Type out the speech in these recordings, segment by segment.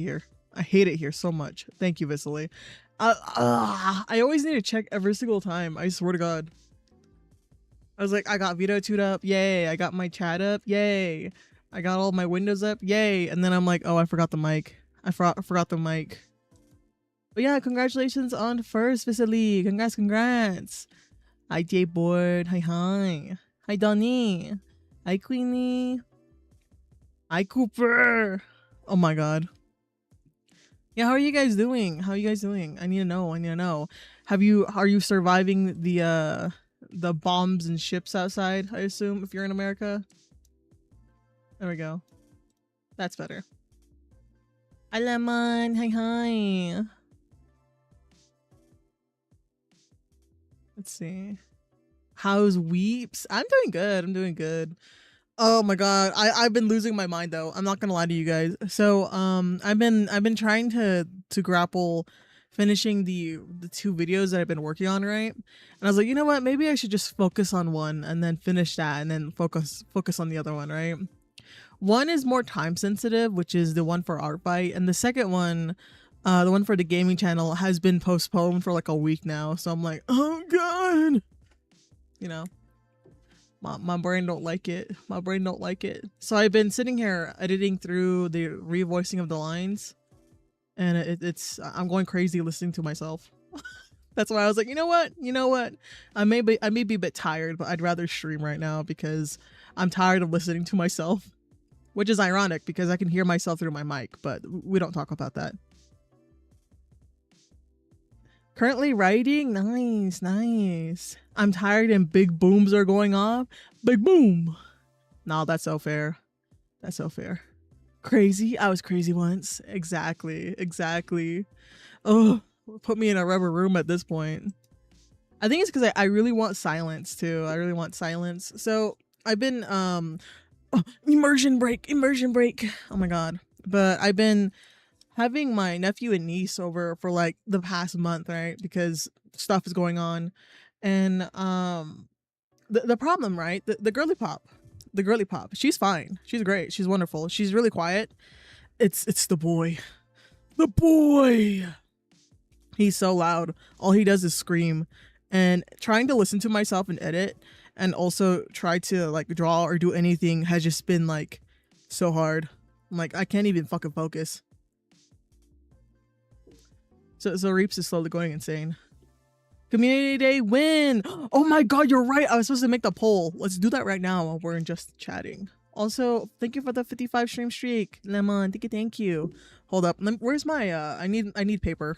here. I hate it here so much. Thank you, Vasily. I always need to check every single time. I swear to God. I was like, I got Veto tuned up. Yay. I got my chat up. Yay. I got all my windows up. Yay. And then I'm like, oh, I forgot the mic. I forgot the mic. But yeah, congratulations on first, Vasily. Congrats. Hi, J-Board. Hi. Hi, Donnie. Hi, Queenie. Hi, Cooper. Oh my God. Yeah, how are you guys doing? I need to know. Are you surviving the bombs and ships outside, I assume, if you're in America? There we go. That's better. Hi, Lemon. Hi. Let's see. How's Weeps? I'm doing good. Oh my God. I've been losing my mind though. I'm not gonna lie to you guys. So I've been trying to grapple finishing the 2 videos that I've been working on, right? And I was like, you know what? Maybe I should just focus on one and then finish that and then focus on the other one, right? One is more time sensitive, which is the one for Artbyte, and the second one, the one for the gaming channel, has been postponed for like a week now. So I'm like, oh God, you know, my brain don't like it. So I've been sitting here editing through the revoicing of the lines, and I'm going crazy listening to myself. That's why I was like, you know what? I may be a bit tired, but I'd rather stream right now because I'm tired of listening to myself. Which is ironic because I can hear myself through my mic, but we don't talk about that. Currently writing? Nice. I'm tired and big booms are going off. Big boom. No, that's so fair. Crazy? I was crazy once. Exactly. Oh, put me in a rubber room at this point. I think it's because I really want silence too. So I've been, immersion break. Oh my God. But I've been having my nephew and niece over for like the past month, right? Because stuff is going on. And the problem, right? The girly pop. She's fine. She's great. She's wonderful. She's really quiet. It's the boy. He's so loud. All he does is scream. And trying to listen to myself and edit and also try to like draw or do anything has just been like so hard. I'm like, I can't even fucking focus. So Reaps is slowly going insane. Community Day win! Oh my God, you're right. I was supposed to make the poll. Let's do that right now while we're just chatting. Also, thank you for the 55 stream streak. Lemon, thank you. Hold up. Where's my I need paper.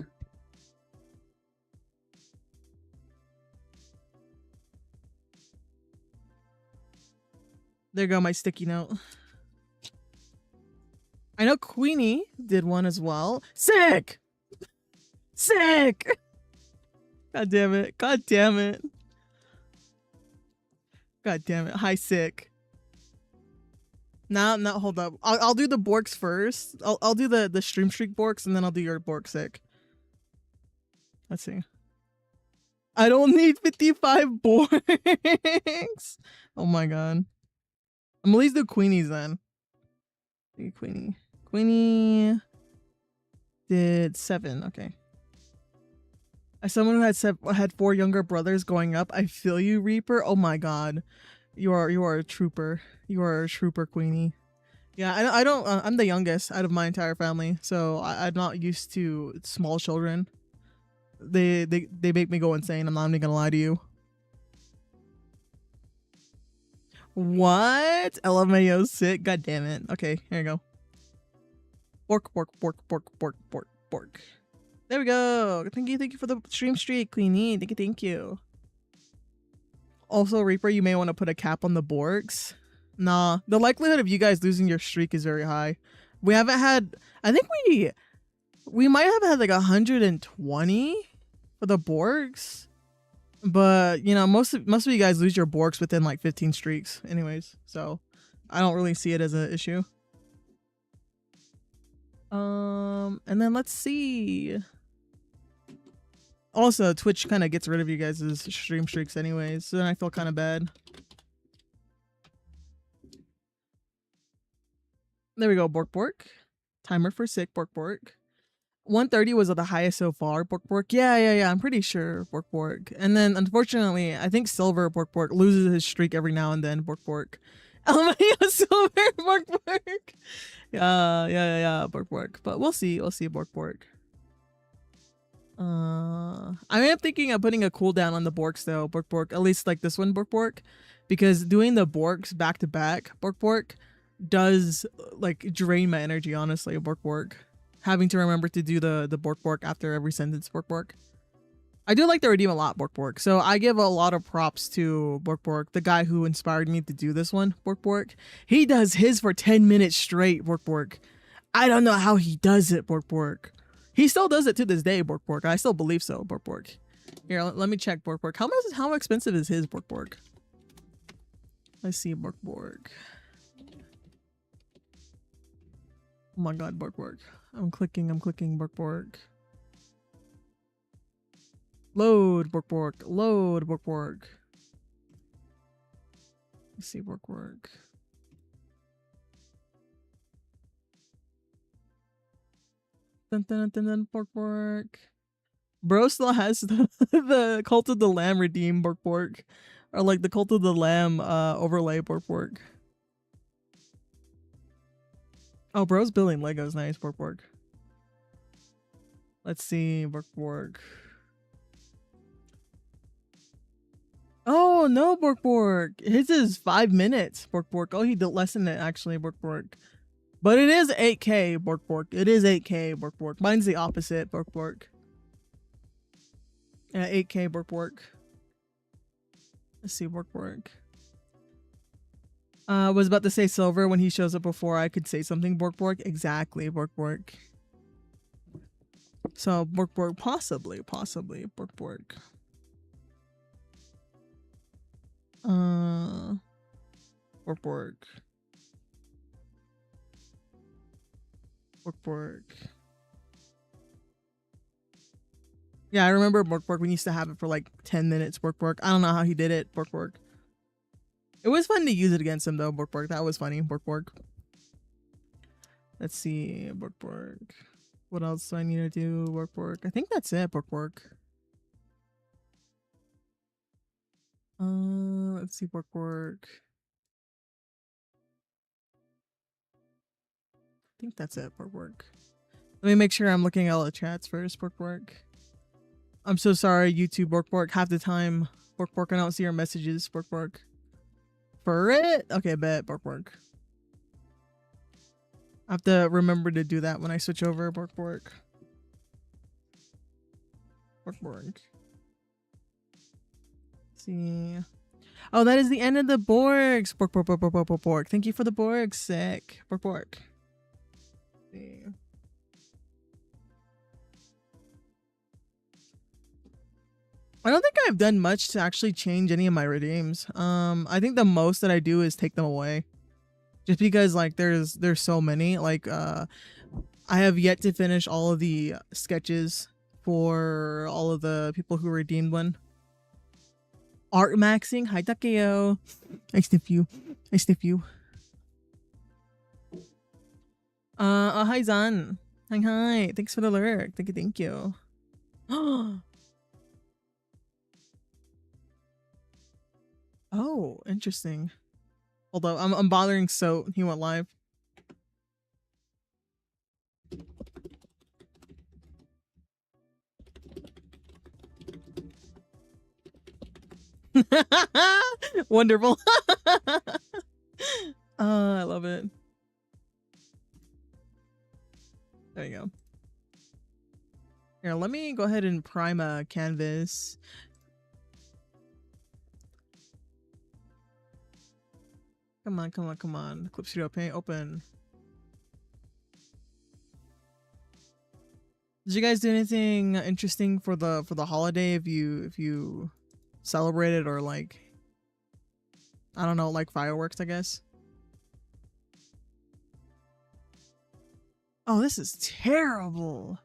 There you go, my sticky note. I know Queenie did one as well. Sick! God damn it. Hi, sick. No, hold up. I'll do the Borks first. I'll do the stream streak Borks and then I'll do your Bork sick. Let's see. I don't need 55 Borks. Oh my God. I'm gonna at least do Queenie's then. Queenie did 7. Okay. As someone who had 4 younger brothers growing up, I feel you, Reaper. Oh my God, you are a trooper. Queenie. Yeah, I don't. I'm the youngest out of my entire family, so I'm not used to small children. They make me go insane. I'm not even gonna lie to you. What? LMAO sick. God damn it. Okay, here you go. Bork. There we go. Thank you for the stream streak, Queenie. Thank you. Also, Reaper, you may want to put a cap on the Borgs. Nah, the likelihood of you guys losing your streak is very high. We haven't had. I think we might have had like 120 for the Borgs. But you know, most of you guys lose your Borks within like 15 streaks anyways, so I don't really see it as an issue. And then let's see. Also, Twitch kind of gets rid of you guys' stream streaks anyways, so then I feel kind of bad. There we go, Bork. Timer for sick, bork bork. 130 was the highest so far, bork bork. Yeah. I'm pretty sure, bork bork. And then unfortunately, I think silver, bork bork, loses his streak every now and then, bork bork. LMAO silver, bork bork. Yeah, bork bork. But we'll see, bork bork. I am thinking of putting a cooldown on the borks though, bork bork. At least like this one, bork bork, because doing the borks back to back, bork bork, does like drain my energy. Honestly, bork bork. Having to remember to do the bork bork after every sentence, bork bork. I do like the redeem a lot, bork bork. So I give a lot of props to bork bork, the guy who inspired me to do this one, bork bork. He does his for 10 minutes straight, bork bork. I don't know how he does it, bork bork. He still does it to this day, bork bork. I still believe so, bork bork. Here, let me check bork bork. How expensive is his, bork bork? Let's see, bork bork. Oh my god, bork bork. I'm clicking, bork bork. Load, bork bork. Load, bork bork. Let's see, bork bork. Dun, bork bork. Bro still has the Cult of the Lamb redeem, bork bork. Or like the Cult of the Lamb overlay, bork bork. Oh, bro's building Legos. Nice, bork bork. Let's see, bork bork. Oh no, bork bork. His is 5 minutes, bork bork. Oh, he did less than it actually, bork bork. But it is 8K, bork bork. It is 8K, bork bork. Mine's the opposite, bork bork. Yeah, 8K, bork bork. Let's see, bork bork. Was about to say silver when he shows up before I could say something, bork bork. Exactly, bork bork. So bork bork, possibly, bork bork. Bork bork. Bork bork. Yeah, I remember bork bork. We used to have it for like 10 minutes, bork bork. I don't know how he did it, bork bork. It was fun to use it against him though, bork bork. That was funny, bork bork. Let's see, bork bork. What else do I need to do, bork bork? I think that's it, bork bork. Let's see, bork bork. I think that's it, bork bork. Let me make sure I'm looking at all the chats first, bork bork. I'm so sorry, YouTube, bork bork. Half the time, bork bork, I don't see your messages, bork bork. For it? Okay, bet, bork bork. I have to remember to do that when I switch over, bork bork. Bork bork. See. Oh, that is the end of the Borgs. Bork bork bork bork bork bork bork. Thank you for the Borgs. Sick. Bork bork. See. I don't think I've done much to actually change any of my redeems. I think the most that I do is take them away. Just because like there's so many. Like I have yet to finish all of the sketches for all of the people who redeemed one. Art maxing. Hi Takeo. I sniff you. Oh, hi Zan. Hi. Thanks for the lurk. Thank you. Oh, interesting. Although I'm bothering so he went live. Wonderful. I love it. There you go. Here, let me go ahead and prime a canvas. Come on. Clip Studio Paint open. Did you guys do anything interesting for the holiday if you celebrated, or like, I don't know, like fireworks, I guess? Oh, this is terrible.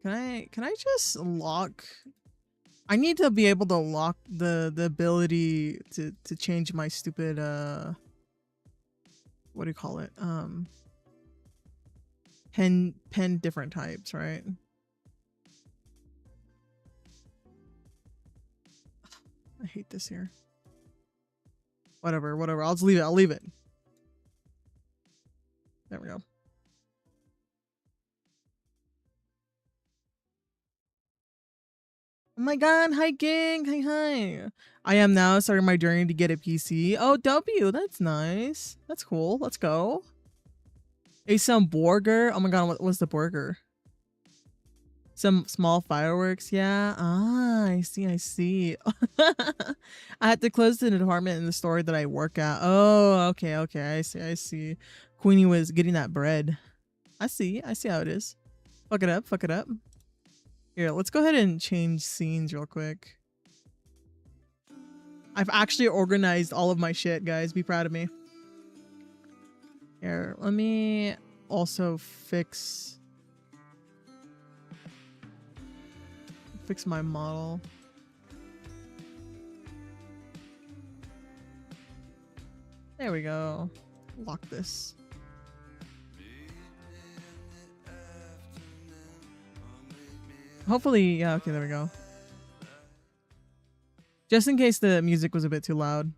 Can I just lock? I need to be able to lock the ability to change my stupid what do you call it? pen different types, right? I hate this here. Whatever. I'll just leave it. I'll leave it. There we go. Oh my god, hi gang, hi. I am now starting my journey to get a PC. Oh, W, that's nice. That's cool. Let's go. Some burger. Oh my god, what was the burger? Some small fireworks, yeah. Ah, I see. I had to close the department in the store that I work at. Oh, okay. I see. Queenie was getting that bread. I see how it is. Fuck it up. Here, let's go ahead and change scenes real quick. I've actually organized all of my shit, guys. Be proud of me. Here, let me also fix my model. There we go. Lock this. Hopefully, yeah, okay, there we go. Just in case the music was a bit too loud.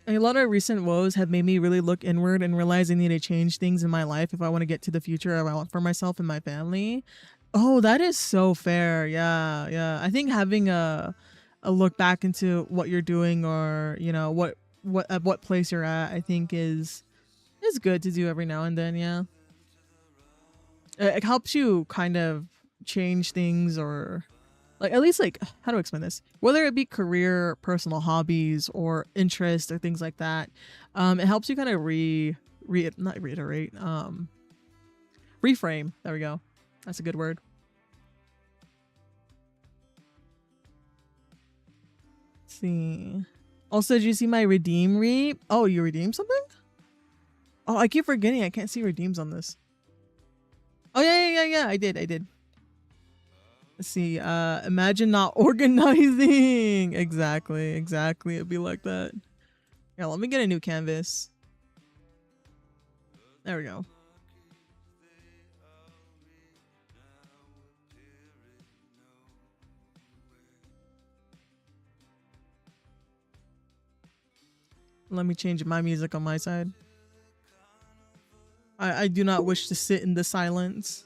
A lot of recent woes have made me really look inward and realize I need to change things in my life if I want to get to the future I want for myself and my family. Oh, that is so fair. Yeah. I think having a look back into what you're doing, or you know what at what place you're at, I think is good to do every now and then. Yeah, it helps you kind of change things, or like at least like, how do I explain this? Whether it be career, personal hobbies, or interests or things like that, it helps you kind of reframe. There we go. That's a good word. Let's see. Also, did you see my redeem reap? Oh, you redeemed something? Oh, I keep forgetting I can't see redeems on this. Oh yeah. I did. Let's see. Imagine not organizing. Exactly. It'd be like that. Yeah, let me get a new canvas. There we go. Let me change my music on my side. I do not wish to sit in the silence.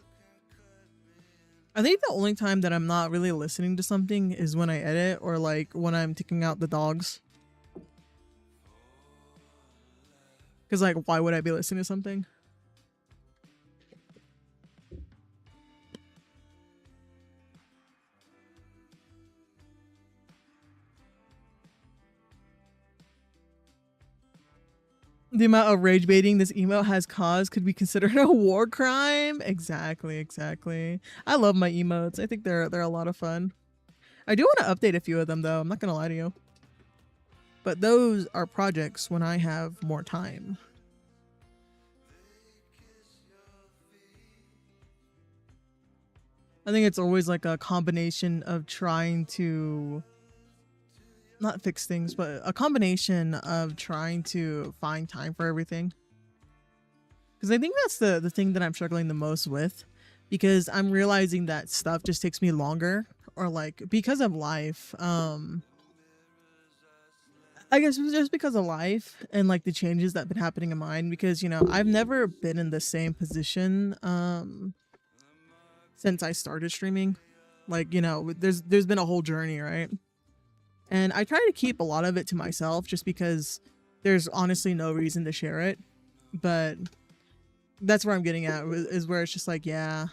I think the only time that I'm not really listening to something is when I edit, or like when I'm taking out the dogs. Because like, why would I be listening to something? The amount of rage baiting this email has caused could be considered a war crime. Exactly. I love my emotes. I think they're a lot of fun. I do want to update a few of them though. I'm not gonna lie to you. But those are projects when I have more time. I think it's always like a combination of trying to not fix things, but a combination of trying to find time for everything. Because I think that's the thing that I'm struggling the most with, because I'm realizing that stuff just takes me longer, or like because of life. I guess just because of life and like the changes that have been happening in mine, because you know, I've never been in the same position since I started streaming. Like, you know, there's been a whole journey, right? And I try to keep a lot of it to myself just because there's honestly no reason to share it. But that's where I'm getting at, is where it's just like, yeah,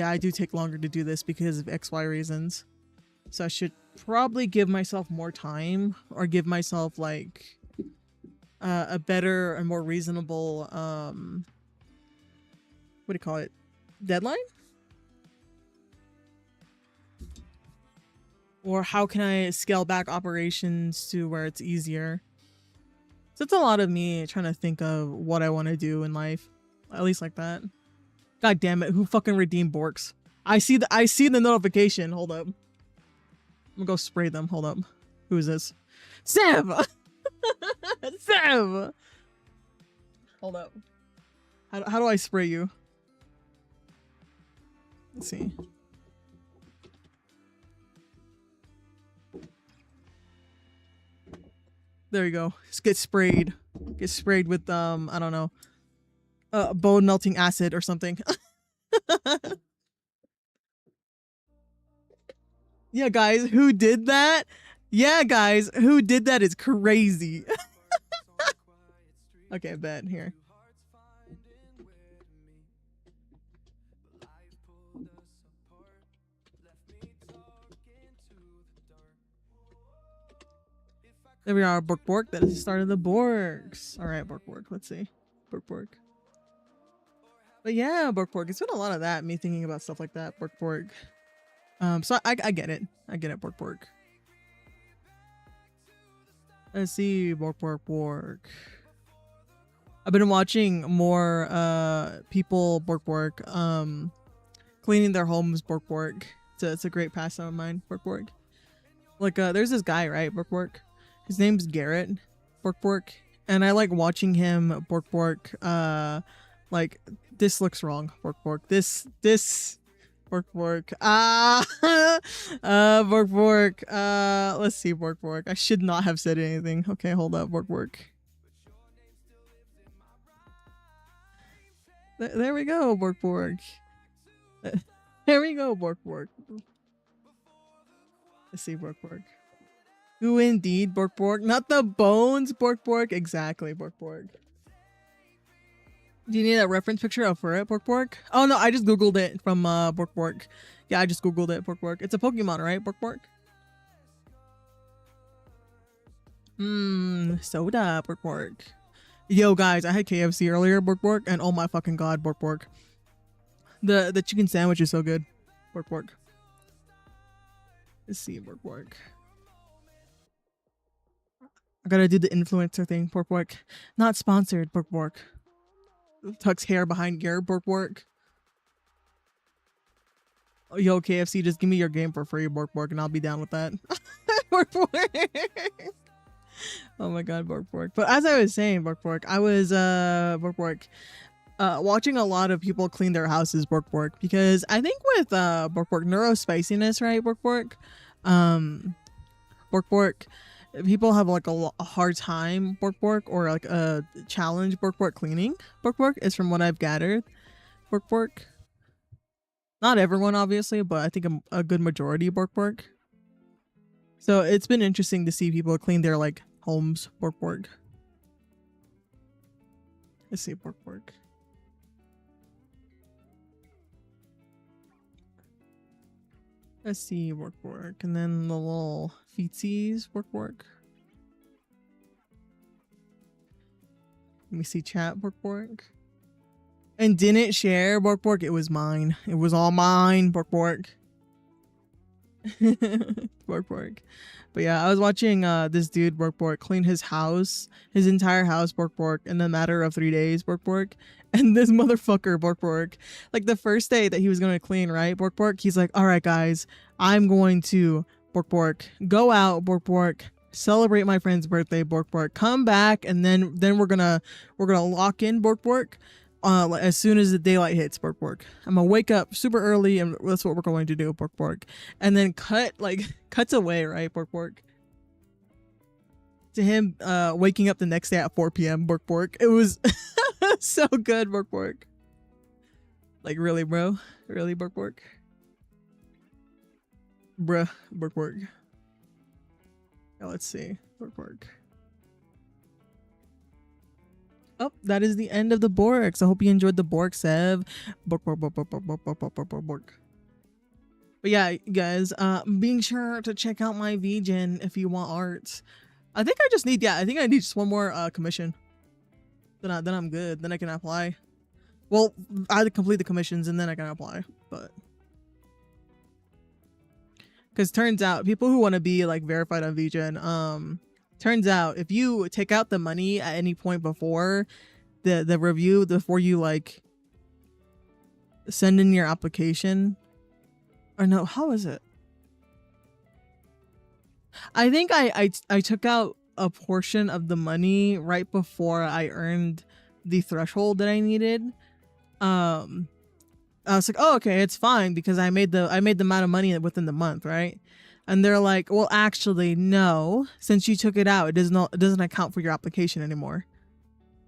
I do take longer to do this because of XY reasons. So I should probably give myself more time, or give myself like a better and more reasonable, what do you call it? Deadline? Or how can I scale back operations to where it's easier? So it's a lot of me trying to think of what I want to do in life. At least like that. God damn it, who fucking redeemed Borks? I see the notification. Hold up. I'm gonna go spray them. Hold up. Who is this? Sev! Sev! Hold up. How do I spray you? Let's see. There you go. Just get sprayed. Get sprayed with I don't know, bone melting acid or something. Yeah, guys, who did that? Yeah, guys, who did that is crazy. Okay, bet here. There we are, Bork. That is the start of the Borks. All right, Bork. Let's see. Bork. But yeah, Bork. It's been a lot of that, me thinking about stuff like that, Bork. So I get it. I get it, Bork. Let's see, Bork. I've been watching more people Bork cleaning their homes Bork. It's a great pastime of mine, Bork. Like there's this guy, right, Bork. His name's Garrett Bork, and I like watching him Bork. Like this looks wrong, Bork. This Bork. Bork. Let's see, Bork. I should not have said anything. Okay, hold up, Bork. There we go, Bork. There we go, Bork. Let's see, Bork. Who indeed, Bork? Not the bones, Bork. Exactly, Bork. Do you need a reference picture of for it, Bork? Oh no, I just googled it from Bork. Yeah, I just googled it, Bork. It's a Pokemon, right, Bork? Soda, Bork. Yo, guys, I had KFC earlier, Bork, and oh my fucking god, Bork. The chicken sandwich is so good, Bork. Let's see, Bork. I gotta do the influencer thing, Bork. Not sponsored, Bork. Tucks hair behind gear, Bork. Yo, KFC, just give me your game for free, Bork, and I'll be down with that. Bork. Oh my god, Bork. But as I was saying, Bork, I was Bork, watching a lot of people clean their houses, Bork, because I think with Bork neurospiciness, right, Bork, Bork, people have like a hard time, Bork, or like a challenge, Bork, cleaning, Bork, is from what I've gathered, Bork. Not everyone, obviously, but I think a good majority, Bork. So it's been interesting to see people clean their like homes, Bork. Let's see, Bork. Let's see, Bork. And then the little feetsies, Bork. Let me see chat, Bork. And didn't share, Bork. It was mine. It was all mine, Bork. Bork. But yeah, I was watching this dude, Bork, clean his house, his entire house, Bork, in the matter of 3 days, Bork. And this motherfucker, Bork, like the first day that he was going to clean, right, Bork, he's like, all right, guys, I'm going to, Bork, go out, Bork, celebrate my friend's birthday, Bork, come back, and then we're gonna lock in, Bork, as soon as the daylight hits, Bork. I'm gonna wake up super early, and that's what we're going to do, Bork. And then cuts away, right, Bork, to him waking up the next day at 4 p.m, Bork. It was so good, Bork. Like, really, bro? Really, Bork? Bruh, Bork. Now, let's see, Bork. Oh, that is the end of the Borks. I hope you enjoyed the Bork, Sev. Bork. But yeah, guys, being sure to check out my VGen if you want art. I think I need just one more commission. Then I'm good. Then I can apply. Well, I have to complete the commissions and then I can apply. But because turns out people who want to be like verified on VGen, turns out if you take out the money at any point before the review, before you like send in your application, or no, how is it? I think I took out a portion of the money right before I earned the threshold that I needed. Um, I was like, oh, okay, it's fine because I made the amount of money within the month, right? And they're like, well, actually, no. Since you took it out, it doesn't account for your application anymore.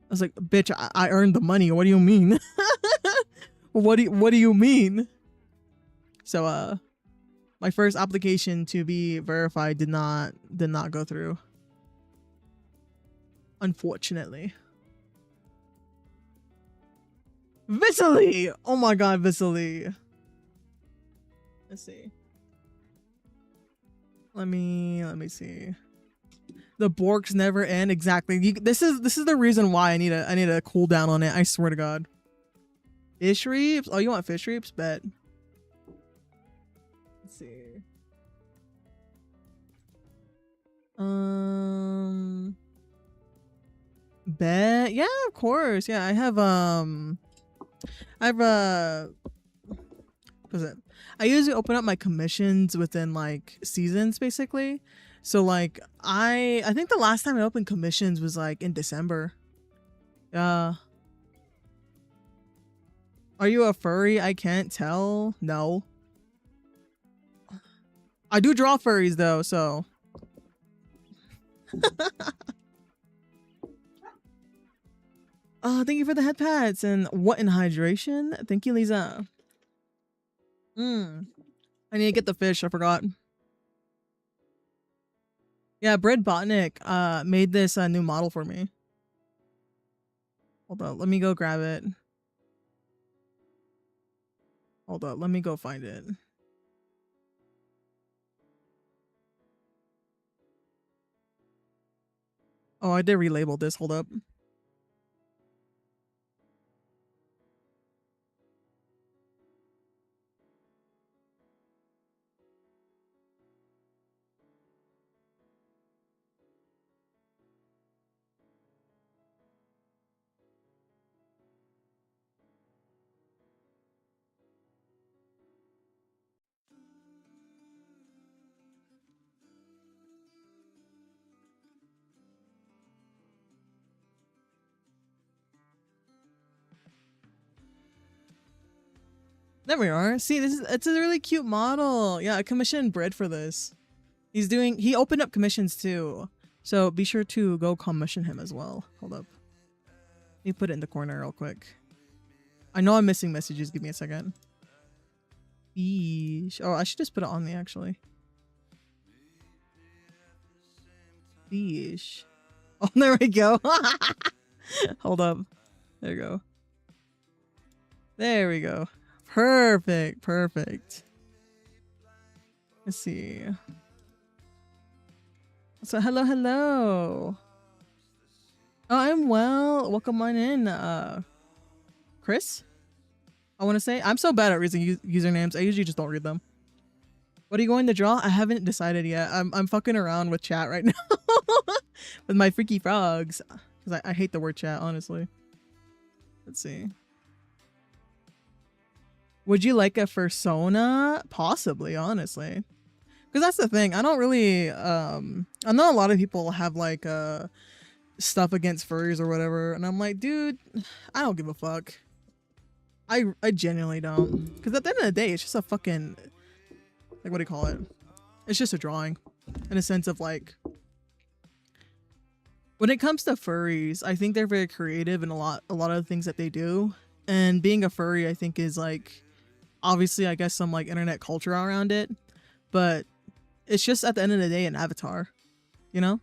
I was like, bitch, I earned the money. What do you mean? What do you mean? So my first application to be verified did not go through. Unfortunately. Vicily! Oh my god, Vicily. Let's see. Let me see. The Borks never end. Exactly. This is the reason why I need a cool down on it. I swear to God. Fish reaps? Oh, you want fish reaps? Bet. Let's see. Bet. Yeah, of course. Yeah, I have what's it? I usually open up my commissions within like seasons, basically. So like I think the last time I opened commissions was like in December. Yeah. Are you a furry? I can't tell. No. I do draw furries though, so. Thank you for the head pats and what in hydration? Thank you, Lisa. I need to get the fish. I forgot. Yeah, Bread Botnik made this new model for me. Hold on, let me go grab it. Hold up, let me go find it. Oh, I did relabel this. Hold up. There we are. See, it's a really cute model. Yeah, I commissioned Bread for this. He opened up commissions too. So be sure to go commission him as well. Hold up. Let me put it in the corner real quick. I know I'm missing messages. Give me a second. Eesh. Oh, I should just put it on me actually. Eesh. Oh, there we go. Hold up. There you go. There we go. Perfect. Perfect. Let's see. So hello. Oh, I'm well. Welcome on in, Chris. I want to say I'm so bad at reading usernames. I usually just don't read them. What are you going to draw? I haven't decided yet. I'm fucking around with chat right now with my freaky frogs because I hate the word chat, honestly. Let's see. Would you like a fursona? Possibly, honestly. Because that's the thing. I don't really I know a lot of people have like stuff against furries or whatever, and I'm like, dude, I don't give a fuck. I genuinely don't. Because at the end of the day, it's just a fucking, like, what do you call it? It's just a drawing. In a sense of like, when it comes to furries, I think they're very creative in a lot of the things that they do. And being a furry, I think, is like, obviously, I guess some like internet culture around it. But it's just at the end of the day an avatar, you know?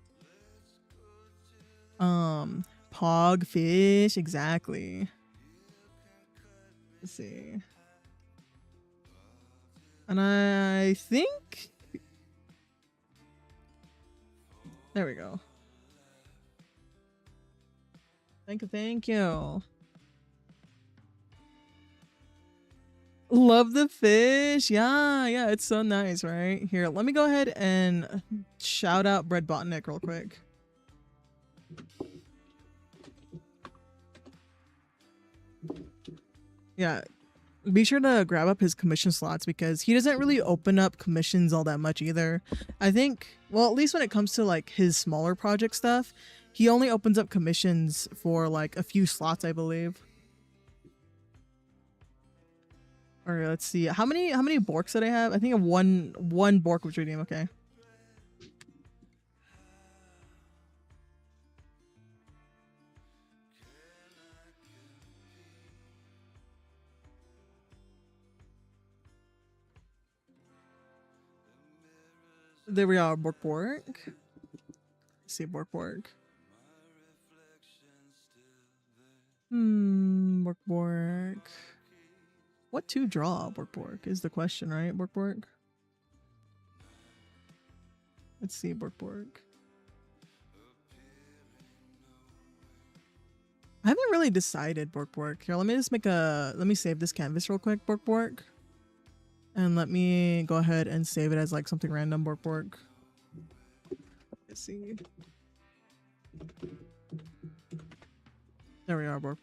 Pog fish, exactly. Let's see. And I think there we go. Thank you. Love the fish. Yeah, it's so nice, right? Here, let me go ahead and shout out Bread Botnik real quick. Yeah, be sure to grab up his commission slots because he doesn't really open up commissions all that much either. I think, well, at least when it comes to like his smaller project stuff, he only opens up commissions for like a few slots, I believe. All right, let's see. How many Borks did I have? I think I have one Bork was redeemed. Okay. There we are, Bork. Let's see, Bork. Bork. What to draw, Bork is the question, right? Bork. Let's see, Bork. I haven't really decided, Bork. Here, let me save this canvas real quick, Bork. And let me go ahead and save it as like something random, Bork. Let's see. There we are, Bork.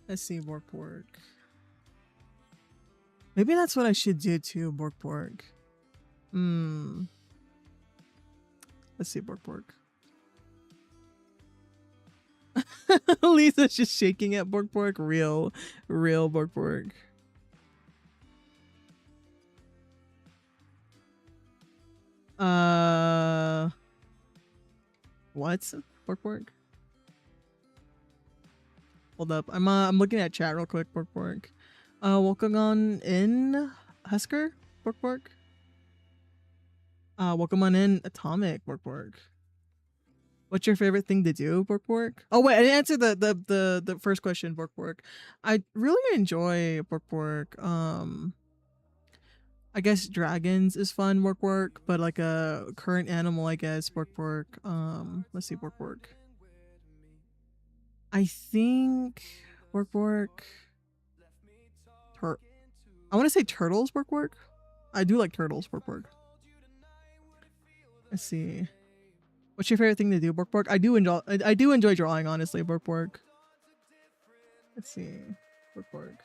Let's see, Bork. Maybe that's what I should do too, Bork. Let's see, Bork. Lisa's just shaking at Bork. Real Bork. What? Bork? Hold up. I'm looking at chat real quick, Bork. Welcome on in, Husker, Bork. Welcome on in, Atomic, Bork. What's your favorite thing to do, Bork? Oh wait, I didn't answer the first question, Bork. I really enjoy Bork. I guess dragons is fun, Bork, but like a current animal, I guess, Bork. Let's see, Bork. I think Bork. I want to say turtles, Bork. I do like turtles, Bork. Let's see. What's your favorite thing to do, Bork? I do enjoy drawing, honestly, Bork. Let's see, Bork.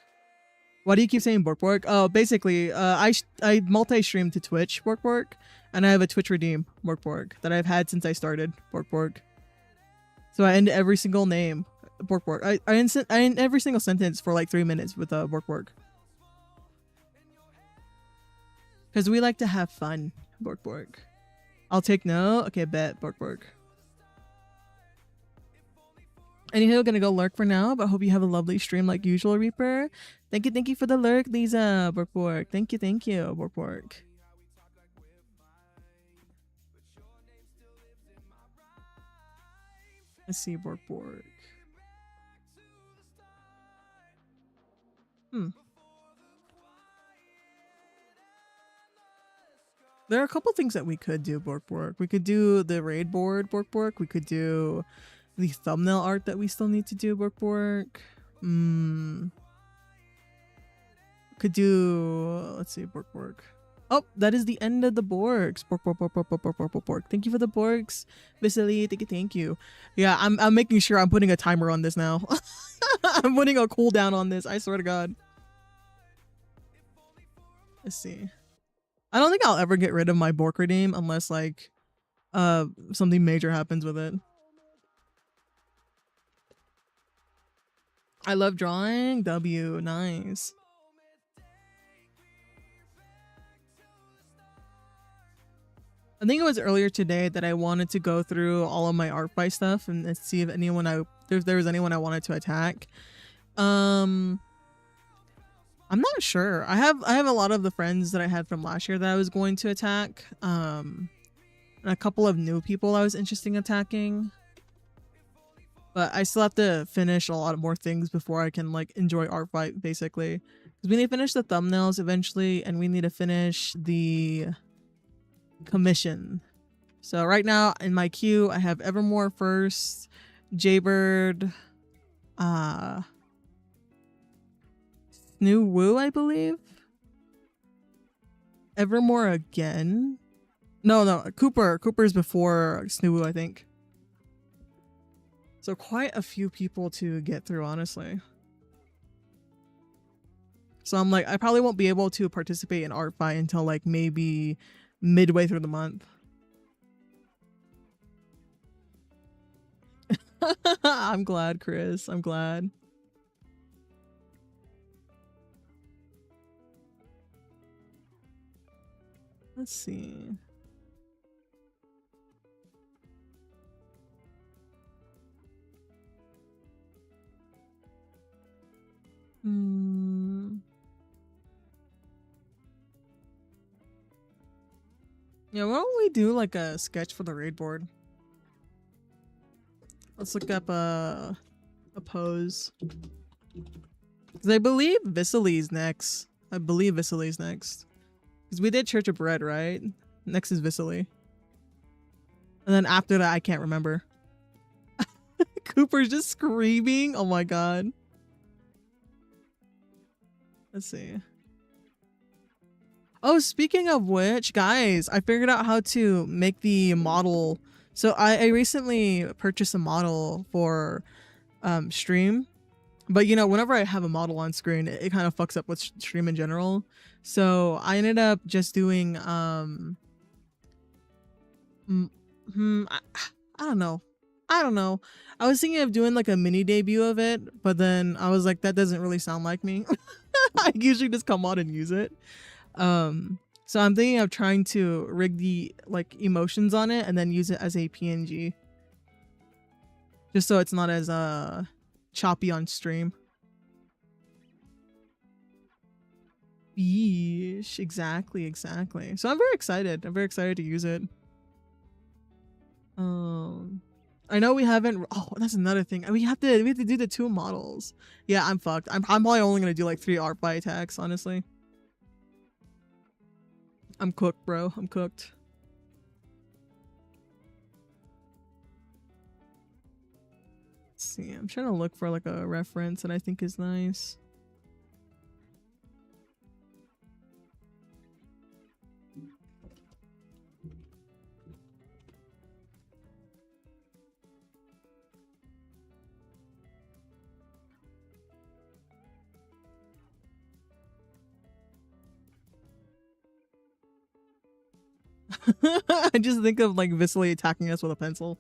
Why do you keep saying Bork? Oh, basically, I multi-stream to Twitch, Bork, and I have a Twitch redeem, Bork, that I've had since I started, Bork. So I end every single name, Bork. I end every single sentence for like 3 minutes with Bork. Because we like to have fun, Bork. I'll take note. Okay, bet, Bork. Anywho, gonna go lurk for now, but hope you have a lovely stream like usual, Reaper. Thank you for the lurk, Lisa, Bork. Thank you, Bork. Let's see, Bork. There are a couple things that we could do, Bork. We could do the raid board, Bork. We could do the thumbnail art that we still need to do, Bork. Could do, let's see, Bork. Oh, that is the end of the Borks. Bork. Thank you for the Borks, Vasily. Thank you. Yeah, I'm making sure I'm putting a timer on this now. I'm putting a cooldown on this. I swear to God. Let's see. I don't think I'll ever get rid of my Bork redeem unless like something major happens with it. I love drawing. W, nice. I think it was earlier today that I wanted to go through all of my art by stuff and see if there was anyone I wanted to attack. I'm not sure. I have a lot of the friends that I had from last year that I was going to attack. And a couple of new people I was interested in attacking. But I still have to finish a lot more things before I can like enjoy art fight, basically. Because we need to finish the thumbnails eventually, and we need to finish the commission. So right now in my queue, I have Evermore first, Jaybird, Snoo Woo, I believe. Evermore again. No, Cooper's before Snoo Woo, I think. So quite a few people to get through, honestly. So I'm like, I probably won't be able to participate in art fight until like maybe midway through the month. I'm glad, Chris. I'm glad. Let's see. Yeah, why don't we do like a sketch for the raid board? Let's look up a pose. Because I believe Visely's next. I believe Visely's next. Because we did Church of Bread, right? Next is Visely. And then after that, I can't remember. Cooper's just screaming. Oh my god. Let's see. Oh, speaking of which, guys, I figured out how to make the model. So I recently purchased a model for stream. But you know, whenever I have a model on screen, it kind of fucks up with stream in general. So I ended up just doing I don't know. I don't know. I was thinking of doing like a mini debut of it, but then I was like, that doesn't really sound like me. I usually just come on and use it. So I'm thinking of trying to rig the like emotions on it and then use it as a PNG. Just so it's not as choppy on stream. Yeesh, exactly. So I'm very excited. I'm very excited to use it. I know we haven't. Oh, that's another thing. We have to do the 2 models. Yeah, I'm fucked. I'm probably only gonna do like 3 art by attacks, honestly. I'm cooked, bro. I'm cooked. Let's see. I'm trying to look for like a reference that I think is nice. I just think of like Visely attacking us with a pencil.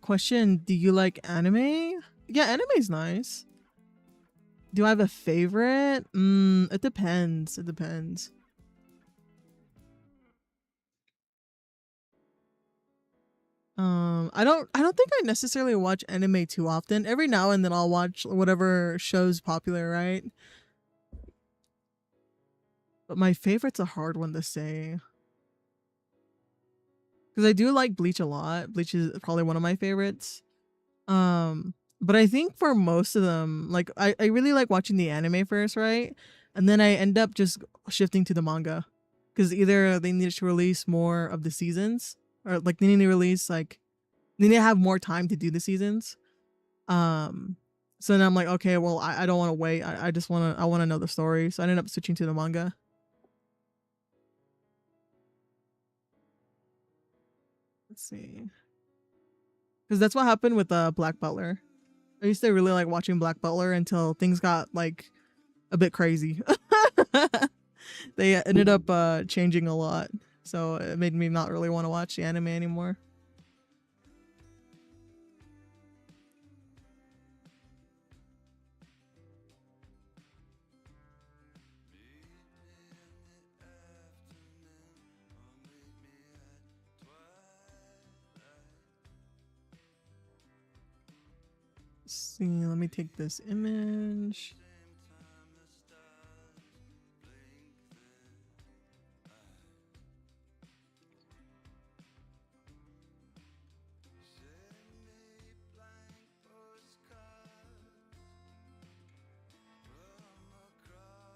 Question, do you like anime? Yeah, anime's nice. Do I have a favorite? It depends. It depends. I don't think I necessarily watch anime too often. Every now and then I'll watch whatever show's popular, right? But my favorite's a hard one to say. Because I do like Bleach a lot. Bleach is probably one of my favorites. But I think for most of them, like I really like watching the anime first, right? And then I end up just shifting to the manga. Because either they need to release more of the seasons, or like they need to release like they need to have more time to do the seasons. So then I'm like, okay, well I don't want to wait. I just wanna know the story. So I ended up switching to the manga. Let's see. Because that's what happened with Black Butler. I used to really like watching Black Butler until things got like a bit crazy. They ended up changing a lot, so it made me not really want to watch the anime anymore. Let's see, let me take this image.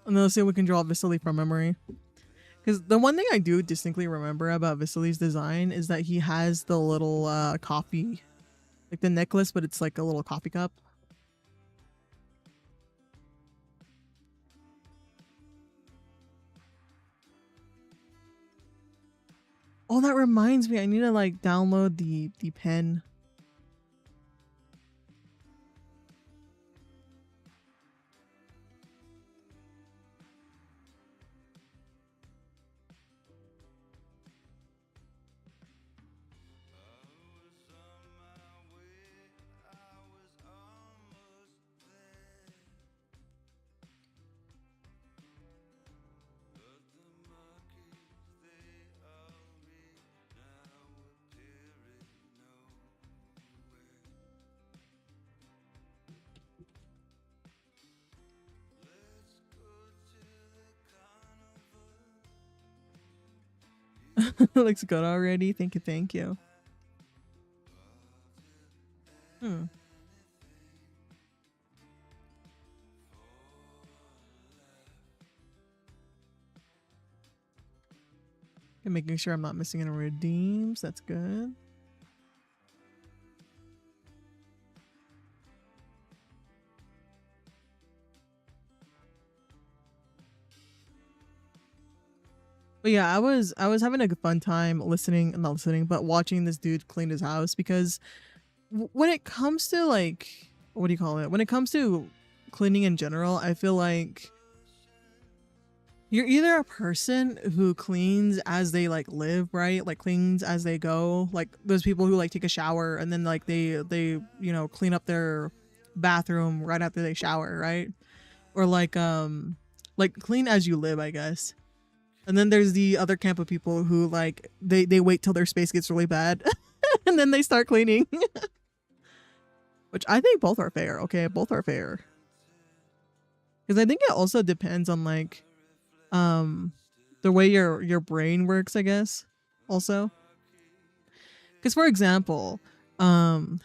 And then let's see if we can draw Visely from memory. Because the one thing I do distinctly remember about Visely's design is that he has the little coffee, like the necklace, but it's like a little coffee cup. Oh, that reminds me, I need to like download the pen. Looks good already. Thank you, thank you. And making sure I'm not missing any redeems. That's good. But yeah, I was having a fun time listening, not listening, but watching this dude clean his house because when it comes to like, what do you call it? When it comes to cleaning in general, I feel like you're either a person who cleans as they like live, right? Like cleans as they go. Like those people who like take a shower and then like they clean up their bathroom right after they shower, right? Or like clean as you live, I guess. And then there's the other camp of people who like they wait till their space gets really bad and then they start cleaning. Which I think both are fair. Okay, both are fair. Because I think it also depends on like the way your brain works, I guess. Also. Because for example, I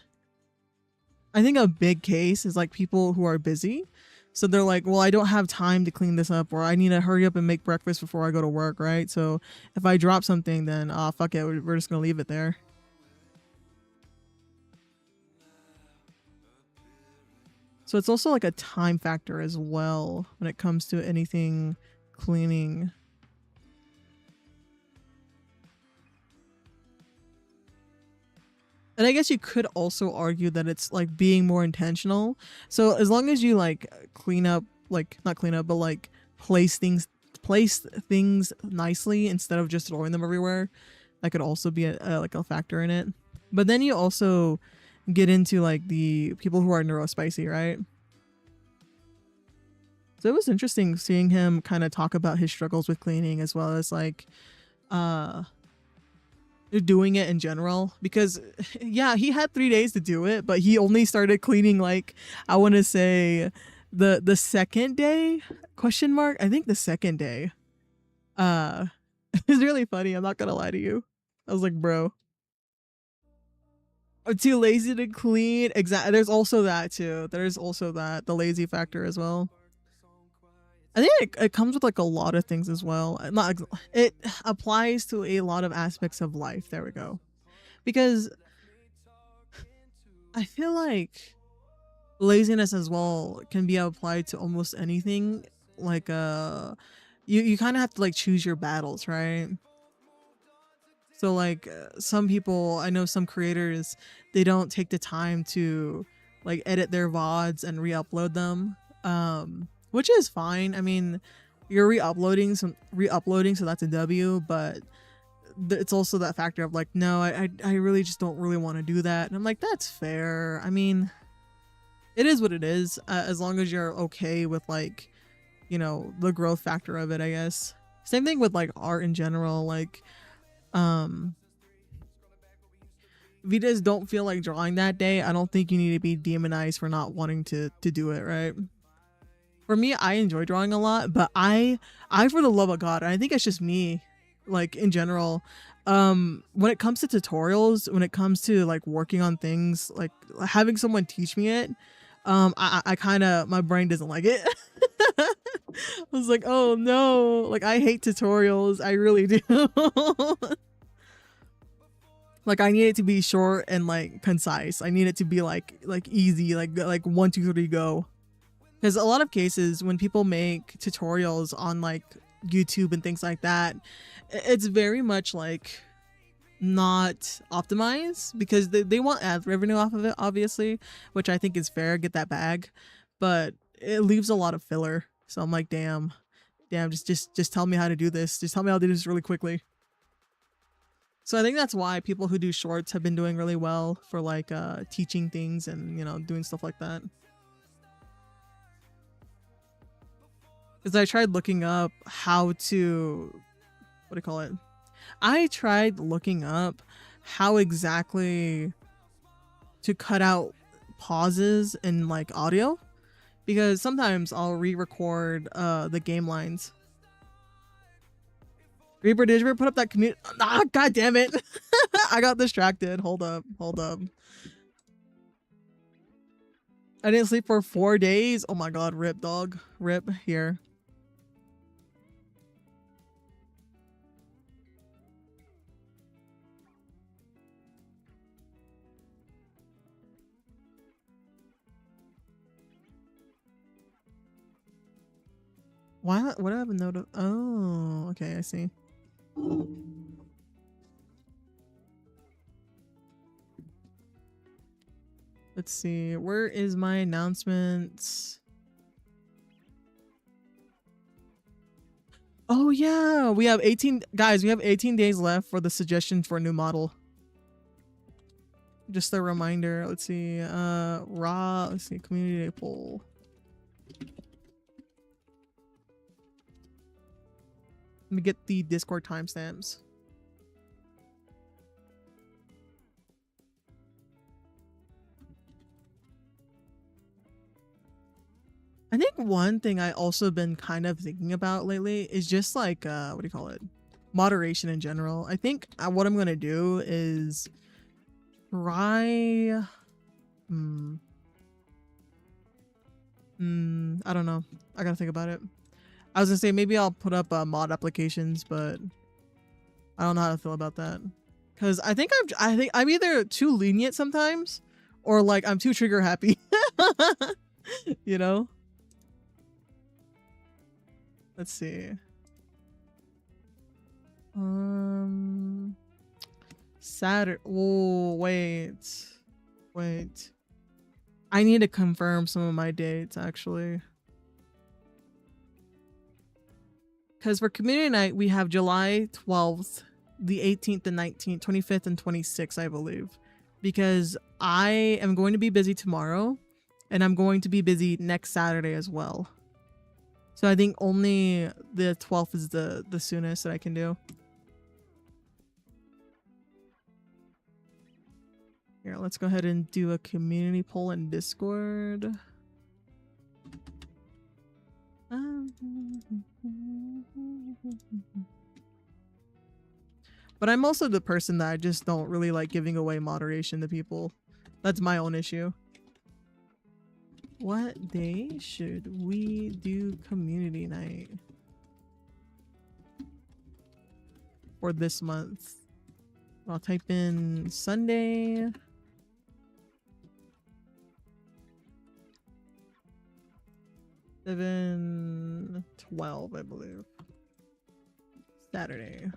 think a big case is like people who are busy. So they're like, well, I don't have time to clean this up, or I need to hurry up and make breakfast before I go to work, right? So if I drop something, then fuck it, we're just gonna leave it there. So it's also like a time factor as well when it comes to anything cleaning. And I guess you could also argue that it's like being more intentional. So as long as you like clean up, like not clean up, but like place things nicely instead of just throwing them everywhere, that could also be like a factor in it. But then you also get into like the people who are neurospicy, right? So it was interesting seeing him kind of talk about his struggles with cleaning as well as like doing it in general, because yeah, he had 3 days to do it, but he only started cleaning like I want to say the second day, question mark, I think the second day. It's really funny, I'm not gonna lie to you. I was like, bro, I'm too lazy to clean. Exactly, there's also that too, there's also that, the lazy factor as well. I think it comes with like a lot of things as well. Not, it applies to a lot of aspects of life. There we go. Because I feel like laziness as well can be applied to almost anything. Like you kind of have to like choose your battles, right? So like some people, I know some creators, they don't take the time to like edit their VODs and re-upload them. Which is fine. I mean, you're re-uploading, so that's a W, but it's also that factor of like, no, I really just don't really want to do that. And I'm like, that's fair. I mean, it is what it is, as long as you're okay with like, the growth factor of it, I guess. Same thing with like art in general. Like, if you just don't feel like drawing that day, I don't think you need to be demonized for not wanting to do it, right? For me, I enjoy drawing a lot, but I for the love of God, I think it's just me, like in general, when it comes to tutorials, when it comes to like working on things, like having someone teach me it, I kind of, my brain doesn't like it. I was like, oh no, like I hate tutorials, I really do. Like I need it to be short and like concise. I need it to be like easy, like 1 2 3 go. Because a lot of cases when people make tutorials on like YouTube and things like that, it's very much like not optimized, because they want ad revenue off of it, obviously, which I think is fair, get that bag, but it leaves a lot of filler. So I'm like, damn, just tell me how to do this. Just tell me how to do this really quickly. So I think that's why people who do shorts have been doing really well for like teaching things and doing stuff like that. Because I tried looking up how to, what do you call it? I tried looking up how exactly to cut out pauses in like audio, because sometimes I'll re-record the game lines. Reaper, did you ever put up that community? Ah, god damn it. I got distracted. Hold up. I didn't sleep for 4 days. Oh my god, rip, dog. Rip here. Why? What do I have a note of? Oh, okay, I see. Let's see. Where is my announcements? Oh yeah, we have 18 guys. We have 18 days left for the suggestion for a new model. Just a reminder. Let's see. Let's see. Community day poll. Let me get the Discord timestamps. I think one thing I also been kind of thinking about lately is just like what do you call it? Moderation in general. I think what I'm gonna do is try. I don't know. I gotta think about it. I was gonna say maybe I'll put up mod applications, but I don't know how to feel about that. Cause I think I'm either too lenient sometimes, or like I'm too trigger happy. You know. Let's see. Saturday. Oh, wait. I need to confirm some of my dates actually. Because for community night, we have July 12th, the 18th and 19th, 25th and 26th, I believe. Because I am going to be busy tomorrow, and I'm going to be busy next Saturday as well. So I think only the 12th is the soonest that I can do. Here, let's go ahead and do a community poll in Discord. But I'm also the person that I just don't really like giving away moderation to people. That's my own issue. What day should we do community night for this month? I'll type in Sunday. Seven 12, I believe. Saturday.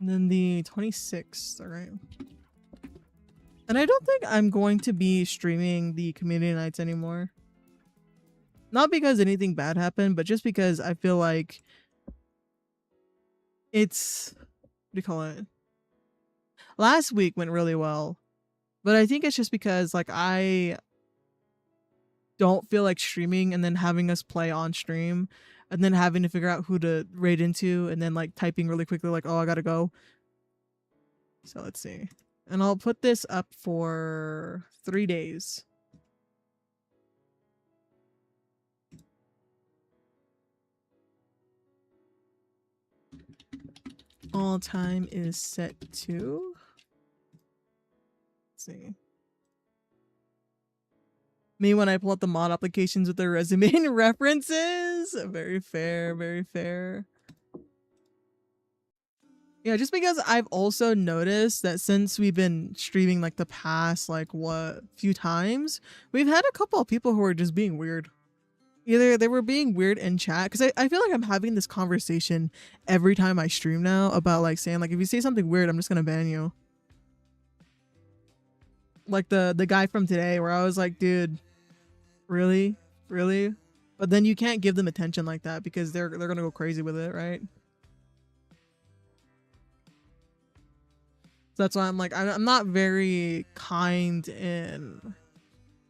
And then the 26th, all right. And I don't think I'm going to be streaming the community nights anymore. Not because anything bad happened, but just because I feel like it's, what do you call it? Last week went really well, but I think it's just because like I don't feel like streaming and then having us play on stream and then having to figure out who to raid into and then like typing really quickly like, oh, I gotta go. So let's see. And I'll put this up for 3 days. All time is set to, let's see. Me when I pull up the mod applications with their resume and references. Very fair, very fair. Yeah, just because I've also noticed that since we've been streaming like the past like few times, we've had a couple of people who are just being weird. Either they were being weird in chat, because I feel like I'm having this conversation every time I stream now about like saying like if you say something weird, I'm just gonna ban you. Like the guy from today where I was like, dude, really? But then you can't give them attention like that because they're gonna go crazy with it, right? So that's why I'm like, I'm not very kind in.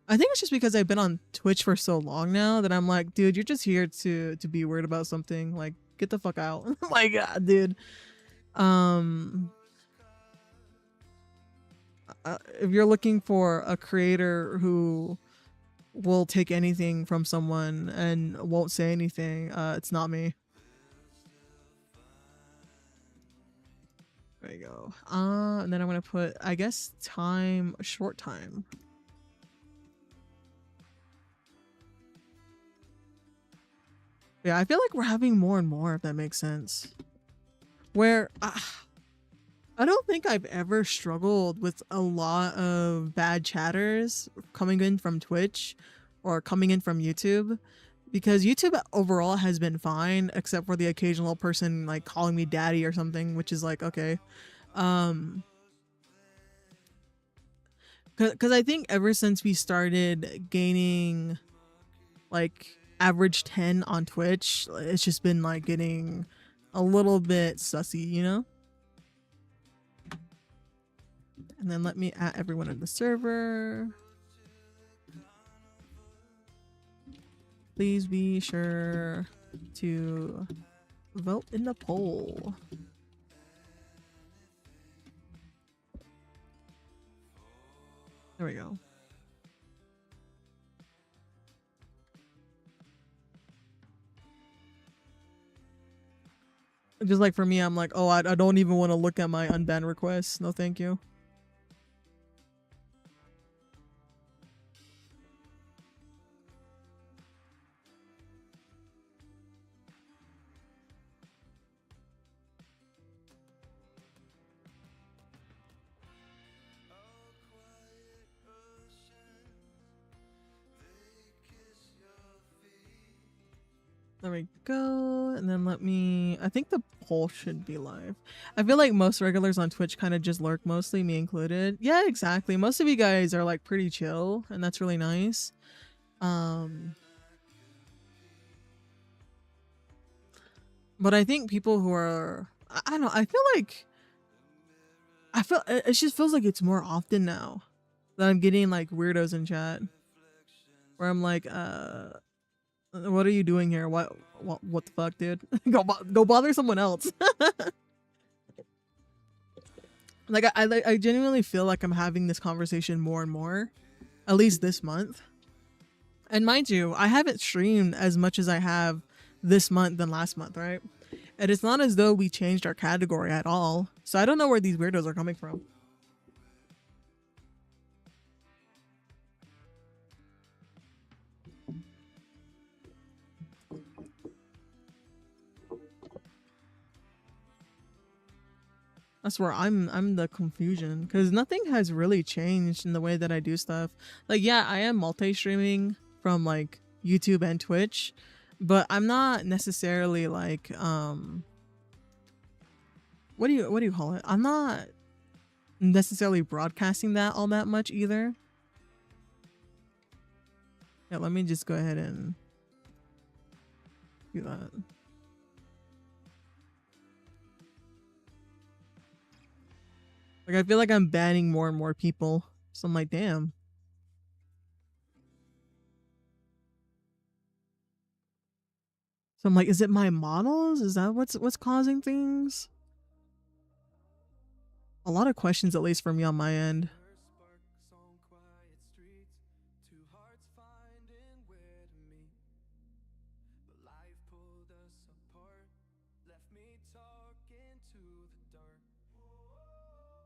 I think it's just because I've been on Twitch for so long now that I'm like, dude, you're just here to be weird about something. Like, get the fuck out. My God, dude. If you're looking for a creator who will take anything from someone and won't say anything, it's not me. There you go. And then I'm gonna put, I guess, time, short time. Yeah, I feel like we're having more and more, if that makes sense. Where I don't think I've ever struggled with a lot of bad chatters coming in from Twitch or coming in from YouTube, because YouTube overall has been fine except for the occasional person like calling me daddy or something, which is like, okay. Because I think ever since we started gaining like average 10 on Twitch, it's just been like getting a little bit sussy, you know? And then let me add everyone in the server. Please be sure to vote in the poll. There we go. Just like for me, I'm like, oh, I don't even want to look at my unbanned requests. No, thank you. There we go. And then let me, I think the poll should be live. I feel like most regulars on Twitch kind of just lurk, mostly me included. Yeah, exactly. Most of you guys are like pretty chill and that's really nice. But I think people who are, I don't know, I feel it just feels like it's more often now that I'm getting like weirdos in chat where I'm like, what are you doing here? What the fuck, dude? go bother someone else. Like I genuinely feel like I'm having this conversation more and more, at least this month. And mind you, I haven't streamed as much as I have this month than last month, right? And it's not as though we changed our category at all. So I don't know where these weirdos are coming from. That's where I'm the confusion, because nothing has really changed in the way that I do stuff. Like, yeah, I am multi-streaming from like YouTube and Twitch, but I'm not necessarily like what do you call it? I'm not necessarily broadcasting that all that much either. Yeah, let me just go ahead and do that. Like, I feel like I'm banning more and more people. So I'm like, damn. So I'm like, is it my models? Is that what's causing things? A lot of questions, at least for me on my end.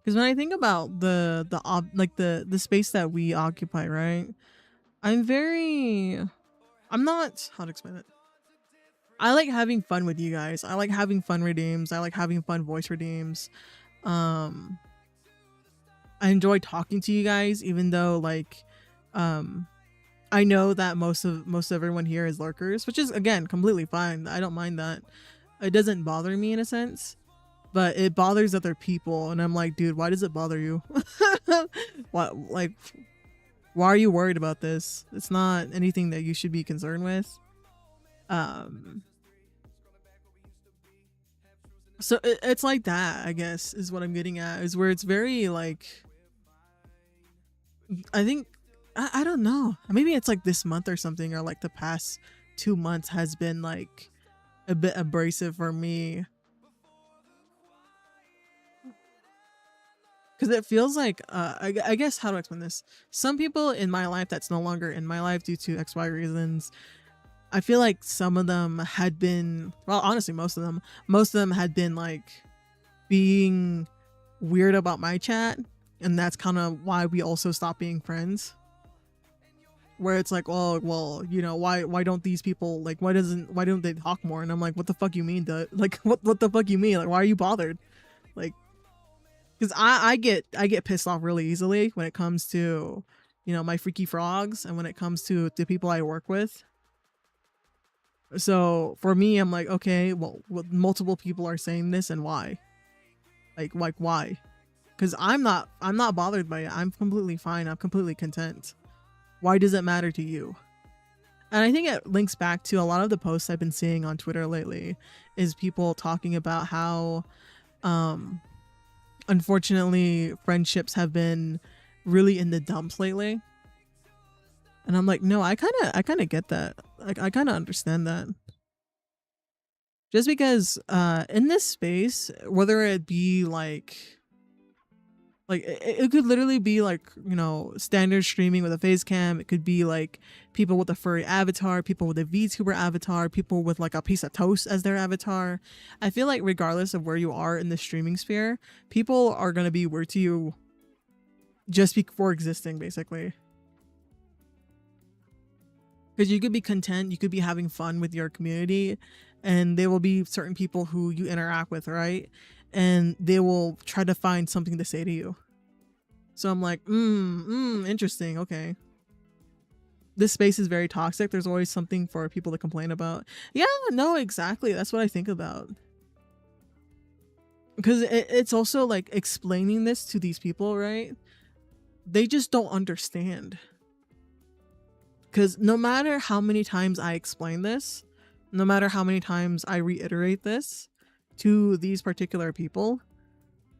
Because when I think about the space that we occupy, right? I'm not, how to explain it. I like having fun with you guys. I like having fun redeems. I like having fun voice redeems. I enjoy talking to you guys, even though like, I know that most of everyone here is lurkers, which is again completely fine. I don't mind that. It doesn't bother me in a sense. But it bothers other people, and I'm like, dude, why does it bother you? What, like, why are you worried about this? It's not anything that you should be concerned with. Um, so it's like that, I guess, is what I'm getting at, is where it's very like, I think, I don't know. Maybe it's like this month or something, or like the past 2 months has been like a bit abrasive for me. Because it feels like, I guess, how do I explain this? Some people in my life that's no longer in my life due to XY reasons, I feel like some of them had been, well, honestly, most of them had been like being weird about my chat. And that's kind of why we also stopped being friends. Where it's like, oh, well, you know, why don't these people, like, why don't they talk more? And I'm like, what the fuck you mean, dude? Like, what the fuck you mean? Like, why are you bothered? Like, because I get pissed off really easily when it comes to, you know, my freaky frogs, and when it comes to the people I work with. So for me, I'm like, okay, well, multiple people are saying this, and why? Like why? Because I'm not bothered by it. I'm completely fine. I'm completely content. Why does it matter to you? And I think it links back to a lot of the posts I've been seeing on Twitter lately, is people talking about how, unfortunately, friendships have been really in the dumps lately. And I'm like, no, I kind of get that. Like, I kind of understand that. Just because in this space, whether it be like it could literally be like, you know, standard streaming with a face cam. It could be like people with a furry avatar, people with a VTuber avatar, people with like a piece of toast as their avatar. I feel like regardless of where you are in the streaming sphere, people are going to be weird to you just for existing, basically. Because you could be content, you could be having fun with your community, and there will be certain people who you interact with, right? And they will try to find something to say to you. So I'm like, interesting, okay. This space is very toxic. There's always something for people to complain about. Yeah, no, exactly. That's what I think about. Because it's also like explaining this to these people, right? They just don't understand. Because no matter how many times I explain this, no matter how many times I reiterate this to these particular people,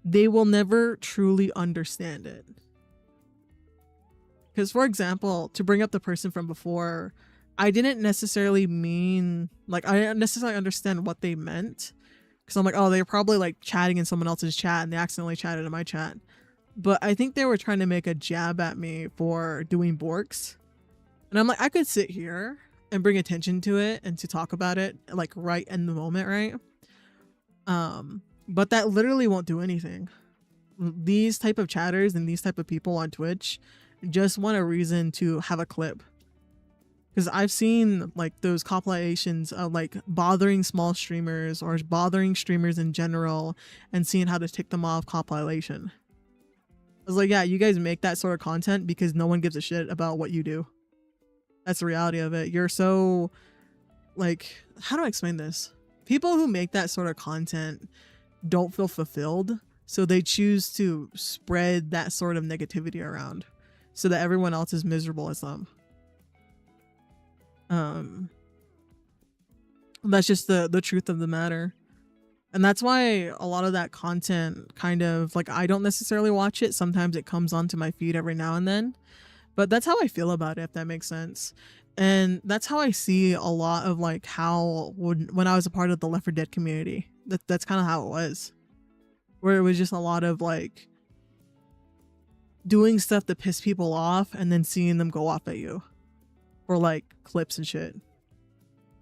they will never truly understand it. Because, for example, to bring up the person from before, I didn't necessarily mean, like, I didn't necessarily understand what they meant. Because I'm like, oh, they're probably like chatting in someone else's chat and they accidentally chatted in my chat. But I think they were trying to make a jab at me for doing Borks. And I'm like, I could sit here and bring attention to it and to talk about it like right in the moment, right? But that literally won't do anything. These type of chatters and these type of people on Twitch just want a reason to have a clip. Because I've seen like those compilations of like bothering small streamers or bothering streamers in general and seeing how to tick them off compilation. I was like, yeah, you guys make that sort of content because no one gives a shit about what you do. That's the reality of it. You're so, like, how do I explain this? People who make that sort of content don't feel fulfilled, so they choose to spread that sort of negativity around so that everyone else is miserable as them. That's just the truth of the matter. And that's why a lot of that content kind of, like, I don't necessarily watch it. Sometimes it comes onto my feed every now and then. But that's how I feel about it, if that makes sense. And that's how I see a lot of like how when I was a part of the Left 4 Dead community, that's kind of how it was, where it was just a lot of like doing stuff to piss people off and then seeing them go off at you for like clips and shit.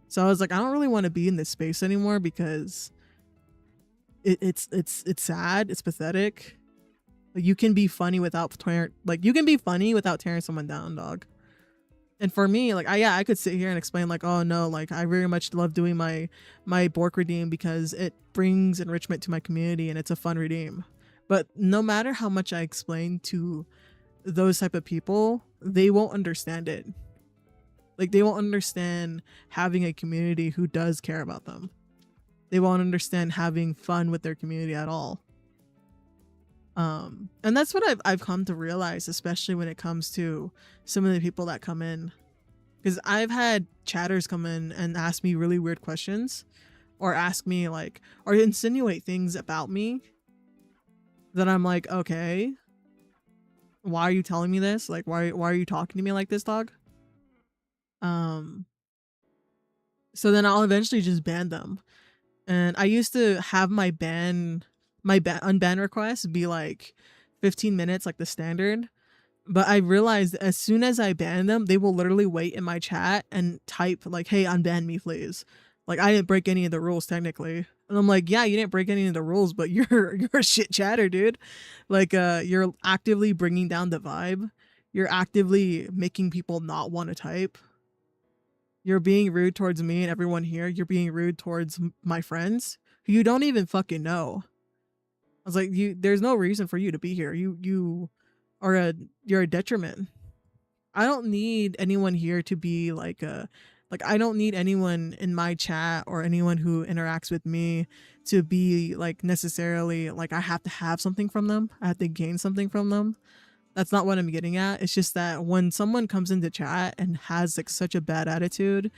So I was like, I don't really want to be in this space anymore because it's sad, it's pathetic. Like, you can be funny without tearing someone down, dog. And for me, like, I could sit here and explain like, oh no, like I very much love doing my Bork redeem because it brings enrichment to my community and it's a fun redeem. But no matter how much I explain to those type of people, they won't understand it. Like, they won't understand having a community who does care about them. They won't understand having fun with their community at all. And that's what I've come to realize, especially when it comes to some of the people that come in. Because I've had chatters come in and ask me really weird questions, or ask me like, or insinuate things about me that I'm like, okay, why are you telling me this? Like, why are you talking to me like this, dog? So then I'll eventually just ban them. And I used to have my unban requests be like 15 minutes, like the standard. But I realized as soon as I ban them, they will literally wait in my chat and type like, hey, unban me, please. Like, I didn't break any of the rules technically. And I'm like, yeah, you didn't break any of the rules, but you're a shit chatter, dude. Like, you're actively bringing down the vibe. You're actively making people not want to type. You're being rude towards me and everyone here. You're being rude towards my friends who you don't even fucking know. I was like, there's no reason for you to be here. You're a detriment. I don't need anyone here to be like I don't need anyone in my chat or anyone who interacts with me to be like necessarily like I have to have something from them. I have to gain something from them. That's not what I'm getting at. It's just that when someone comes into chat and has like such a bad attitude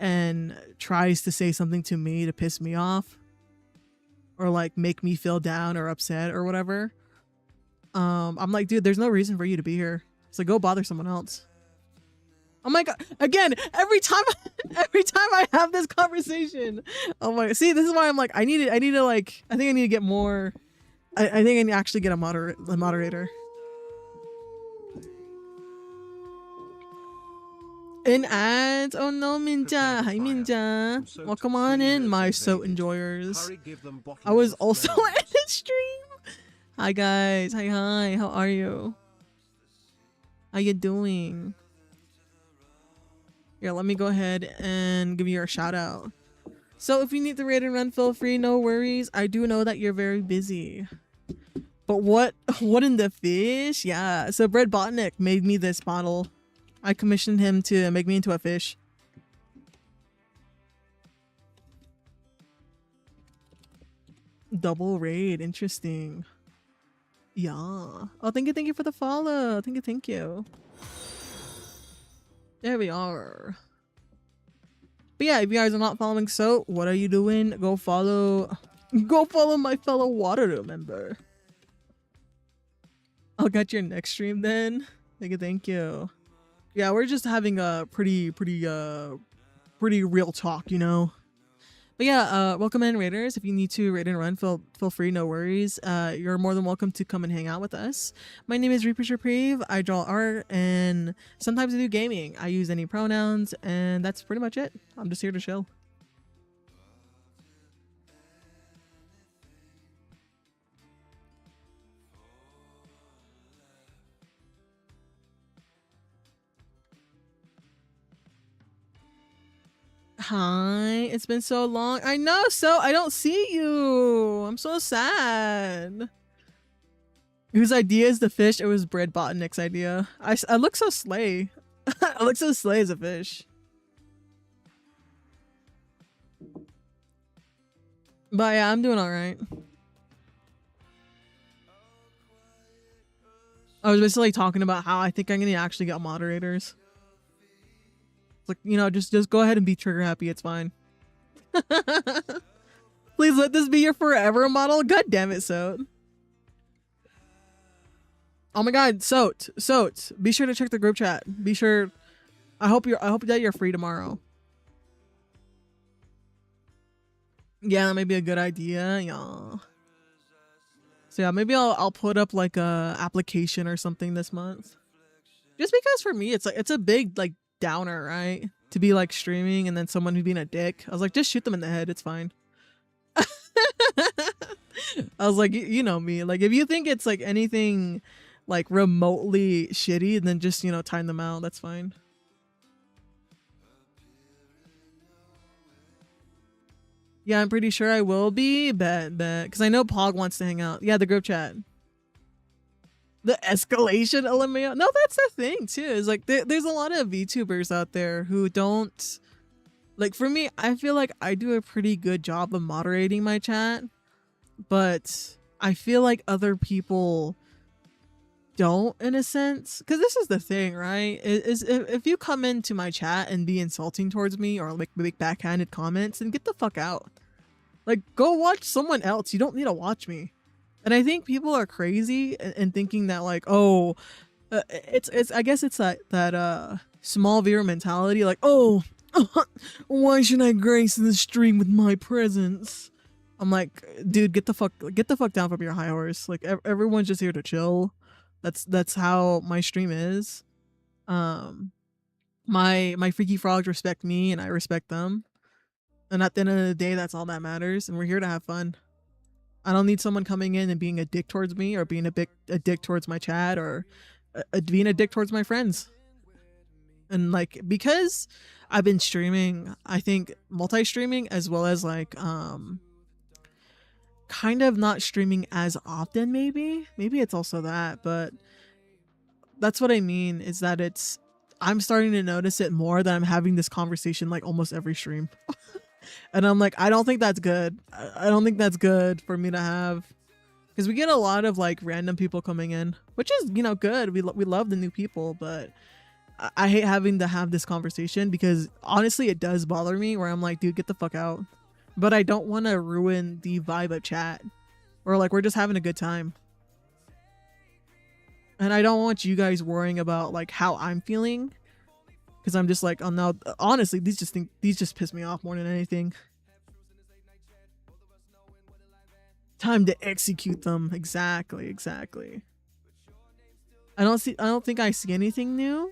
and tries to say something to me to piss me off or like make me feel down or upset or whatever, I'm like, dude, there's no reason for you to be here. So go bother someone else. Oh my god! Again, every time I have this conversation, oh my! See, this is why I'm like, I need to like, I think I need to get more. I think I need to actually get a moderator. In ads, oh no, Minja, hi Minja, welcome on in, my so enjoyers. I was also at the stream. Hi guys, hi, how are you? How you doing? Here, let me go ahead and give you a shout out. So if you need to raid and run, feel free, no worries. I do know that you're very busy. But what in the fish? Yeah, so Bread Botnik made me this bottle. I commissioned him to make me into a fish. Double raid, interesting. Yeah. Oh, thank you for the follow. Thank you. There we are. But yeah, if you guys are not following, so what are you doing? Go follow my fellow water member. I'll get your next stream then. Thank you. Yeah, we're just having a pretty real talk, you know. But yeah, welcome in, raiders. If you need to raid and run, feel free, no worries. You're more than welcome to come and hang out with us. My name is Reaper's Reprieve. I draw art and sometimes I do gaming. I use any pronouns and that's pretty much it. I'm just here to chill. Hi, it's been so long. I know, so I don't see you. I'm so sad. Whose idea is the fish? It was Bread Botnik's idea. I look so slay. I look so slay as a fish. But yeah, I'm doing all right. I was basically talking about how I think I'm gonna actually get moderators. Like, you know, just go ahead and be trigger happy. It's fine. Please let this be your forever model. God damn it, Soat. Oh my god, Soat. Be sure to check the group chat. Be sure. I hope that you're free tomorrow. Yeah, that may be a good idea. Yeah. So yeah, maybe I'll put up like a application or something this month. Just because for me, it's like it's a big like downer, right? To be like streaming and then someone who's being a dick. I was like, just shoot them in the head. It's fine. I was like, you know me. Like, if you think it's like anything like remotely shitty, then just, you know, time them out. That's fine. Yeah, I'm pretty sure I will be. Bet. Because I know Pog wants to hang out. Yeah, the group chat. The escalation LMAO. No, that's the thing too. Is like there's a lot of VTubers out there who don't like. For me, I feel like I do a pretty good job of moderating my chat, but I feel like other people don't in a sense, because this is the thing, right? Is if you come into my chat and be insulting towards me or like make backhanded comments, then get the fuck out. Like, go watch someone else. You don't need to watch me. And I think people are crazy in thinking that like, oh, it's I guess it's that small viewer mentality. Like, oh, why should I grace the stream with my presence? I'm like, dude, get the fuck down from your high horse. Like, everyone's just here to chill. That's how my stream is. Um, my freaky frogs respect me, and I respect them. And at the end of the day, that's all that matters. And we're here to have fun. I don't need someone coming in and being a dick towards me, or being a dick towards my chat, or being a dick towards my friends. And like, because I've been streaming, I think multi-streaming, as well as like kind of not streaming as often, maybe it's also that, but that's what I mean, is that I'm starting to notice it more, that I'm having this conversation like almost every stream. And I'm like, I don't think that's good. I don't think that's good for me to have, because we get a lot of like random people coming in, which is, you know, good. We love the new people, but I hate having to have this conversation, because honestly it does bother me, where I'm like, dude, get the fuck out. But I don't want to ruin the vibe of chat, or like we're just having a good time. And I don't want you guys worrying about like how I'm feeling, because I'm just like, oh no, honestly, these just piss me off more than anything. Time to execute them. Exactly. I don't think I see anything new.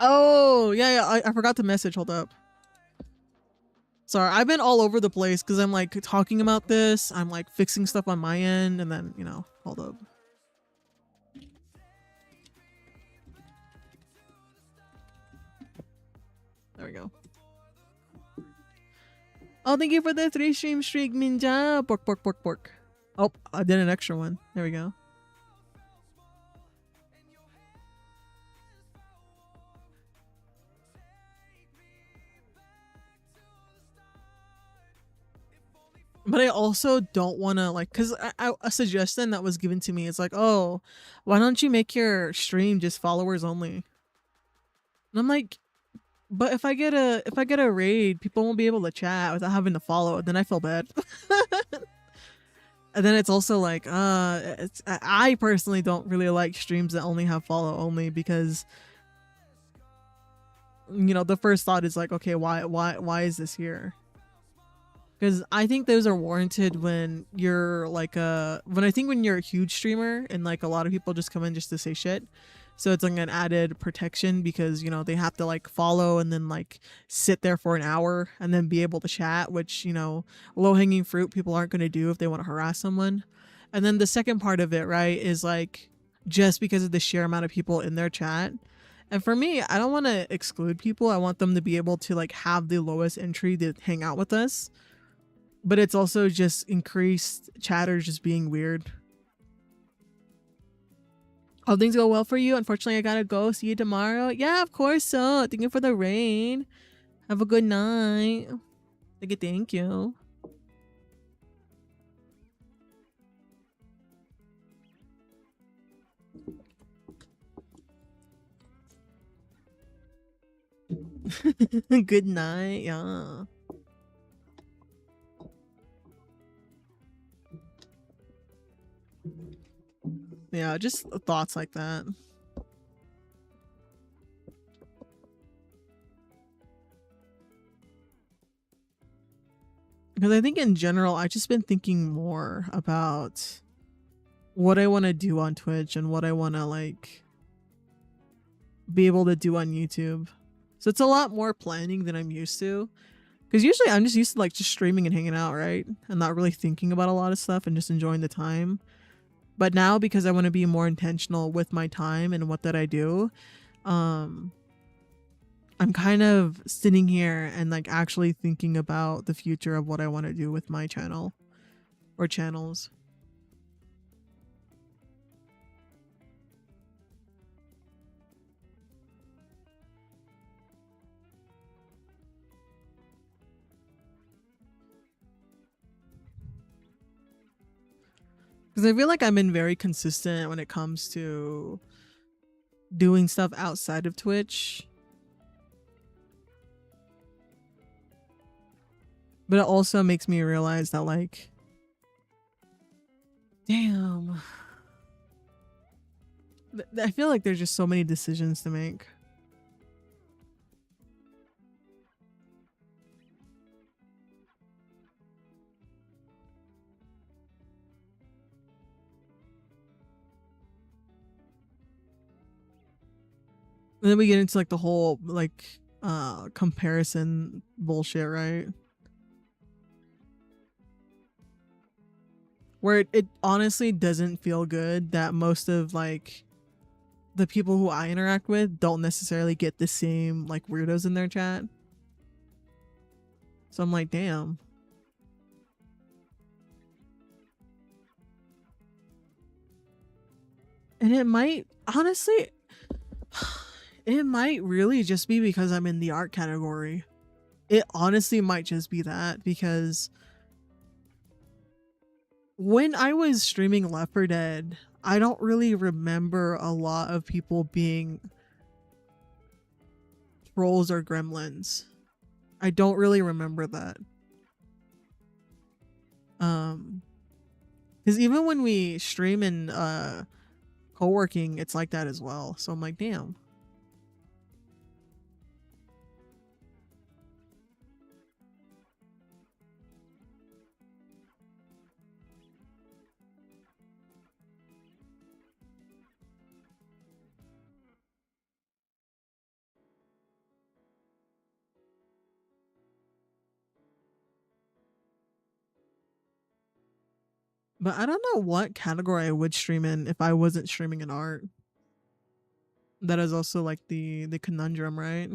Oh yeah, I forgot to message. Hold up. Sorry, I've been all over the place because I'm like talking about this, I'm like fixing stuff on my end, and then, you know, hold up. There we go. Oh, thank you for the 3 stream streak, Ninja. Pork. Oh, I did an extra one. There we go. But I also don't want to like, because a suggestion that was given to me is like, oh, why don't you make your stream just followers only? And I'm like, but if I get a raid, people won't be able to chat without having to follow. Then I feel bad. And then it's also like, I personally don't really like streams that only have follow only, because, you know, the first thought is like, okay, why is this here? Because I think those are warranted when you're like when you're a huge streamer and like a lot of people just come in just to say shit. So it's like an added protection, because, you know, they have to like follow and then like sit there for an hour and then be able to chat, which, you know, low hanging fruit people aren't going to do if they want to harass someone. And then the second part of it, right, is like, just because of the sheer amount of people in their chat. And for me, I don't want to exclude people. I want them to be able to like have the lowest entry to hang out with us. But it's also just increased chatters just being weird. Oh, things go well for you. Unfortunately, I gotta go. See you tomorrow. Yeah, of course. So, thank you for the rain. Have a good night. Thank you. Good night. Yeah. Yeah, just thoughts like that. Because I think in general, I've just been thinking more about what I want to do on Twitch and what I want to like be able to do on YouTube. So it's a lot more planning than I'm used to. Because usually I'm just used to like just streaming and hanging out, right? And not really thinking about a lot of stuff and just enjoying the time. But now, because I want to be more intentional with my time and what that I do, I'm kind of sitting here and like actually thinking about the future of what I want to do with my channel or channels. Because I feel like I've been very consistent when it comes to doing stuff outside of Twitch. But it also makes me realize that, like, damn. I feel like there's just so many decisions to make. And then we get into like the whole like comparison bullshit, right? Where it honestly doesn't feel good that most of like the people who I interact with don't necessarily get the same like weirdos in their chat. So I'm like, damn. And it might honestly it might really just be because I'm in the art category. It honestly might just be that, because when I was streaming Left 4 Dead, I don't really remember a lot of people being trolls or gremlins. I don't really remember that. Because even when we stream in co-working, it's like that as well. So I'm like, damn. But I don't know what category I would stream in if I wasn't streaming in art. That is also like the conundrum, right?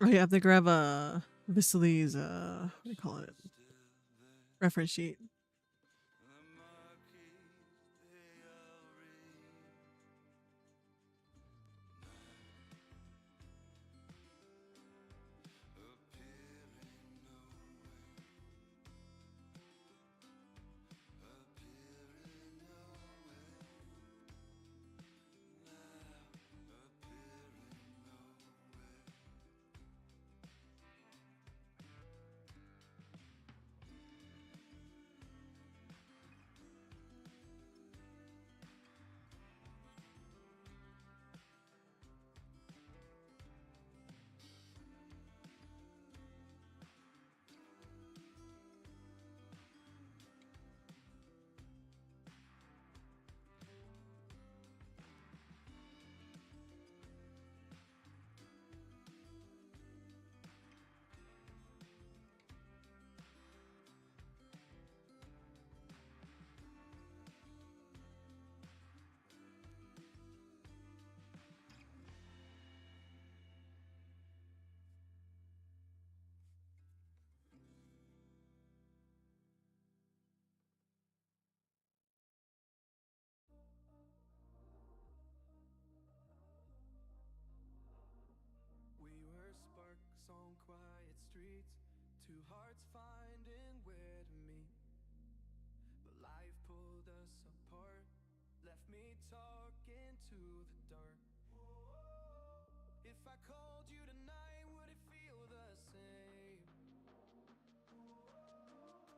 Oh, you have to grab Vasili's what do you call it? Reference sheet. We were sparks on quiet streets, two hearts finding where to meet. But life pulled us apart, left me talking to the dark. If I called you tonight, would it feel the same?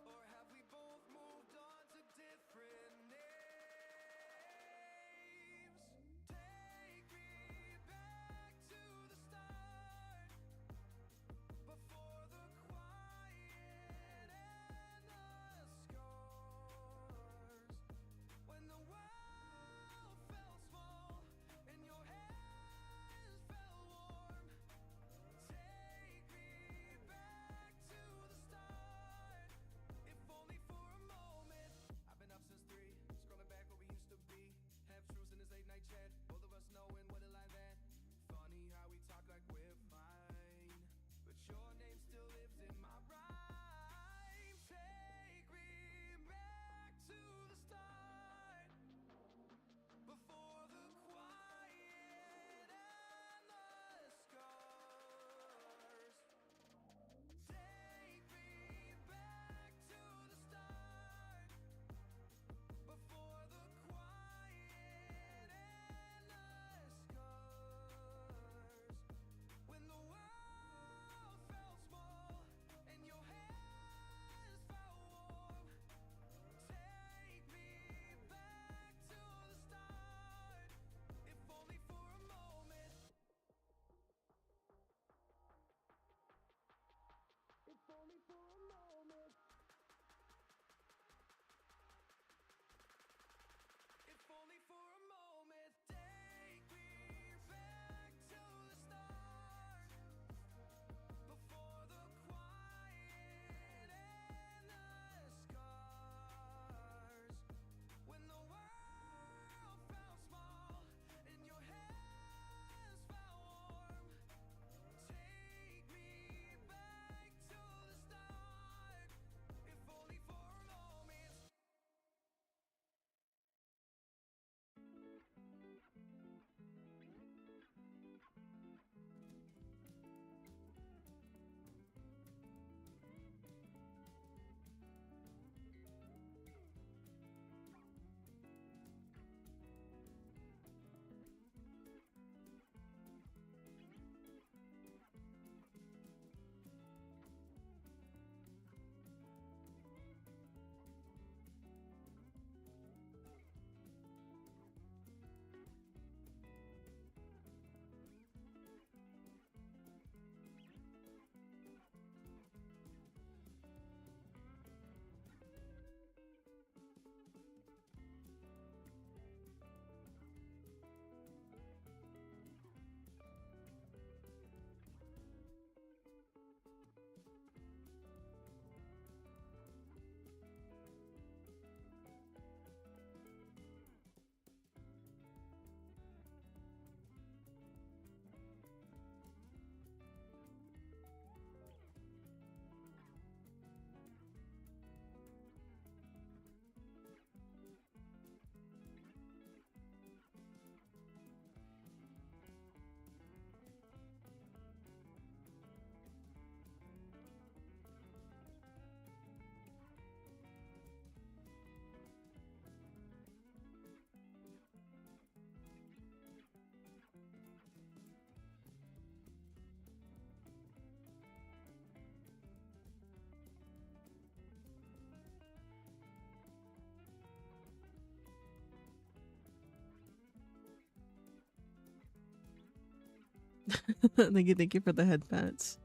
Or have we both moved on to different names? Take me back to the start, before the quiet and the scars. When the world felt small and your hands felt warm, Thank you for the head pats.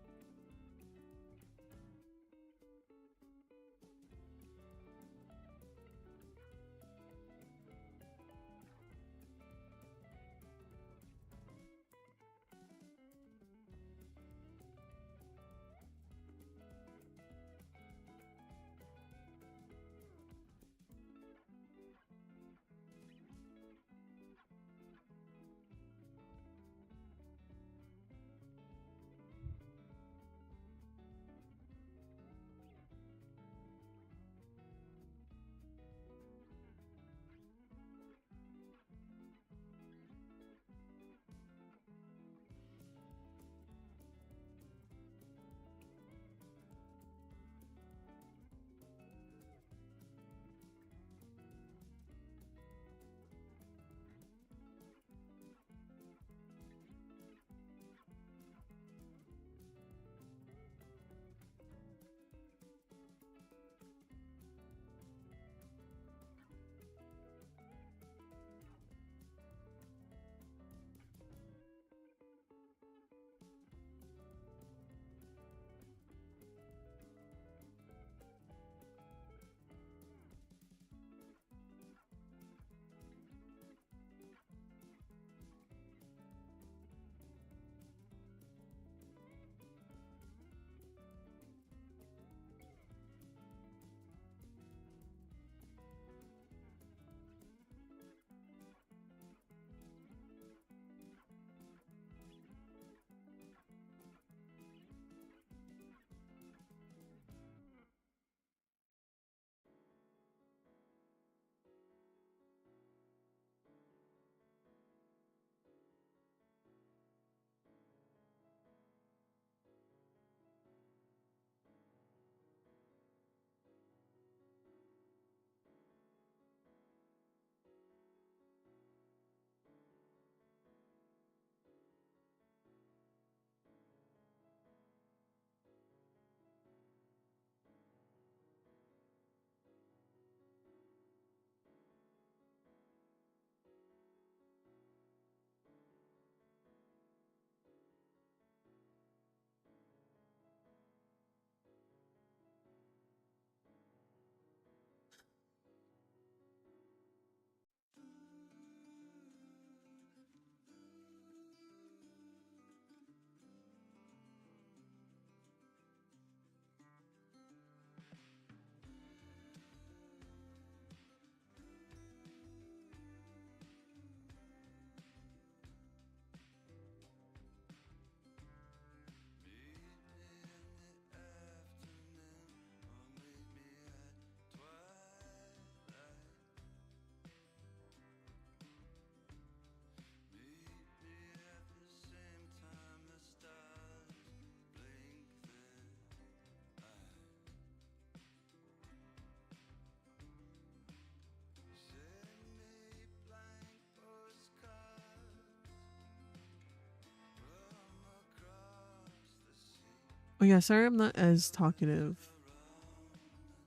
Oh yeah, sorry I'm not as talkative.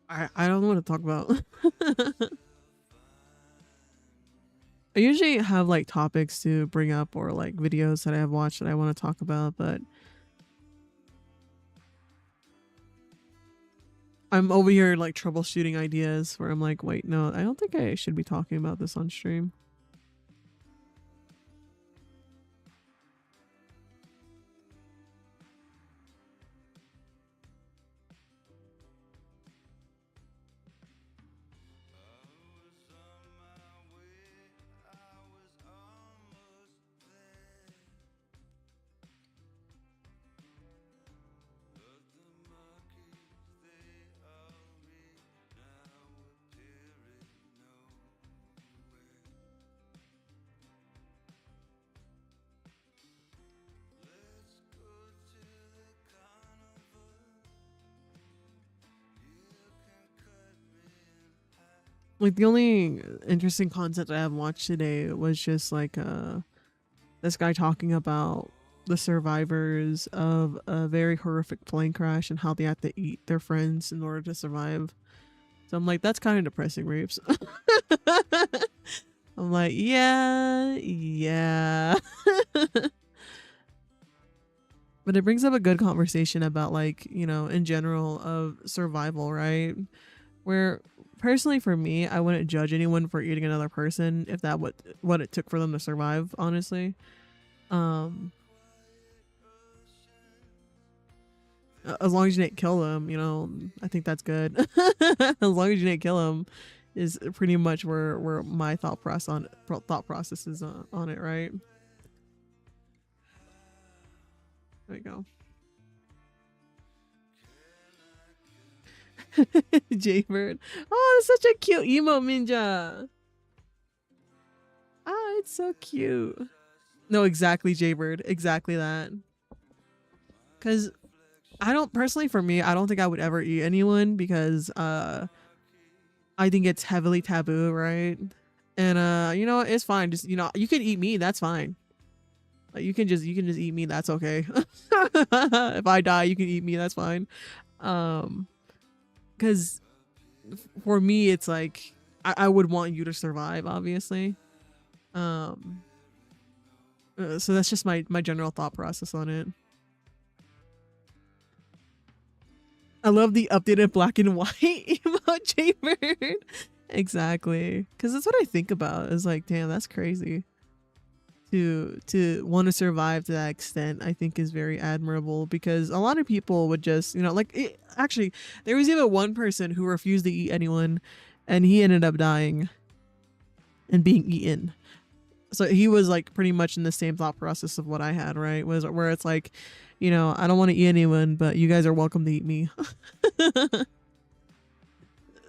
I don't know what to talk about. I usually have like topics to bring up or like videos that I have watched that I want to talk about, but I'm over here like troubleshooting ideas where I'm like, wait, no, I don't think I should be talking about this on stream. Like the only interesting content I have watched today was just like this guy talking about the survivors of a very horrific plane crash and how they had to eat their friends in order to survive. So I'm like, that's kind of depressing, Rapes. I'm like, yeah. But it brings up a good conversation about, like, in general of survival, right? Where personally for me, I wouldn't judge anyone for eating another person if that what it took for them to survive, honestly. Um as long as you didn't kill them, I think that's good. As long as you didn't kill them is pretty much where my thought process is on it, right? There you go. Jaybird. Oh, it's such a cute emo ninja. Ah, it's so cute. No, exactly, Jaybird. Exactly that. Because I don't personally, for me, I don't think I would ever eat anyone because I think it's heavily taboo, right? And it's fine. Just you can eat me. That's fine. Like you can just eat me. That's okay. If I die, you can eat me. That's fine. Because for me, it's like I would want you to survive, obviously. So that's just my general thought process on it. I love the updated black and white emote, Jaybird. Exactly, because that's what I think about. Is like, damn, that's crazy. To want to survive to that extent, I think is very admirable, because a lot of people would just, actually, there was even one person who refused to eat anyone, and he ended up dying and being eaten. So he was like pretty much in the same thought process of what I had, right? Where it's like, I don't want to eat anyone, but you guys are welcome to eat me.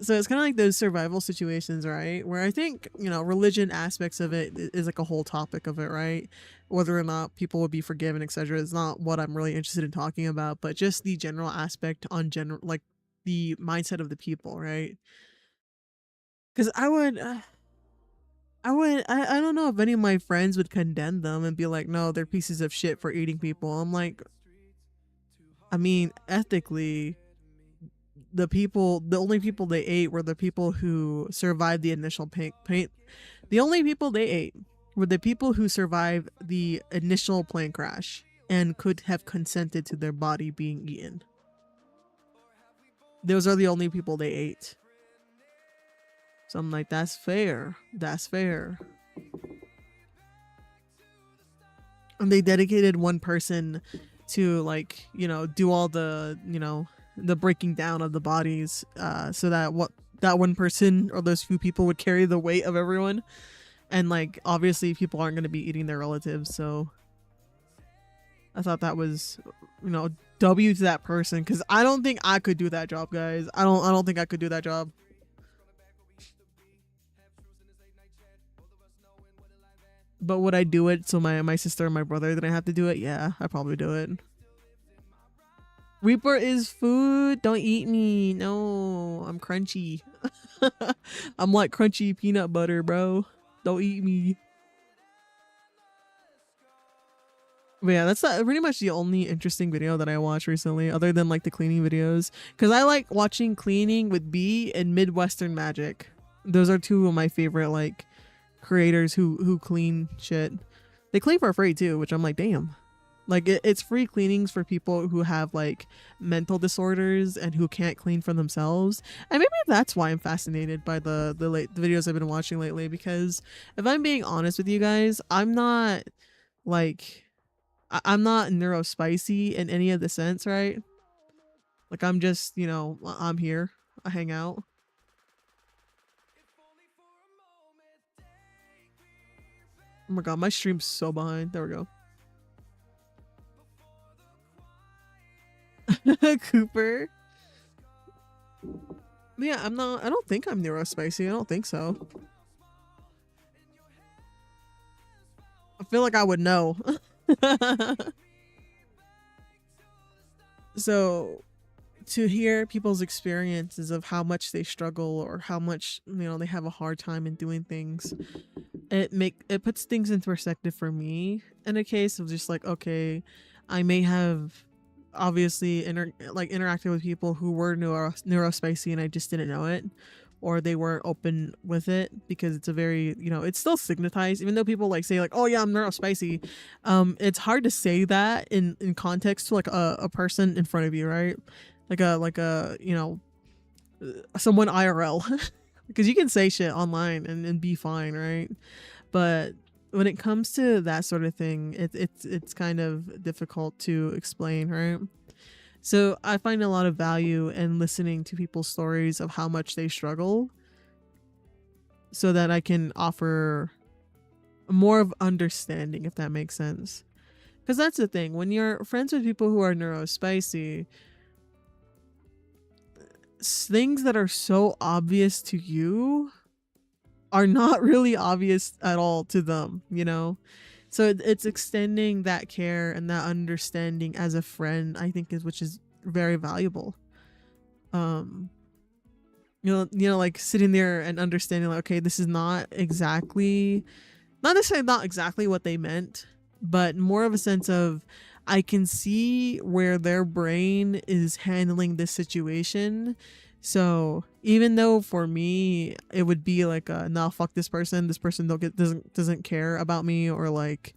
So it's kind of like those survival situations, right? Where I think, religion aspects of it is like a whole topic of it, right? Whether or not people would be forgiven, etc. is not what I'm really interested in talking about, but just the general aspect on like the mindset of the people, right? Because I don't know if any of my friends would condemn them and be like, no, they're pieces of shit for eating people. I'm like, I mean, ethically, the only people they ate were the people who survived the initial pain. The only people they ate were the people who survived the initial plane crash and could have consented to their body being eaten. Those are the only people they ate. So I'm like, that's fair. That's fair. And they dedicated one person to, like, do all the, the breaking down of the bodies, so that one person or those few people would carry the weight of everyone. And like, obviously people aren't going to be eating their relatives. So I thought that was, W to that person. Cause I don't think I could do that job, guys. I don't think I could do that job. But would I do it so my sister and my brother didn't have to do it? Yeah, I'd probably do it. Reaper is food. Don't eat me. No, I'm crunchy. I'm like crunchy peanut butter, bro. Don't eat me. But yeah, that's pretty much the only interesting video that I watched recently, other than like the cleaning videos. Because I like watching cleaning with B and Midwestern Magic. Those are two of my favorite like creators who clean shit. They clean for free too, which I'm like, damn. Like it's free cleanings for people who have like mental disorders and who can't clean for themselves. And maybe that's why I'm fascinated by the videos I've been watching lately, because if I'm being honest with you guys, I'm not like I'm not neurospicy in any of the sense, right? Like I'm just, I'm here. I hang out. Oh my god, my stream's so behind. There we go. Cooper. Yeah, I don't think I'm neurospicy. I don't think so. I feel like I would know. So to hear people's experiences of how much they struggle or how much, they have a hard time in doing things, it puts things into perspective for me, in a case of just like, okay, I may have obviously interacted with people who were neurospicy and I just didn't know it, or they weren't open with it, because it's a very, it's still stigmatized, even though people like say like, oh yeah, I'm neurospicy. It's hard to say that in context to like a person in front of you, right? Like a someone IRL. Because you can say shit online and be fine, right? But when it comes to that sort of thing, it's kind of difficult to explain, right? So I find a lot of value in listening to people's stories of how much they struggle, so that I can offer more of understanding, if that makes sense. Because that's the thing, when you're friends with people who are neurospicy, things that are so obvious to you are not really obvious at all to them, So it's extending that care and that understanding as a friend, I think, which is very valuable. Like sitting there and understanding like, okay, this is not necessarily not exactly what they meant, but more of a sense of, I can see where their brain is handling this situation. So even though for me it would be like, nah, fuck this person doesn't care about me, or like,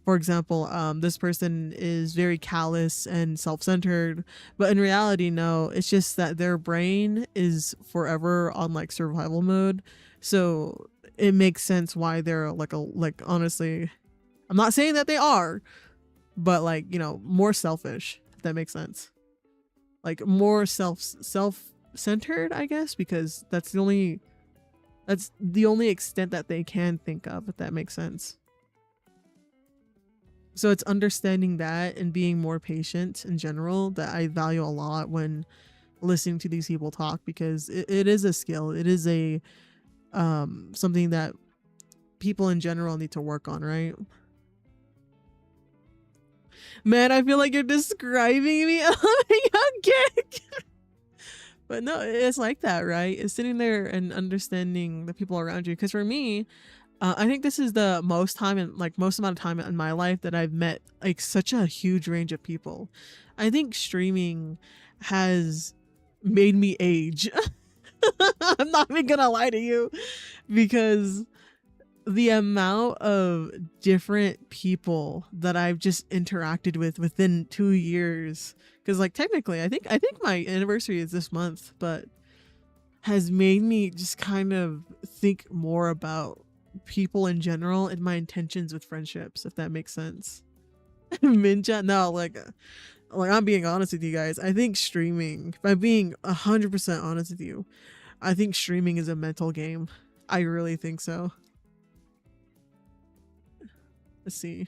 for example, this person is very callous and self-centered, but in reality, no, it's just that their brain is forever on like survival mode. So it makes sense why they're like honestly, I'm not saying that they are, but like, more selfish, if that makes sense. Like more self-centered, I guess, because that's the only extent that they can think of, if that makes sense. So it's understanding that and being more patient in general that I value a lot when listening to these people talk, because it is a skill. It is a something that people in general need to work on, right? Man, I feel like you're describing me. Okay. But no, it's like that, right? It's sitting there and understanding the people around you. Because for me, I think this is the most amount of time in my life that I've met like such a huge range of people. I think streaming has made me age. I'm not even gonna lie to you, because the amount of different people that I've just interacted with within 2 years, because like technically I think my anniversary is this month, but has made me just kind of think more about people in general and my intentions with friendships, if that makes sense. Minja, no, like I'm being honest with you guys. I think streaming, if I'm being 100% honest with you, I think streaming is a mental game. I really think so. Let's see.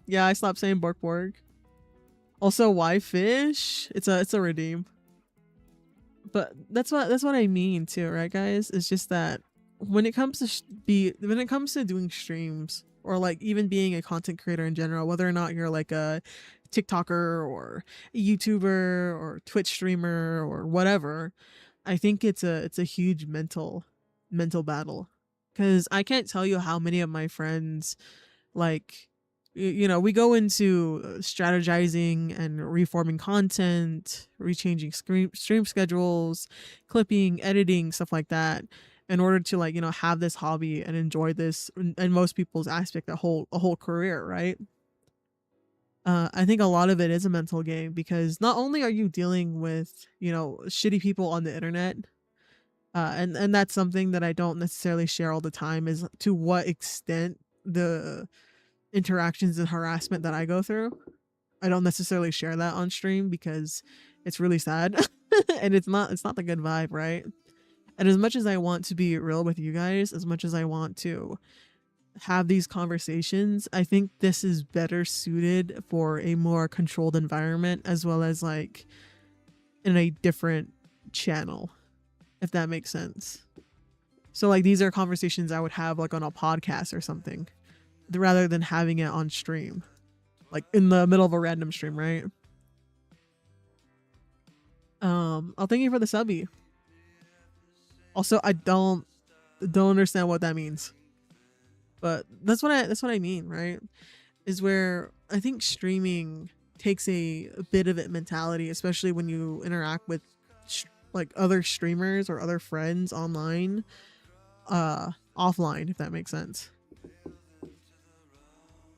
Yeah, I stopped saying bork bork. Also, why fish? It's a redeem. But that's what I mean too, right, guys? It's just that when it comes to doing streams, or like even being a content creator in general, whether or not you're like a TikToker or a YouTuber or Twitch streamer or whatever, I think it's a huge mental battle, because I can't tell you how many of my friends, like, we go into strategizing and reforming content, rechanging stream schedules, clipping, editing, stuff like that, in order to like, have this hobby and enjoy this, in most people's aspect, a whole career, right? I think a lot of it is a mental game, because not only are you dealing with, shitty people on the internet, and that's something that I don't necessarily share all the time, is to what extent the interactions and harassment that I go through. I don't necessarily share that on stream, because it's really sad and it's not the good vibe, right? And as much as I want to be real with you guys, as much as I want to have these conversations, I think this is better suited for a more controlled environment, as well as like in a different channel, if that makes sense. So like these are conversations I would have like on a podcast or something, rather than having it on stream, like in the middle of a random stream, right? I'll thank you for the subby. Also, I don't understand what that means, but that's what I mean, right? Is where I think streaming takes a bit of it mentality, especially when you interact with like other streamers or other friends online, offline, if that makes sense.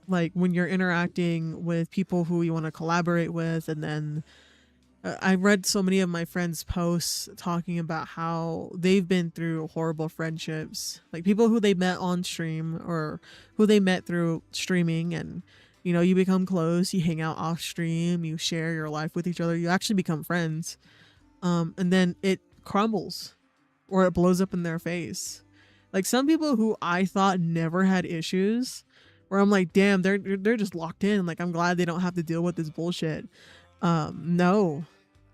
Like when you're interacting with people who you want to collaborate with, and then I read so many of my friends' posts talking about how they've been through horrible friendships, like people who they met on stream or who they met through streaming, and you know, you become close, you hang out off stream, you share your life with each other, you actually become friends, and then it crumbles or it blows up in their face. Like some people who I thought never had issues, where I'm like, damn, they're just locked in. Like I'm glad they don't have to deal with this bullshit. No,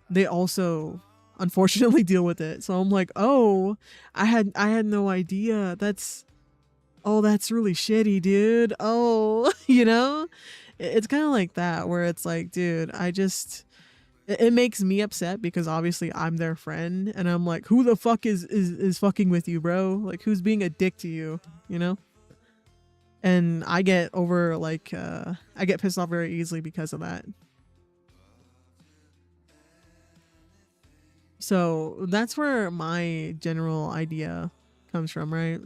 they also unfortunately deal with it. So I'm like, oh, I had no idea. That's really shitty, dude. Oh, you know, it's kind of like that where it's like, dude, it makes me upset because obviously I'm their friend, and I'm like, who the fuck is fucking with you, bro? Like who's being a dick to you, you know? And I get I get pissed off very easily because of that. So that's where my general idea comes from, right?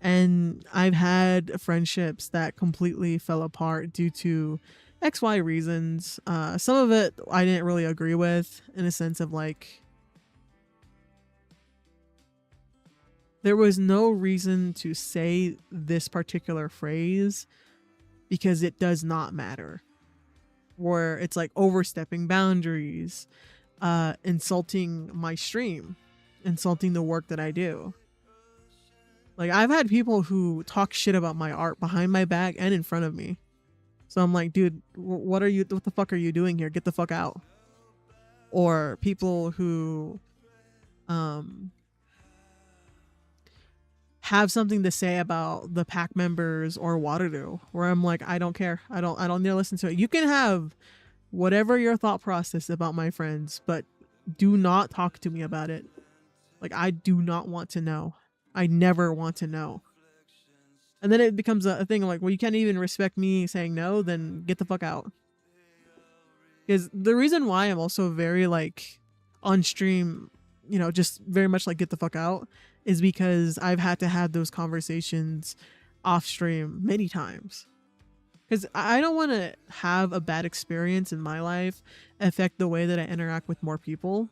And I've had friendships that completely fell apart due to XY reasons. Some of it I didn't really agree with, in a sense of like, there was no reason to say this particular phrase because it does not matter. Where it's like overstepping boundaries, insulting my stream, insulting the work that I do. Like I've had people who talk shit about my art behind my back and in front of me. So I'm like, dude, what the fuck are you doing here? Get the fuck out. Or people who have something to say about the pack members or Waterloo, where I'm like, I don't care. I don't need to listen to it. You can have whatever your thought process about my friends, but do not talk to me about it. Like I do not want to know. I never want to know. And then it becomes a thing like, well, you can't even respect me saying no, then get the fuck out. Because the reason why I'm also very like on stream, you know, just very much like get the fuck out, is because I've had to have those conversations off stream many times. Because I don't want to have a bad experience in my life affect the way that I interact with more people.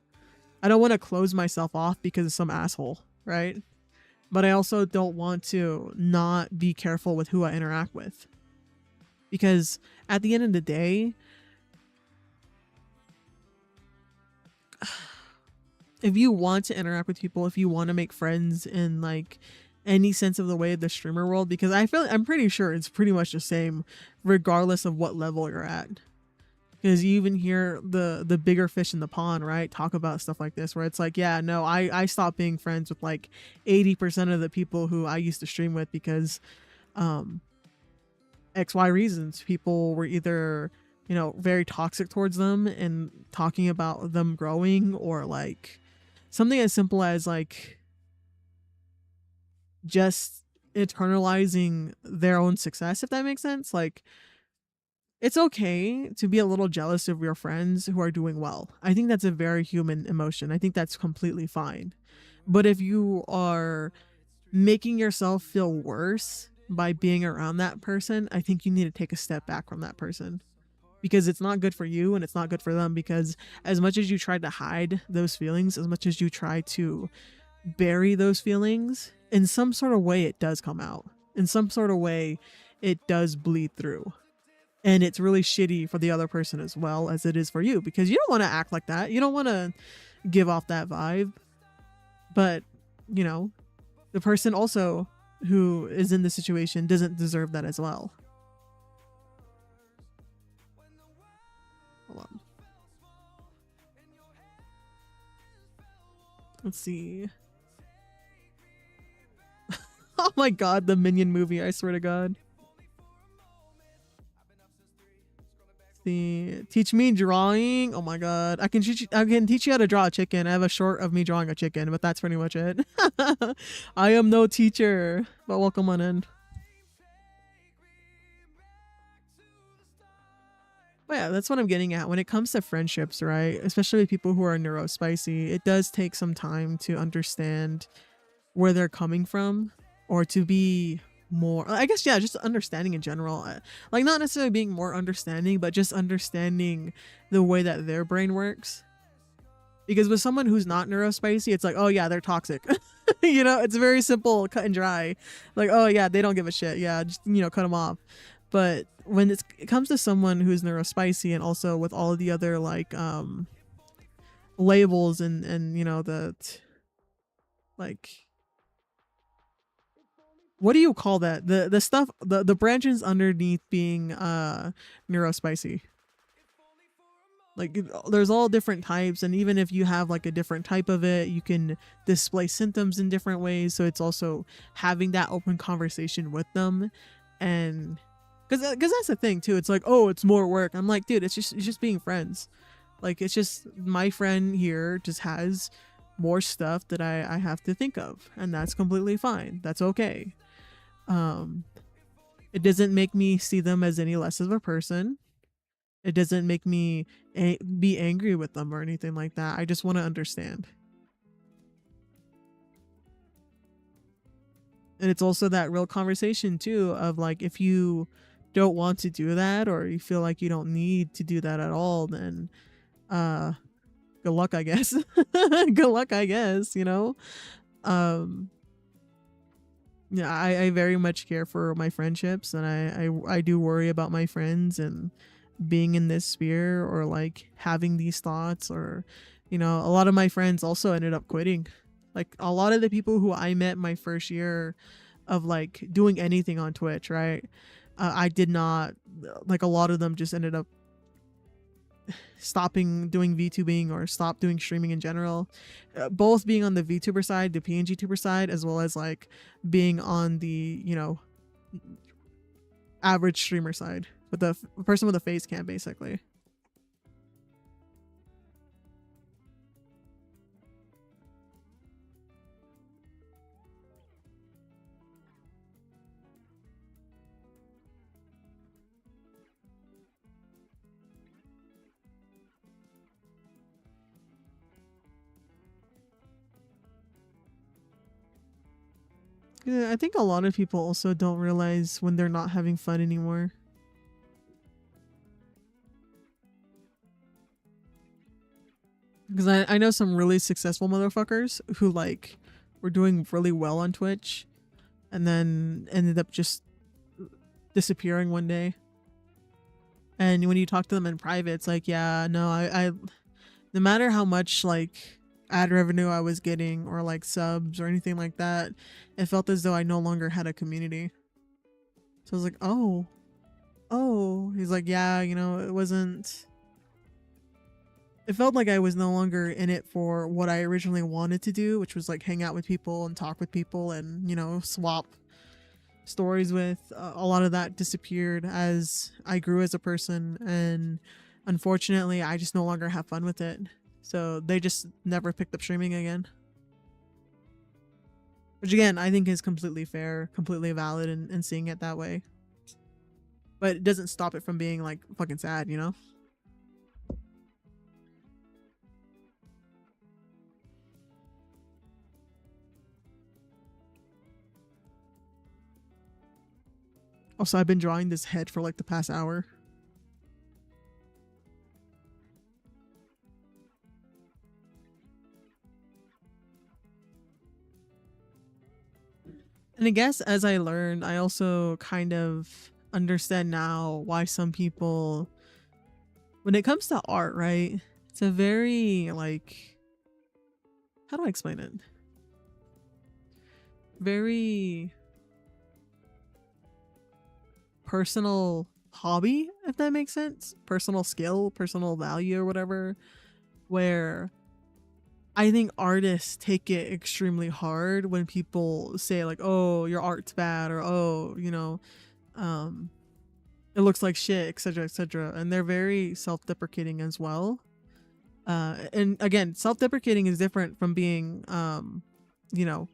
I don't want to close myself off because of some asshole, right? But I also don't want to not be careful with who I interact with. Because at the end of the day, if you want to interact with people, if you want to make friends in like any sense of the way of the streamer world, because I'm pretty sure it's pretty much the same regardless of what level you're at. Because you even hear the bigger fish in the pond, right, talk about stuff like this, where it's like, yeah, no, I stopped being friends with like 80% of the people who I used to stream with because XY reasons. People were either, you know, very toxic towards them and talking about them growing, or like something as simple as like just internalizing their own success, if that makes sense. Like, it's okay to be a little jealous of your friends who are doing well. I think that's a very human emotion. I think that's completely fine. But if you are making yourself feel worse by being around that person, I think you need to take a step back from that person, because it's not good for you and it's not good for them. Because as much as you try to hide those feelings, as much as you try to bury those feelings, in some sort of way it does come out. In some sort of way it does bleed through. And it's really shitty for the other person as well as it is for you, because you don't want to act like that. You don't want to give off that vibe. But, you know, the person also who is in the situation doesn't deserve that as well. Hold on. Let's see. Oh my god, the Minion movie, I swear to god. Teach me drawing. Oh my god, I can teach you how to draw a chicken. I have a short of me drawing a chicken, but that's pretty much it. I am no teacher, but welcome on in. But yeah, that's what I'm getting at. When it comes to friendships, right? Especially with people who are neurospicy, it does take some time to understand where they're coming from, or to be more, I guess, yeah, just understanding in general. Like, not necessarily being more understanding, but just understanding the way that their brain works. Because with someone who's not neurospicy, it's like, oh yeah, they're toxic. You know, it's very simple, cut and dry. Like, oh yeah, they don't give a shit. Yeah, just, you know, cut them off. But when it comes to someone who's neurospicy, and also with all of the other like labels and you know, the like, what do you call that, the stuff, the branches underneath being neurospicy, like, there's all different types, and even if you have like a different type of it, you can display symptoms in different ways. So it's also having that open conversation with them. And because that's the thing too, it's like, oh, it's more work. I'm like, dude, it's just being friends. Like, it's just, my friend here just has more stuff that I have to think of, and that's completely fine. That's okay. It doesn't make me see them as any less of a person. It doesn't make me be angry with them or anything like that. I just want to understand. And it's also that real conversation too of like, if you don't want to do that, or you feel like you don't need to do that at all, then good luck, I guess. Good luck, I guess, you know. Yeah, I very much care for my friendships, and I do worry about my friends and being in this sphere, or like having these thoughts, or, you know, a lot of my friends also ended up quitting. Like, a lot of the people who I met my first year of like doing anything on Twitch, right? I did not, like, a lot of them just ended up stopping doing VTubing, or stop doing streaming in general, both being on the VTuber side, the pngtuber side, as well as like being on the, you know, average streamer side, with the person with a face cam, basically. Yeah, I think a lot of people also don't realize when they're not having fun anymore. Because I know some really successful motherfuckers who like were doing really well on Twitch, and then ended up just disappearing one day. And when you talk to them in private, it's like, yeah, no, I no matter how much like ad revenue I was getting, or like subs or anything like that, it felt as though I no longer had a community. So I was like, oh, he's like, yeah, you know, it felt like I was no longer in it for what I originally wanted to do, which was like hang out with people and talk with people and, you know, swap stories with. A lot of that disappeared as I grew as a person, and unfortunately I just no longer have fun with it. So they just never picked up streaming again, which again I think is completely fair, completely valid in seeing it that way. But it doesn't stop it from being like fucking sad, you know. Also, I've been drawing this head for like the past hour. And I guess as I learned, I also kind of understand now why some people, when it comes to art, right? It's a very like, how do I explain it? Very personal hobby, if that makes sense. Personal skill, personal value, or whatever. Where I think artists take it extremely hard when people say like, "Oh, your art's bad," or "Oh, you know, it looks like shit," etc., etc. And they're very self-deprecating as well. And again, self-deprecating is different from being, you know,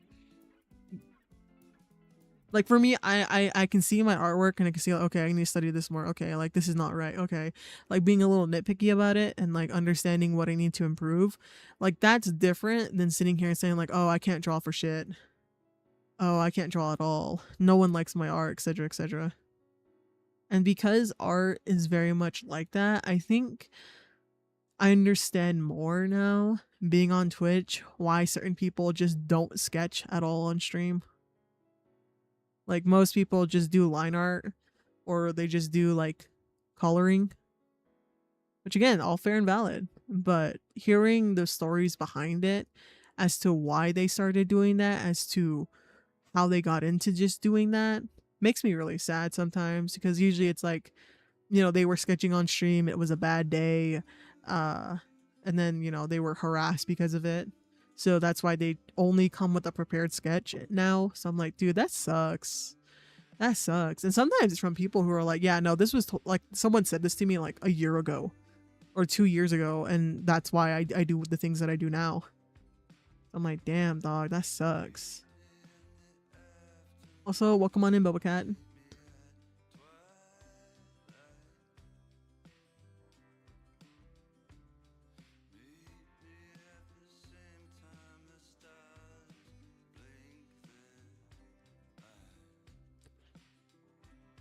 Like for me, I can see my artwork and I can see like, okay, I need to study this more. Okay, like this is not right. Okay, like being a little nitpicky about it and like understanding what I need to improve, like that's different than sitting here and saying like, oh, I can't draw for shit. Oh, I can't draw at all. No one likes my art, etc., etc. And because art is very much like that, I think I understand more now being on Twitch why certain people just don't sketch at all on stream. Like most people just do line art or they just do like coloring, which again, all fair and valid. But hearing the stories behind it as to why they started doing that, as to how they got into just doing that, makes me really sad sometimes because usually it's like, you know, they were sketching on stream, it was a bad day, uh, and then, you know, they were harassed because of it. So that's why they only come with a prepared sketch now. So I'm like, dude, that sucks. That sucks. And sometimes it's from people who are like, yeah, no, this was like someone said this to me like a year ago or 2 years ago, and that's why I do the things that I do now. I'm like, damn, dog, that sucks. Also, welcome on in, Bubba Cat.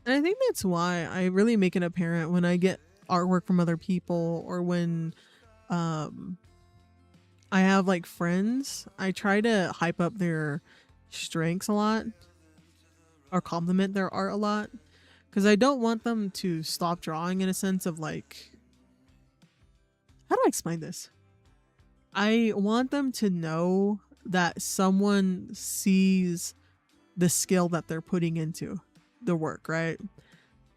And I think that's why I really make it apparent when I get artwork from other people or when um I have like friends, I try to hype up their strengths a lot or compliment their art a lot because I don't want them to stop drawing in a sense of like, how do I explain this? I want them to know that someone sees the skill that they're putting into the work, right?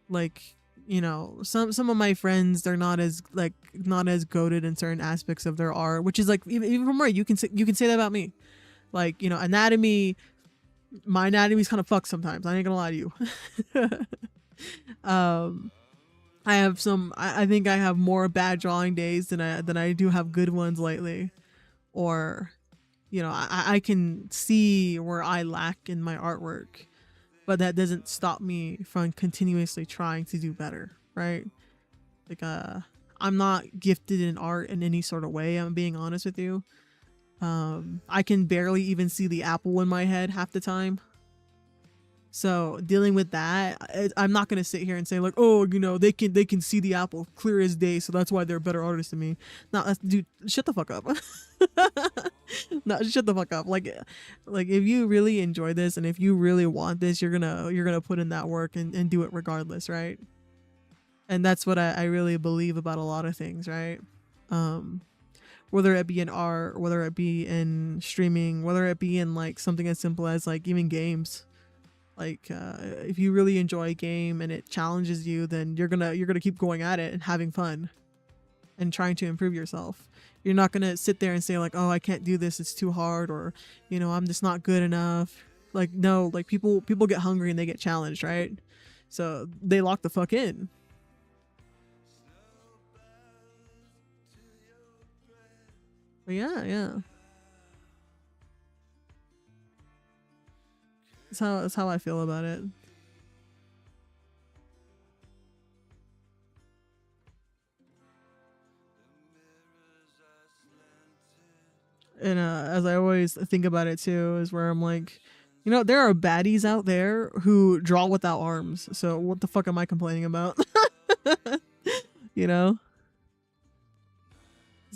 Like, you know, some of my friends, they're not as goated in certain aspects of their art, which is like even from where you can say that about me. Like, you know, anatomy, my anatomy's kind of fucked sometimes. I ain't gonna lie to you. I have some. I think I have more bad drawing days than I do have good ones lately, or, you know, I can see where I lack in my artwork, but that doesn't stop me from continuously trying to do better, right? Like I'm not gifted in art in any sort of way. I'm being honest with you. I can barely even see the apple in my head half the time. So dealing with that, I'm not gonna sit here and say like, oh, you know, they can see the apple clear as day, so that's why they're a better artist than me. No, dude, shut the fuck up. No, shut the fuck up. Like if you really enjoy this and if you really want this, you're gonna put in that work and do it regardless, right? And that's what I really believe about a lot of things, right? Whether it be in art, whether it be in streaming, whether it be in like something as simple as like even games. Like if you really enjoy a game and it challenges you, then you're gonna keep going at it and having fun and trying to improve yourself. You're not gonna sit there and say like, oh, I can't do this, it's too hard, or, you know, I'm just not good enough. Like, no, like people get hungry and they get challenged, right? So they lock the fuck in. But yeah. That's how I feel about it. And as I always think about it too, is where I'm like, you know, there are baddies out there who draw without arms. So what the fuck am I complaining about? You know?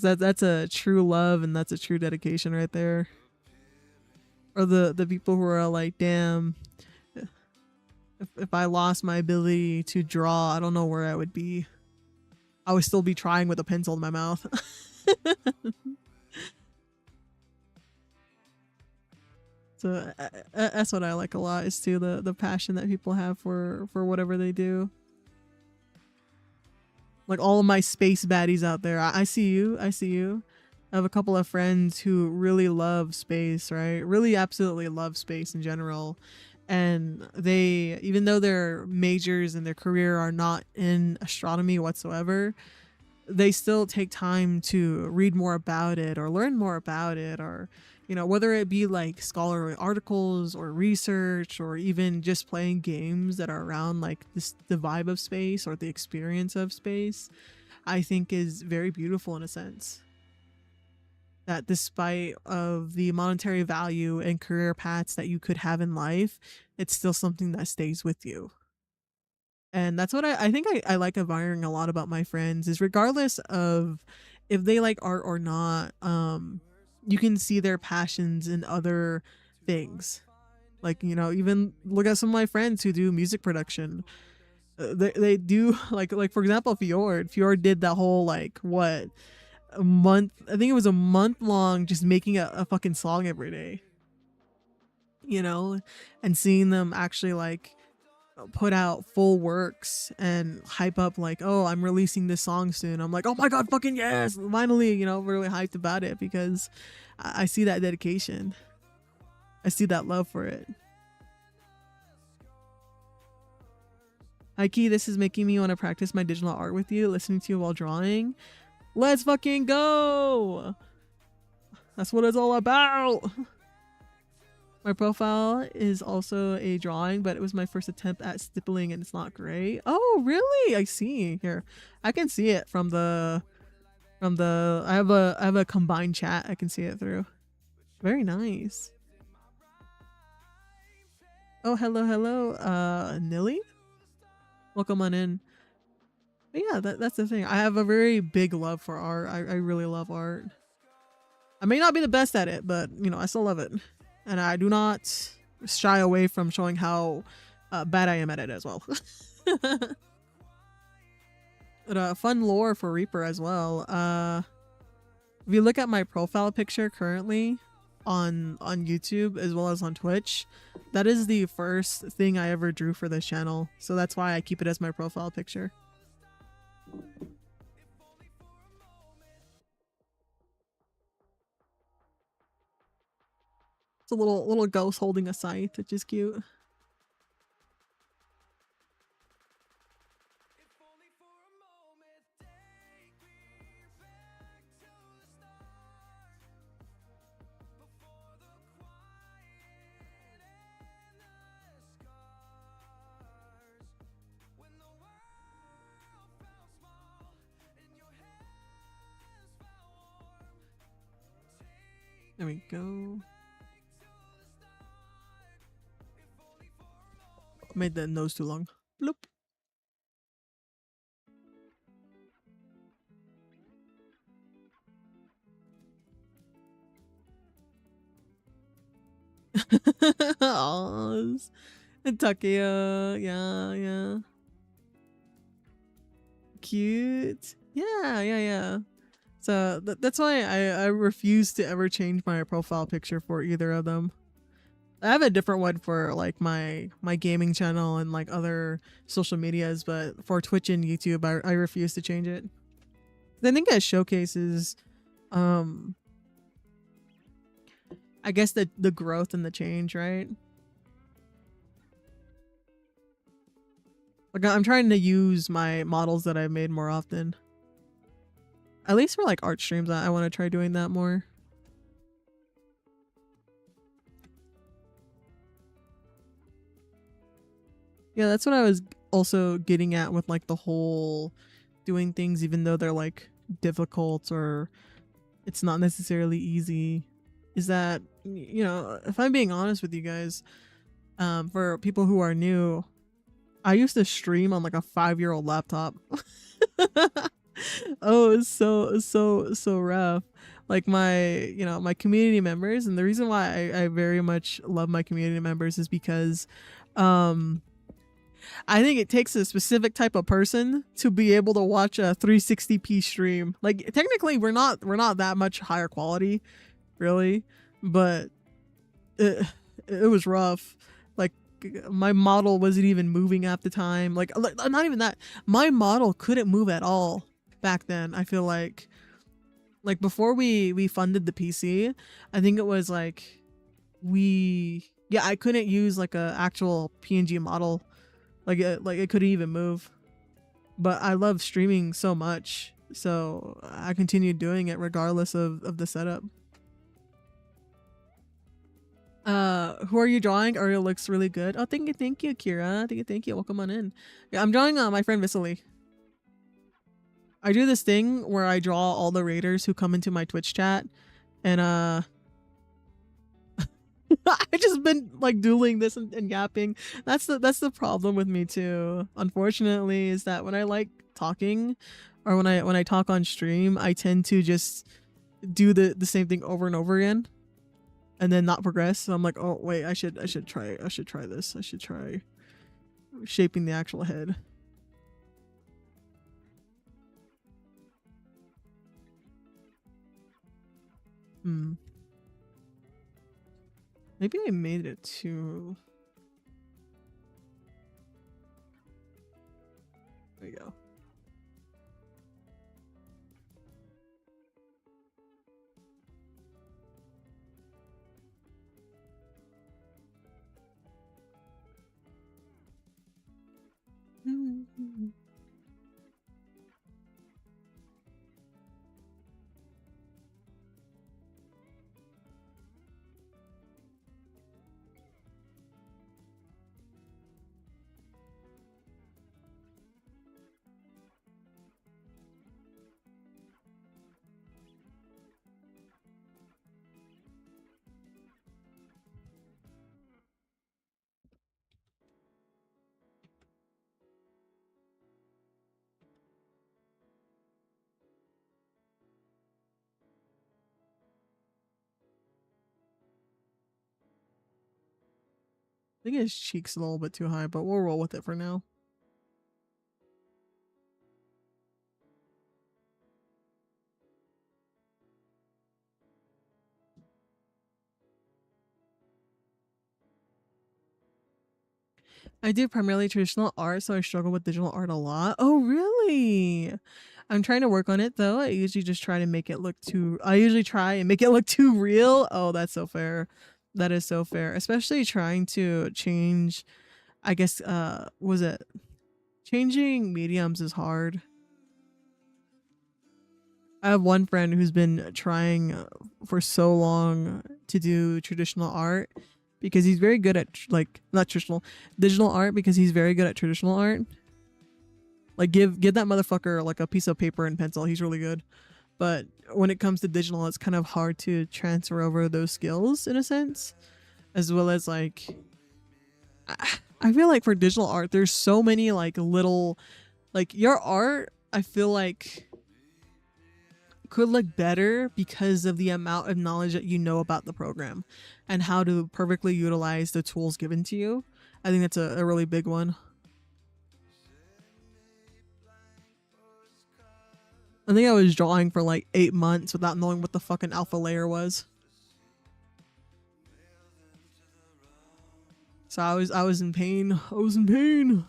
That's a true love and that's a true dedication right there. Or the people who are like, damn, if I lost my ability to draw, I don't know where I would be. I would still be trying with a pencil in my mouth. So that's what I like a lot, is too the passion that people have for whatever they do. Like all of my space baddies out there, I see you. I have a couple of friends who really love space, right? Really absolutely love space in general. And they, even though their majors and their career are not in astronomy whatsoever, they still take time to read more about it or learn more about it, or whether it be like scholarly articles or research or even just playing games that are around like this, the vibe of space or the experience of space, I think is very beautiful in a sense. That despite of the monetary value and career paths that you could have in life, it's still something that stays with you. And that's what I think I like admiring a lot about my friends, is regardless of if they like art or not, you can see their passions in other things. Like, even look at some of my friends who do music production. They do like for example, Fjord did that whole like what, a month, I think it was a month long, just making a fucking song every day, you know and seeing them actually like put out full works and hype up like, oh, I'm releasing this song soon. I'm like, oh my god, fucking yes, finally, really hyped about it, because I see that dedication. I see that love for it. Hi Key, this is making me want to practice my digital art with you, listening to you while drawing. Let's fucking go! That's what it's all about! My profile is also a drawing, but it was my first attempt at stippling and it's not great. Oh, really? I see. Here, I can see it from the I have a combined chat I can see it through. Very nice. Oh, hello, Nilly. Welcome on in. But yeah, that's the thing. I have a very big love for art. I really love art. I may not be the best at it, but I still love it. And I do not shy away from showing how bad I am at it as well. But fun lore for Reaper as well. If you look at my profile picture currently on YouTube as well as on Twitch, that is the first thing I ever drew for this channel. So that's why I keep it as my profile picture. It's a little ghost holding a scythe, which is cute. There we go. Made the nose too long. Bloop. Oz. Takia. Yeah. Cute. Yeah. So that's why I refuse to ever change my profile picture for either of them. I have a different one for like my gaming channel and like other social medias, but for Twitch and YouTube, I refuse to change it. I think it showcases, I guess the growth and the change, right? Like I'm trying to use my models that I've made more often. At least for like art streams, I want to try doing that more. Yeah, that's what I was also getting at with like the whole doing things even though they're like difficult or it's not necessarily easy, is that, if I'm being honest with you guys, for people who are new, I used to stream on like a 5-year-old laptop. Oh, it's so rough. Like my community members, and the reason why I very much love my community members is because I think it takes a specific type of person to be able to watch a 360p stream. Like technically we're not that much higher quality, really, but it was rough. Like my model wasn't even moving at the time. Like not even that. My model couldn't move at all back then. I feel like before we funded the PC, I think it was like I couldn't use like a actual PNG model. Like it couldn't even move. But I love streaming so much So I continued doing it regardless of the setup. Who are you drawing? Ariel looks really good. Oh, thank you, Kira. Thank you. Welcome on in. Yeah, I'm drawing my friend Visily. I do this thing where I draw all the raiders who come into my Twitch chat, and I just been like dueling this and yapping. That's the problem with me too. Unfortunately, is that when I like talking, or when I talk on stream, I tend to just do the same thing over and over again, and then not progress. So I'm like, oh wait, I should try this. I should try shaping the actual head. Maybe I made it too. There you go. I think his cheek's a little bit too high, but we'll roll with it for now. I do primarily traditional art, so I struggle with digital art a lot. Oh, really? I'm trying to work on it though. I usually just try to make it look too. I usually try and make it look too real. Oh, that's so fair. That is so fair. Especially trying to change. I guess. Was it changing mediums is hard. I have one friend who's been trying for so long to do traditional art because he's very good at like not traditional digital art because he's very good at traditional art. Like give that motherfucker like a piece of paper and pencil. He's really good. But when it comes to digital, it's kind of hard to transfer over those skills in a sense, as well as like I feel like for digital art, there's so many like little like your art. I feel like could look better because of the amount of knowledge that you know about the program and how to perfectly utilize the tools given to you. I think that's a really big one. I think I was drawing for like 8 months without knowing what the fucking alpha layer was. So I was in pain. I was in pain.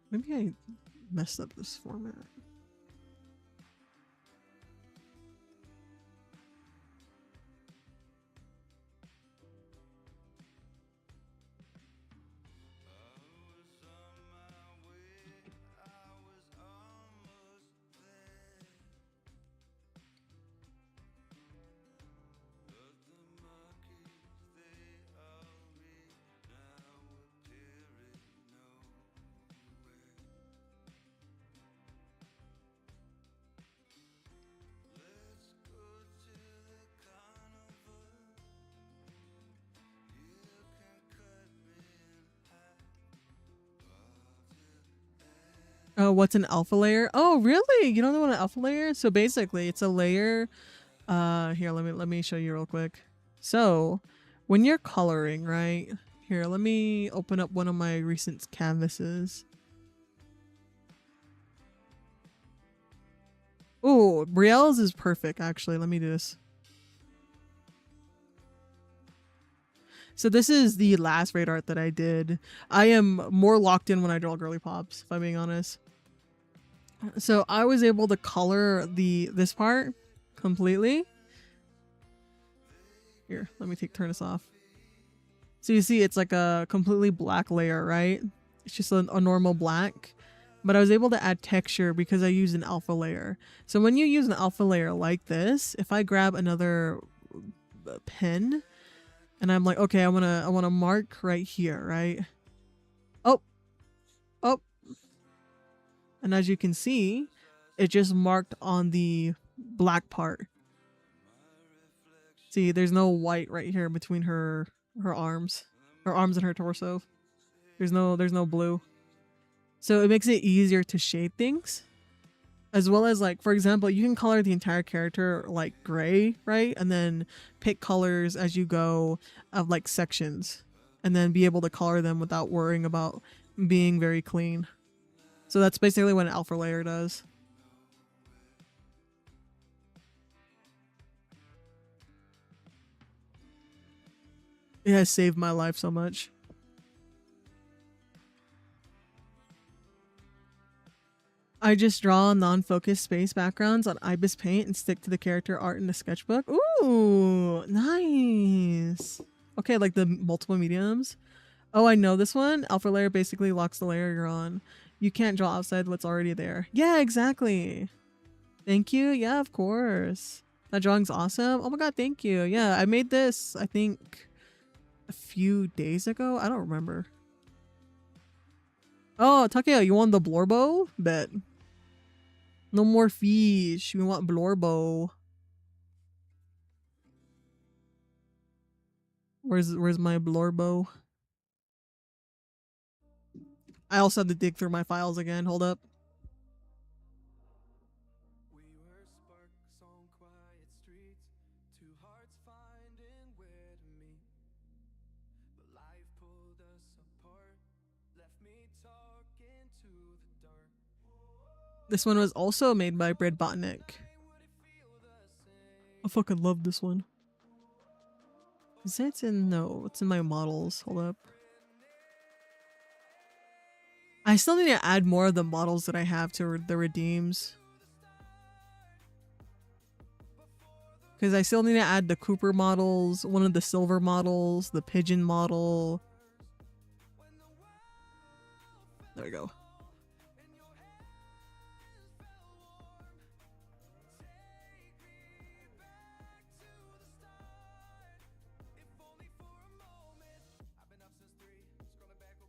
Maybe I messed up this format. Oh, what's an alpha layer? Oh, really? You don't know what an alpha layer is? So basically, it's a layer. Here, let me show you real quick. So, when you're coloring, right? Here, let me open up one of my recent canvases. Oh, Brielle's is perfect, actually. Let me do this. So this is the last raid art that I did. I am more locked in when I draw girly pops, if I'm being honest. So I was able to color this part completely. Here, let me turn this off. So you see it's like a completely black layer, right? It's just a normal black. But I was able to add texture because I used an alpha layer. So when you use an alpha layer like this, if I grab another pen and I'm like, okay, I wanna mark right here, right? Oh, oh. And as you can see, it just marked on the black part. See, there's no white right here between her arms and her torso. There's no blue. So it makes it easier to shade things. As well as, like, for example, you can color the entire character like gray, right? And then pick colors as you go of like sections. And then be able to color them without worrying about being very clean. So that's basically what an alpha layer does. It has saved my life so much. I just draw non-focused space backgrounds on Ibis Paint and stick to the character art in the sketchbook. Ooh, nice. Okay, like the multiple mediums. Oh, I know this one. Alpha layer basically locks the layer you're on. You can't draw outside what's already there. Yeah, exactly. Thank you. Yeah, of course. That drawing's awesome. Oh my god, thank you. Yeah, I made this, I think, a few days ago. I don't remember. Oh, Takeo, you want the Blorbo? Bet. No more fish. We want Blorbo. Where's my Blorbo? I also had to dig through my files again. Hold up. We were sparks on quiet streets, two hearts finding where to meet. But life pulled us apart, left me talking to the dark. This one was also made by Bread Botnik. I fucking love this one. Is that in? No, it's in my models. Hold up. I still need to add more of the models that I have to the redeems. Because I still need to add the Cooper models, one of the silver models, the pigeon model. There we go.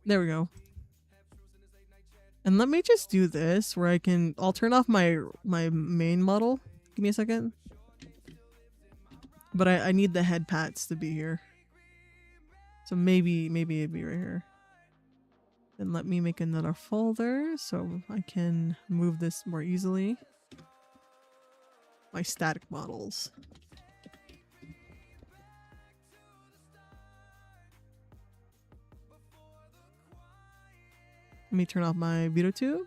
There we go. And let me just do this where I'll turn off my main model. Give me a second. But I need the head pats to be here. So maybe it'd be right here. Then let me make another folder so I can move this more easily. My static models. Let me turn off my vtuber.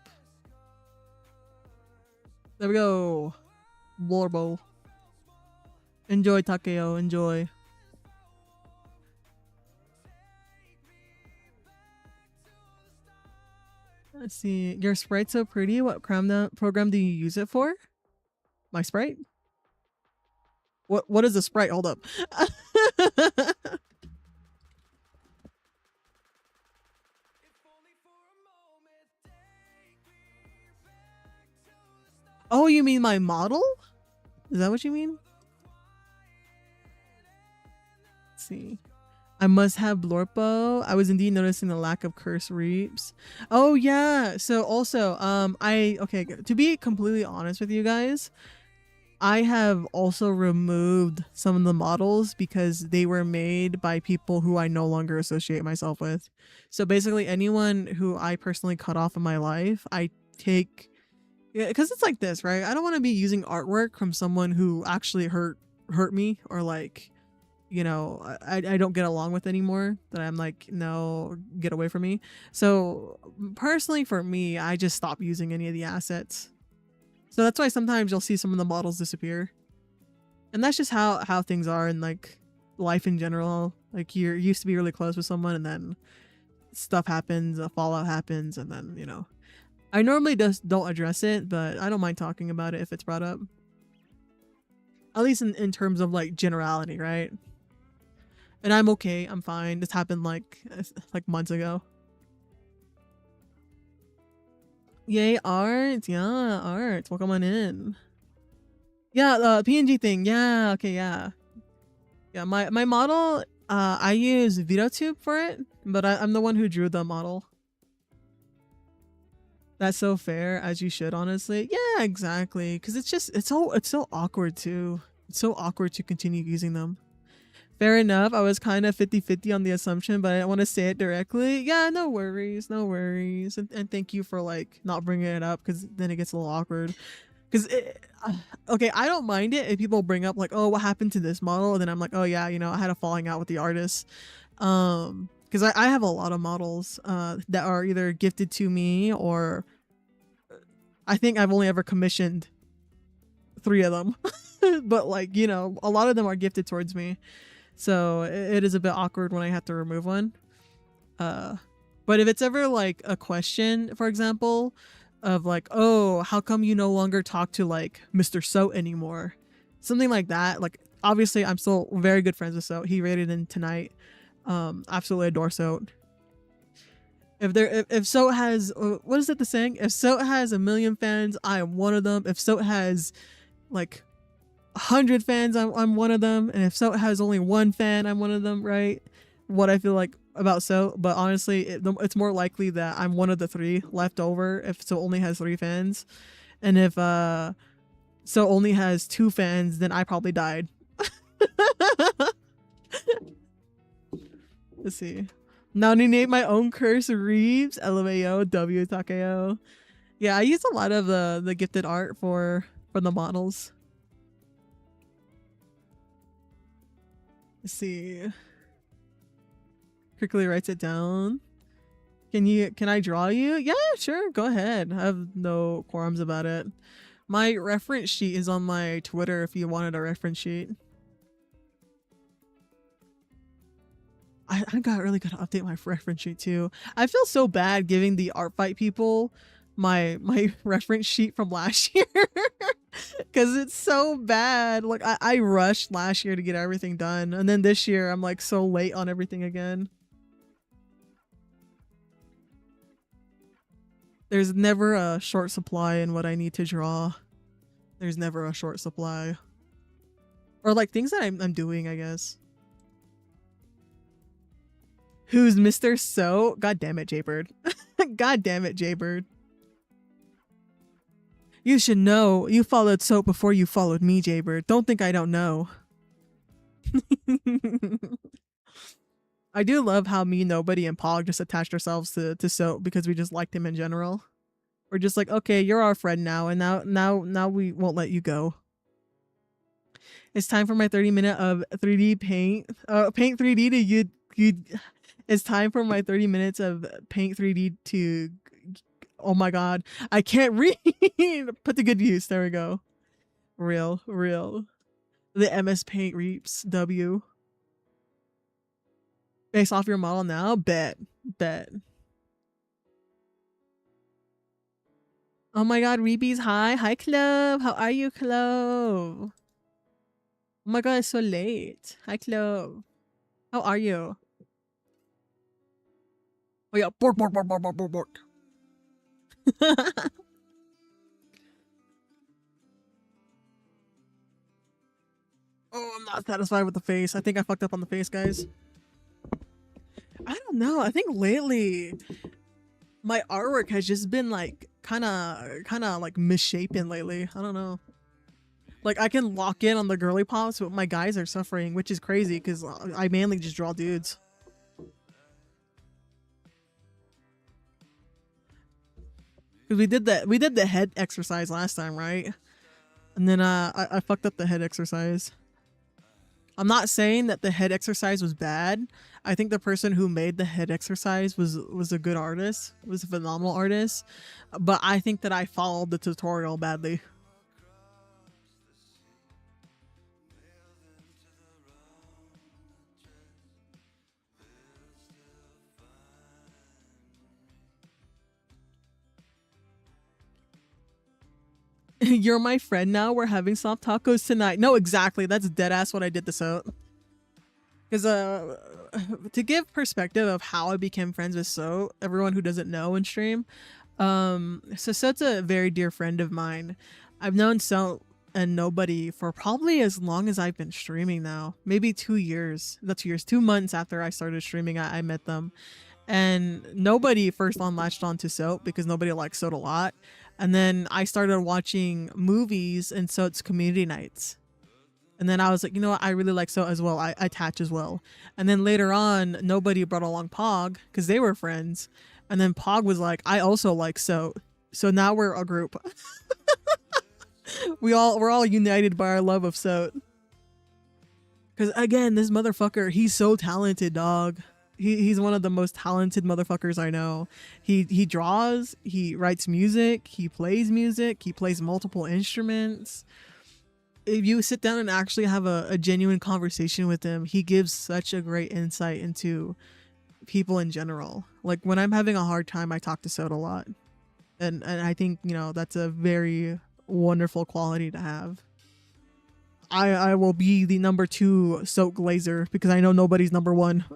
There we go. Blorbo. Enjoy, Takeo. Enjoy. Let's see. Your sprite's so pretty. What program do you use it for? My sprite? What is a sprite? Hold up. Oh, you mean my model? Is that what you mean? Let's see. I must have Blorpo. I was indeed noticing the lack of curse reaps. Oh yeah. So also, okay, to be completely honest with you guys, I have also removed some of the models because they were made by people who I no longer associate myself with. So basically anyone who I personally cut off in my life, I take. Yeah, because it's like this, right? I don't want to be using artwork from someone who actually hurt me or like, you know, I don't get along with anymore. That I'm like, no, get away from me. So personally for me, I just stop using any of the assets. So that's why sometimes you'll see some of the models disappear. And that's just how things are in like life in general. Like you used to be really close with someone and then stuff happens, a fallout happens, and then, you know. I normally just don't address it, but I don't mind talking about it if it's brought up. At least in terms of like generality, right? And I'm okay. I'm fine. This happened like months ago. Yay, art. Yeah, art. Welcome on in. Yeah, the PNG thing. Yeah, okay, yeah. Yeah, my model, I use vtuber for it, but I'm the one who drew the model. That's so fair, as you should, honestly. Yeah, exactly. Because it's so awkward too. It's so awkward to continue using them. Fair enough. I was kind of 50-50 on the assumption, but I didn't want to say it directly. Yeah, no worries, no worries. And thank you for like not bringing it up, because then it gets a little awkward. Because okay, I don't mind it if people bring up like, oh, what happened to this model, and then I'm like, oh yeah, you know, I had a falling out with the artist. Because I have a lot of models that are either gifted to me, or I think I've only ever commissioned 3 of them. But like, you know, a lot of them are gifted towards me. So it is a bit awkward when I have to remove one. But if it's ever like a question, for example, of like, oh, how come you no longer talk to like Mr. So anymore? Something like that. Like, obviously I'm still very good friends with So. He rated in tonight. Absolutely adore So. If So has, what is it the saying? If So has 1 million fans, I am one of them. If So has like 100 fans, I'm one of them. And if So has only 1 fan, I'm one of them, right? What I feel like about So. But honestly, it's more likely that I'm one of the 3 left over if So only has 3 fans. And if So only has 2 fans, then I probably died. Let's see. Now name my own curse Reeves. LMAO W Takeo. Yeah, I use a lot of the gifted art for the models. Let's see. Quickly writes it down. Can I draw you? Yeah, sure, go ahead. I have no qualms about it. My reference sheet is on my Twitter if you wanted a reference sheet. I really gotta update my reference sheet too. I feel so bad giving the art fight people my reference sheet from last year, because it's so bad. Like I rushed last year to get everything done, and then this year I'm like so late on everything again. There's never a short supply in what I need to draw. There's never a short supply, or like things that I'm doing, I guess. Who's Mr. So? God damn it, Jaybird. God damn it, Jaybird. You should know. You followed So before you followed me, Jaybird. Don't think I don't know. I do love how me, Nobody, and Pog just attached ourselves to So because we just liked him in general. We're just like, okay, you're our friend now, and now we won't let you go. It's time for my 30-minute of 3D paint. Paint 3D to you. It's time for my 30 minutes of Paint 3D to, oh my god, I can't read. Put to good use. There we go. Real. The MS Paint reaps W. Based off your model now? Bet. Oh my god, Reepies, hi. Hi, Clove. How are you, Clove? Oh my god, it's so late. Hi, Clove. How are you? Oh yeah, bork. Oh, I'm not satisfied with the face. I think I fucked up on the face, guys. I don't know. I think lately my artwork has just been like kind of like misshapen lately. I don't know. Like I can lock in on the girly pops, but my guys are suffering, which is crazy because I mainly just draw dudes. Because we did the head exercise last time, right? And then I fucked up the head exercise. I'm not saying that the head exercise was bad. I think the person who made the head exercise was a good artist, was a phenomenal artist. But I think that I followed the tutorial badly. You're my friend now. We're having soft tacos tonight. No, exactly. That's dead ass what I did to Soap. Because to give perspective of how I became friends with So, everyone who doesn't know in stream, so So's a very dear friend of mine. I've known So and nobody for probably as long as I've been streaming now. Maybe 2 years. That's 2 years. 2 months after I started streaming, I met them. And nobody first on latched on to Soap because nobody likes Soap a lot. And then I started watching movies and Soap's community nights. And then I was like, you know what? I really like So as well. I attach as well. And then later on, nobody brought along Pog because they were friends. And then Pog was like, I also like So. So now we're a group. we're all united by our love of So. Because again, this motherfucker, he's so talented, dog. He's one of the most talented motherfuckers I know. He draws, he writes music, he plays multiple instruments. If you sit down and actually have a genuine conversation with him, he gives such a great insight into people in general. Like when I'm having a hard time, I talk to Soda a lot. And I think, you know, that's a very wonderful quality to have. I will be the number 2 Soap Glazer because I know nobody's number 1.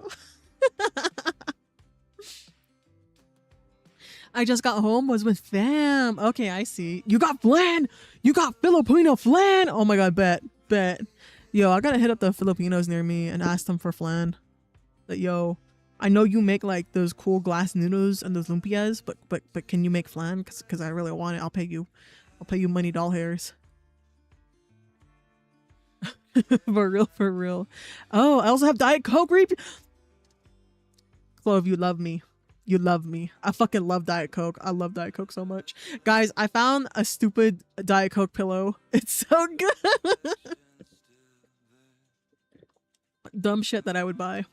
I just got home, was with fam. Okay, I see. You got flan. You got Filipino flan. Oh my god, bet. Yo, I gotta hit up the Filipinos near me and ask them for flan. But yo, I know you make like those cool glass noodles and those lumpias, but can you make flan? Cause I really want it. I'll pay you money doll hairs. for real. Oh, I also have Diet Coke. Clove, you love me. You love me. I fucking love Diet Coke. I love Diet Coke so much. Guys, I found a stupid Diet Coke pillow. It's so good. Dumb shit that I would buy.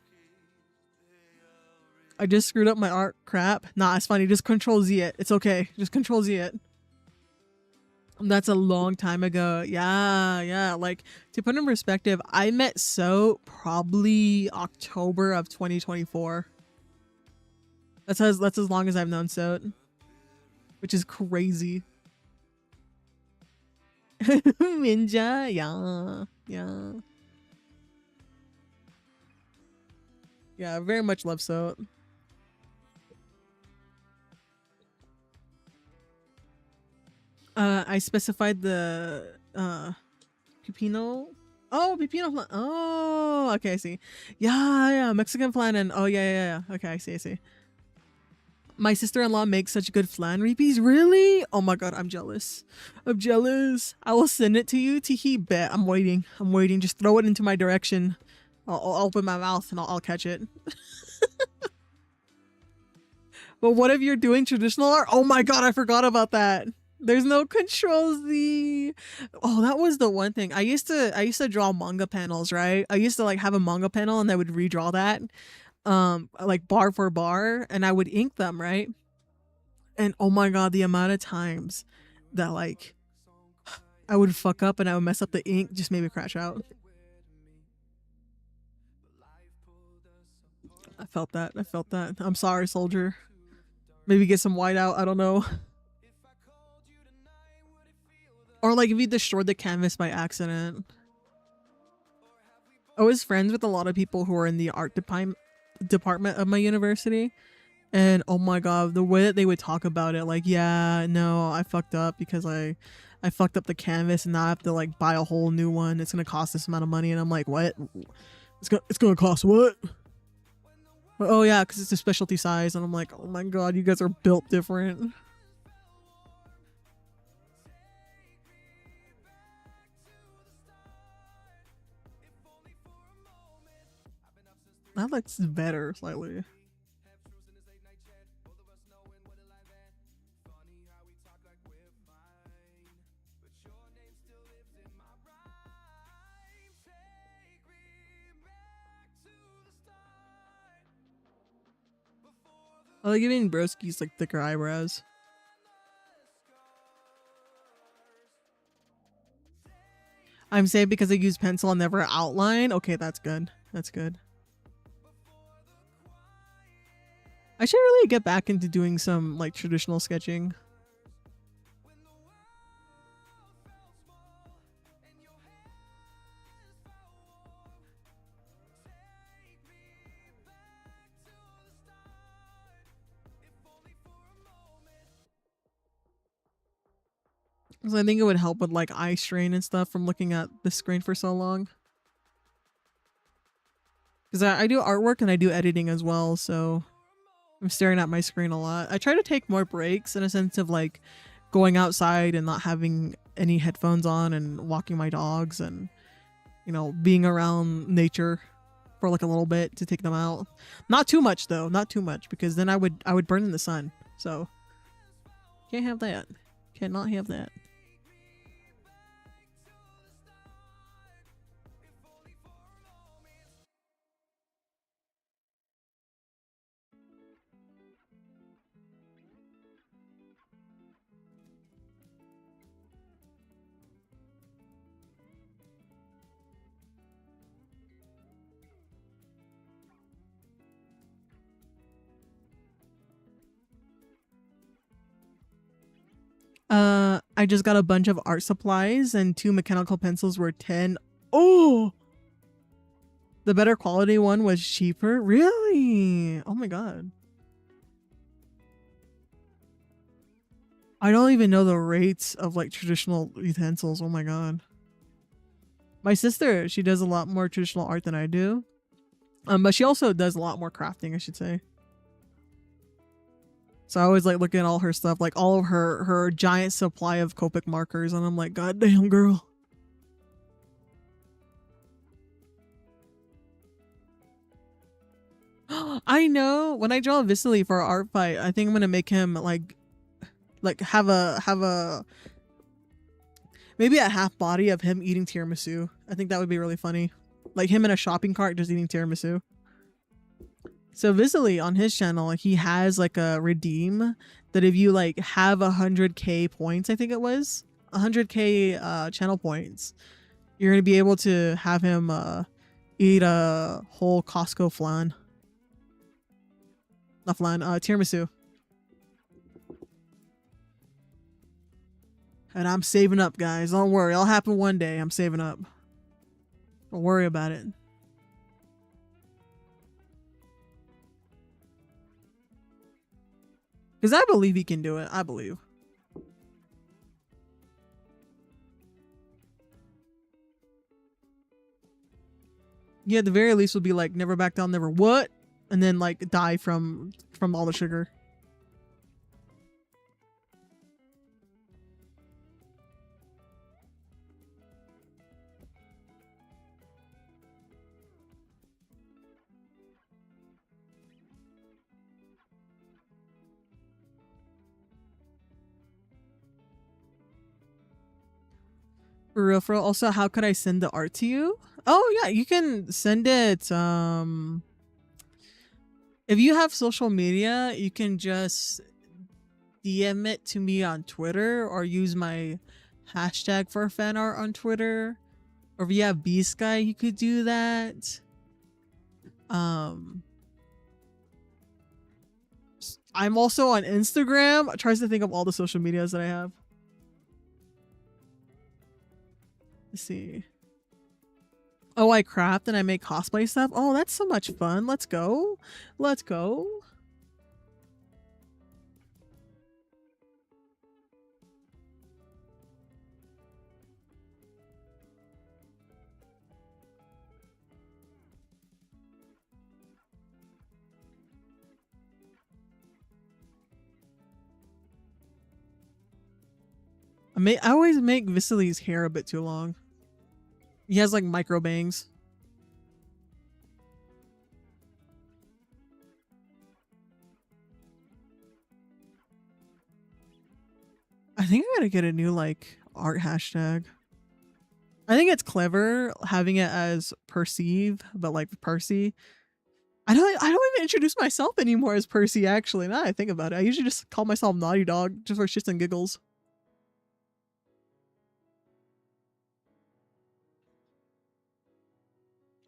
I just screwed up my art crap. Nah, it's funny. Just Control Z it. It's okay. Just Control Z it. That's a long time ago. Yeah. Like, to put in perspective, I met So probably October of 2024. That's as long as I've known So, which is crazy. Ninja, yeah. Yeah, I very much love So. I specified the pepino. Oh, pepino flan. Oh, okay, I see. Yeah, Mexican flan and oh yeah. Okay, I see. My sister-in-law makes such good flan repeats. Really? Oh my god, I'm jealous. I will send it to you. Teehee, bet. I'm waiting. Just throw it into my direction. I'll open my mouth and I'll catch it. But what if you're doing traditional art? Oh my god, I forgot about that. There's no Control Z. Oh, that was the one thing. I used to draw manga panels, right? I used to like have a manga panel and I would redraw that. Like bar for bar, and I would ink them, right? And oh my god, the amount of times that like I would fuck up and I would mess up the ink just made me crash out. I felt that. I'm sorry, soldier. Maybe get some white out, I don't know. Or like if you destroyed the canvas by accident. I was friends with a lot of people who were in the art department of my university, and oh my god, the way that they would talk about it, like, yeah, no, I fucked up because I fucked up the canvas and now I have to like buy a whole new one. It's gonna cost this amount of money, and I'm like, what? It's gonna cost what? Oh yeah, because it's a specialty size, and I'm like, oh my god, you guys are built different. That looks better slightly. I like giving broskies like thicker eyebrows. I'm saying because I use pencil and never outline. Okay, that's good. I should really get back into doing some like traditional sketching. So I think it would help with like eye strain and stuff from looking at the screen for so long. Because I do artwork and I do editing as well, so I'm staring at my screen a lot. I try to take more breaks in a sense of like going outside and not having any headphones on and walking my dogs and, you know, being around nature for like a little bit to take them out. Not too much though, not too much, because then I would burn in the sun. So can't have that. Cannot have that. I just got a bunch of art supplies and 2 mechanical pencils were 10. Oh, the better quality one was cheaper. Really? Oh my god. I don't even know the rates of like traditional utensils. Oh my god. My sister, she does a lot more traditional art than I do. But she also does a lot more crafting, I should say. So I always like looking at all her stuff, like all of her giant supply of Copic markers, and I'm like, god damn, girl. I know. When I draw Vicily for our art fight, I think I'm gonna make him like have a maybe a half body of him eating tiramisu. I think that would be really funny. Like him in a shopping cart just eating tiramisu. So Vicily on his channel, he has like a redeem that if you like have 100k points, I think it was 100k channel points, you're gonna be able to have him eat a whole Costco flan. Not flan, tiramisu. And I'm saving up, guys. Don't worry, it'll happen one day. I'm saving up. Don't worry about it. Because I believe he can do it. I believe. Yeah, at the very least would be like never back down, never what? And then like die from all the sugar. For real, for real. Also, how could I send the art to you? Oh yeah, you can send it. If you have social media, you can just DM it to me on Twitter or use my hashtag for fan art on Twitter. Or if you have B-Sky, you could do that. I'm also on Instagram. I tries to think of all the social medias that I have. Let's see. Oh, I craft and I make cosplay stuff. Oh, that's so much fun. Let's go. Let's go. I always make Vicily's hair a bit too long. He has like micro bangs. I think I gotta get a new like art hashtag. I think it's clever having it as Perceive, but like Percy. I don't even introduce myself anymore as Percy actually. Now that I think about it. I usually just call myself Naughty Dog just for shits and giggles.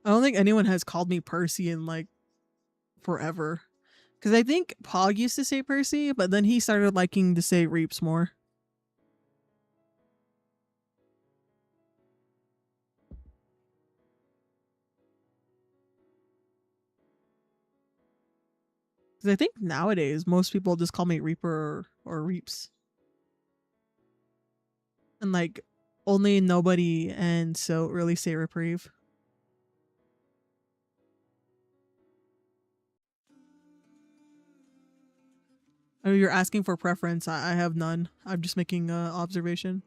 I don't think anyone has called me Percy in like forever. Because I think Pog used to say Percy, but then he started liking to say Reaps more. Because I think nowadays most people just call me Reaper or Reaps. And like only nobody and so really say reprieve. Oh, you're asking for preference. I have none. I'm just making observation.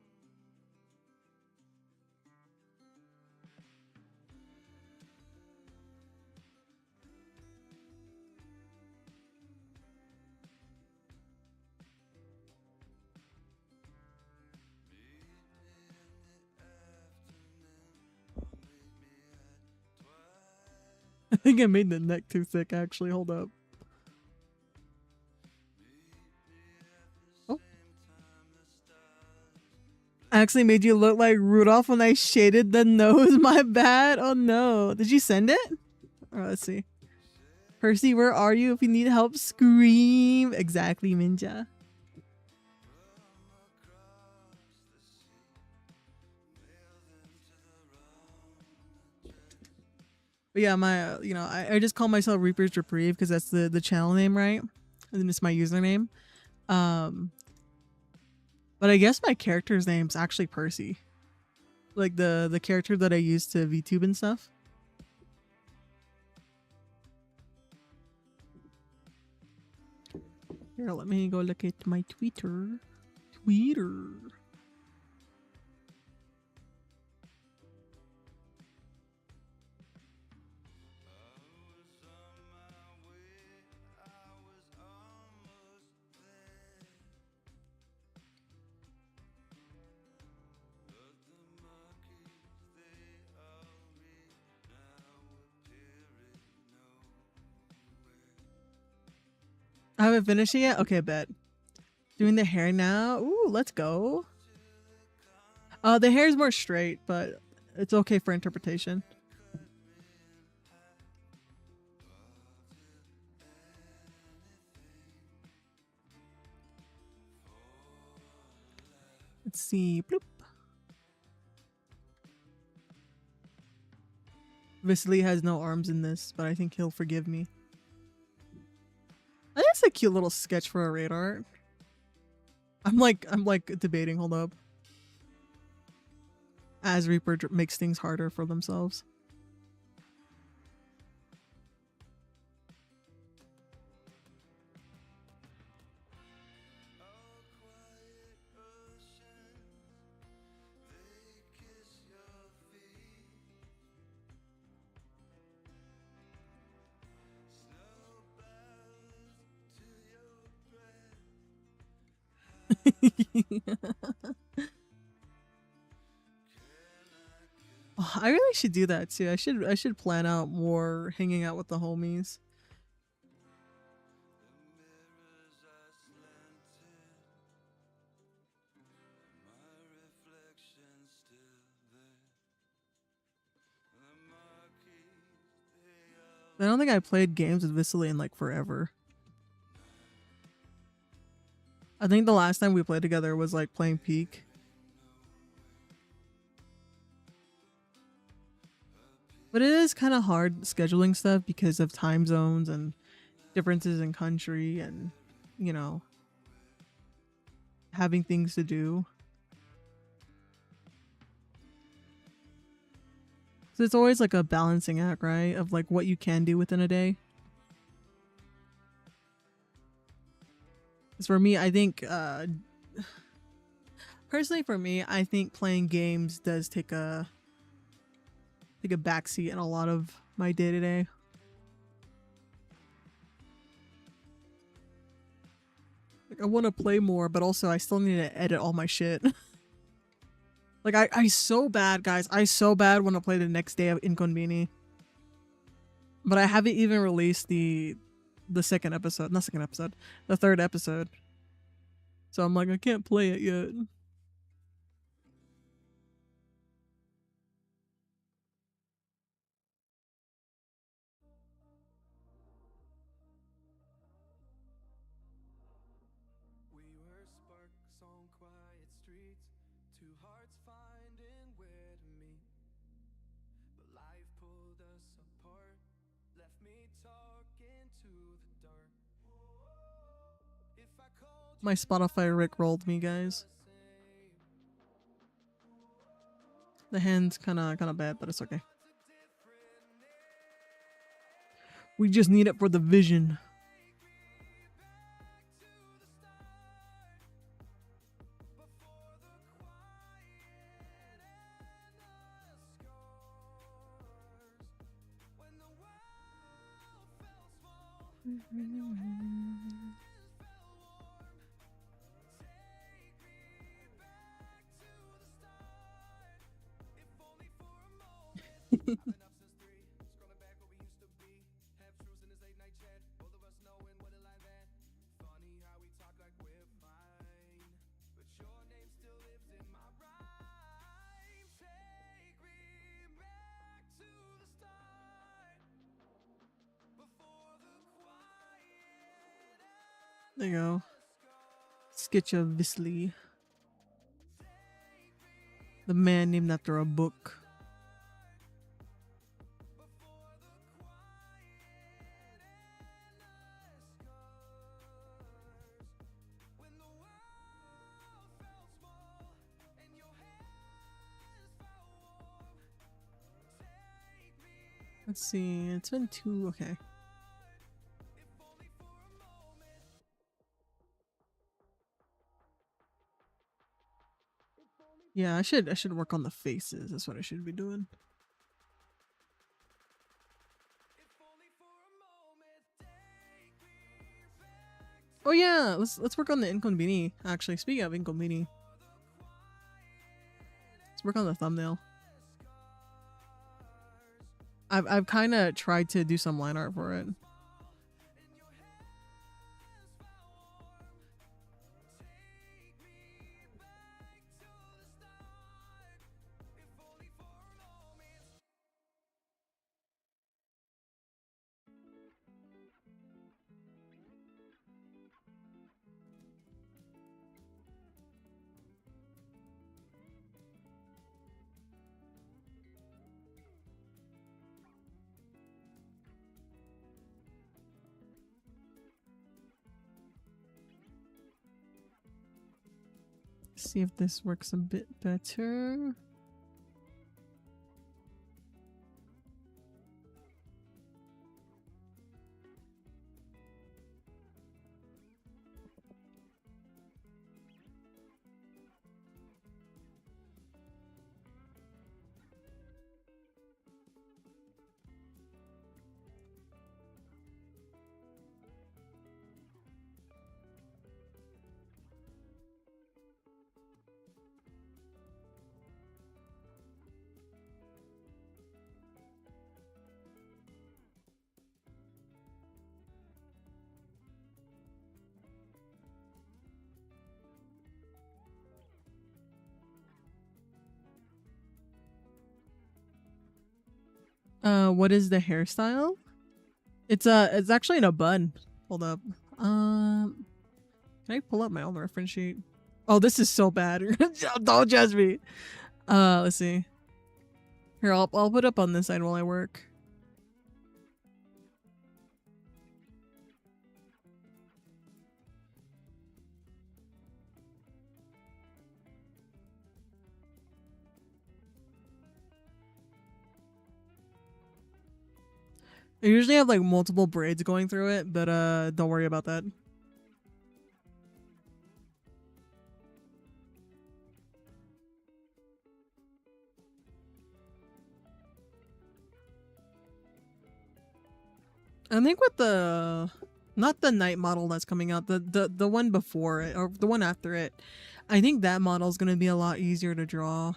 I think I made the neck too thick actually. Hold up. Oh. I actually made you look like Rudolph when I shaded the nose. My bad. Oh no. Did you send it? Oh, let's see. Percy, where are you? If you need help, scream. Exactly, Minja. But yeah, my I just call myself Reaper's Reprieve because that's the channel name, right? And then it's my username. But I guess my character's name's actually Percy. Like the character that I use to VTube and stuff. Here, let me go look at my Twitter. I haven't finished it yet? Okay, bet. Doing the hair now. Ooh, let's go. The hair is more straight, but it's okay for interpretation. Let's see. Bloop. Visely has no arms in this, but I think he'll forgive me. I think it's a cute little sketch for a raid art. I'm like debating. Hold up. As Reaper makes things harder for themselves. Oh, I really should do that too. I should plan out more hanging out with the homies. I don't think I played games with Visely in like forever. I think the last time we played together was like playing Peak. But it is kind of hard scheduling stuff because of time zones and differences in country and, you know, having things to do. So it's always like a balancing act, right? Of like what you can do within a day. Because for me, I think, personally for me, I think playing games does take a backseat in a lot of my day to day. Like I want to play more, but also I still need to edit all my shit. Like I so bad, guys. I so bad want to play the next day of Inconveni. But I haven't even released the second episode, not second episode, the third episode. So I'm like, I can't play it yet. We were sparks on quiet streets, two hearts finding where to meet. But life pulled us apart, left me talking to the dark. If I called My Spotify Rick rolled me, guys. The hand's kind of bad, but it's okay. We just need it for the vision. There you go. Sketcha Visley. The man named after a book. Let's see. It's been 2. Okay. Yeah, I should work on the faces. That's what I should be doing. Oh yeah, let's work on the inconveni. Actually, speaking of inconveni, let's work on the thumbnail. I've kind of tried to do some line art for it. See if this works a bit better. What is the hairstyle? It's actually in a bun. Hold up. Can I pull up my own reference sheet? Oh, this is so bad. Don't judge me. Let's see. Here, I'll put up on this side while I work. I usually have like multiple braids going through it, but don't worry about that. I think with the not the night model that's coming out, the one before it or the one after it, I think that model is gonna be a lot easier to draw.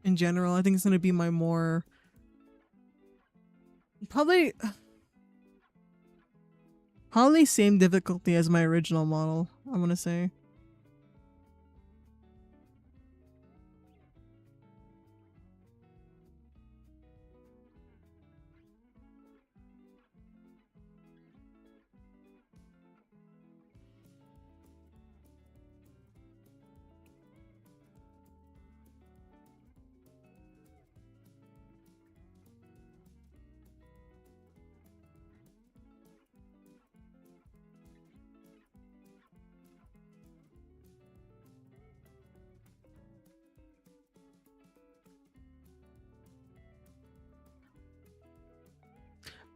In general, I think it's gonna be my more probably same difficulty as my original model, I want to say.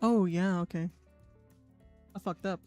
Oh yeah, okay. I fucked up.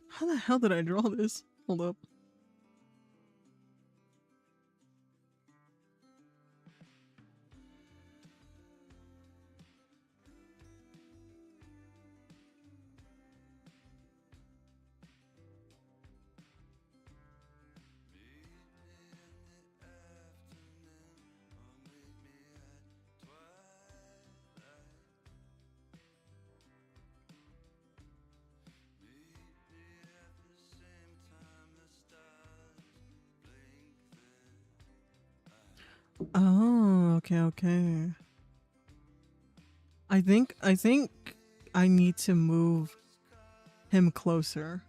How the hell did I draw this? Hold up. Oh, okay, okay. I think I need to move him closer.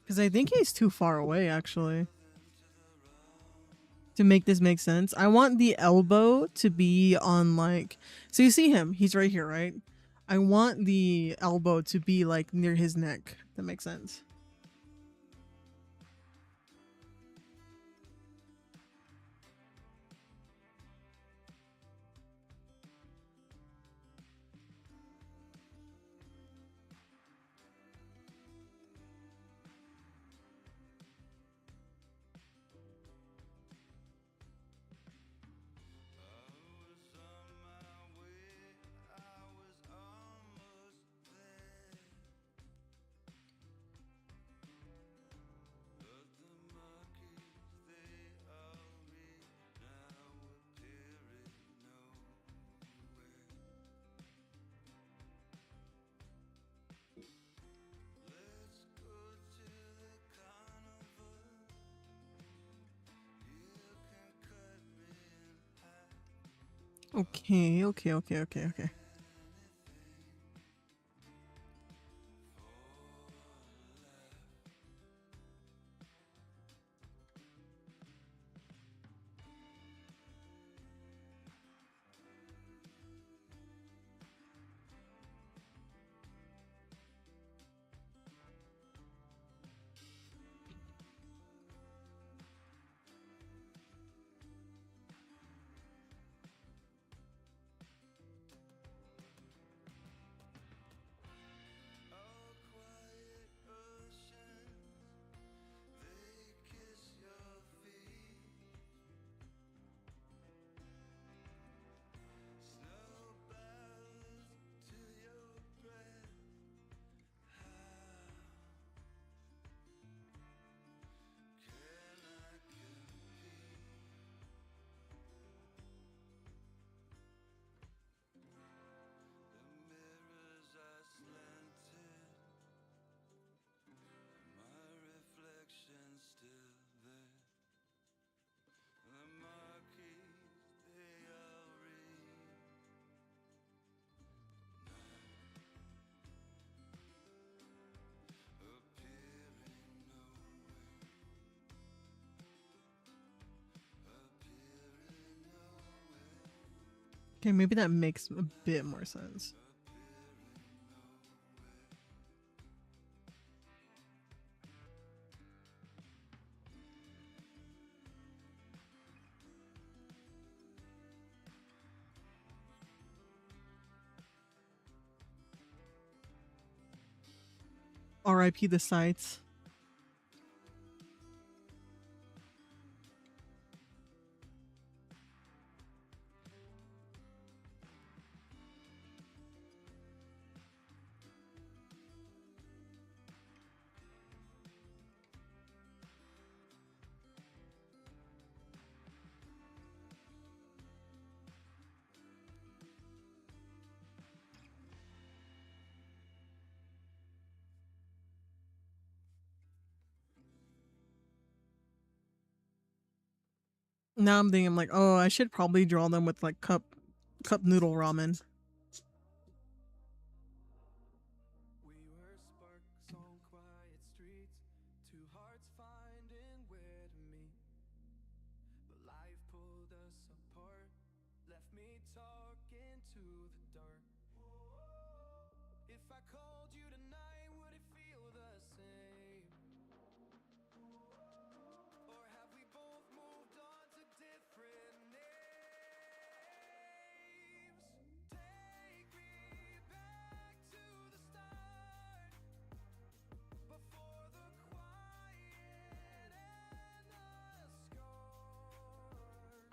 Cuz I think he's too far away actually. To make this make sense, I want the elbow to be on like, so you see him, he's right here, right? I want the elbow to be like near his neck. That makes sense. Okay, okay, okay, okay, okay. Okay, maybe that makes a bit more sense. RIP the sites. Now I'm thinking like, oh, I should probably draw them with like cup noodle ramen. We were sparks on quiet streets, two hearts finding where to meet. But life pulled us apart, left me talking to the dark. If I called you tonight, would it feel the same? Or have we both moved on to different names? Take me back to the start, before the quiet and the scars.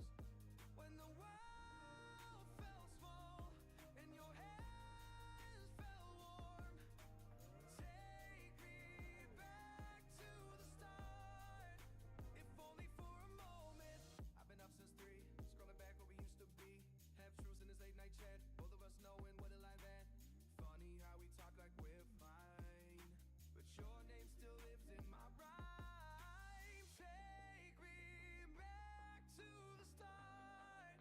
When the world felt small and your hands felt warm. Take me back to the start, if only for a moment. I've been up since 3, scrolling back where we used to be. Half truths in this late night chat, both of us knowing what a lie that. Funny how we talk like we're fine, but your name still lives in my rhymes. Take me back to the start,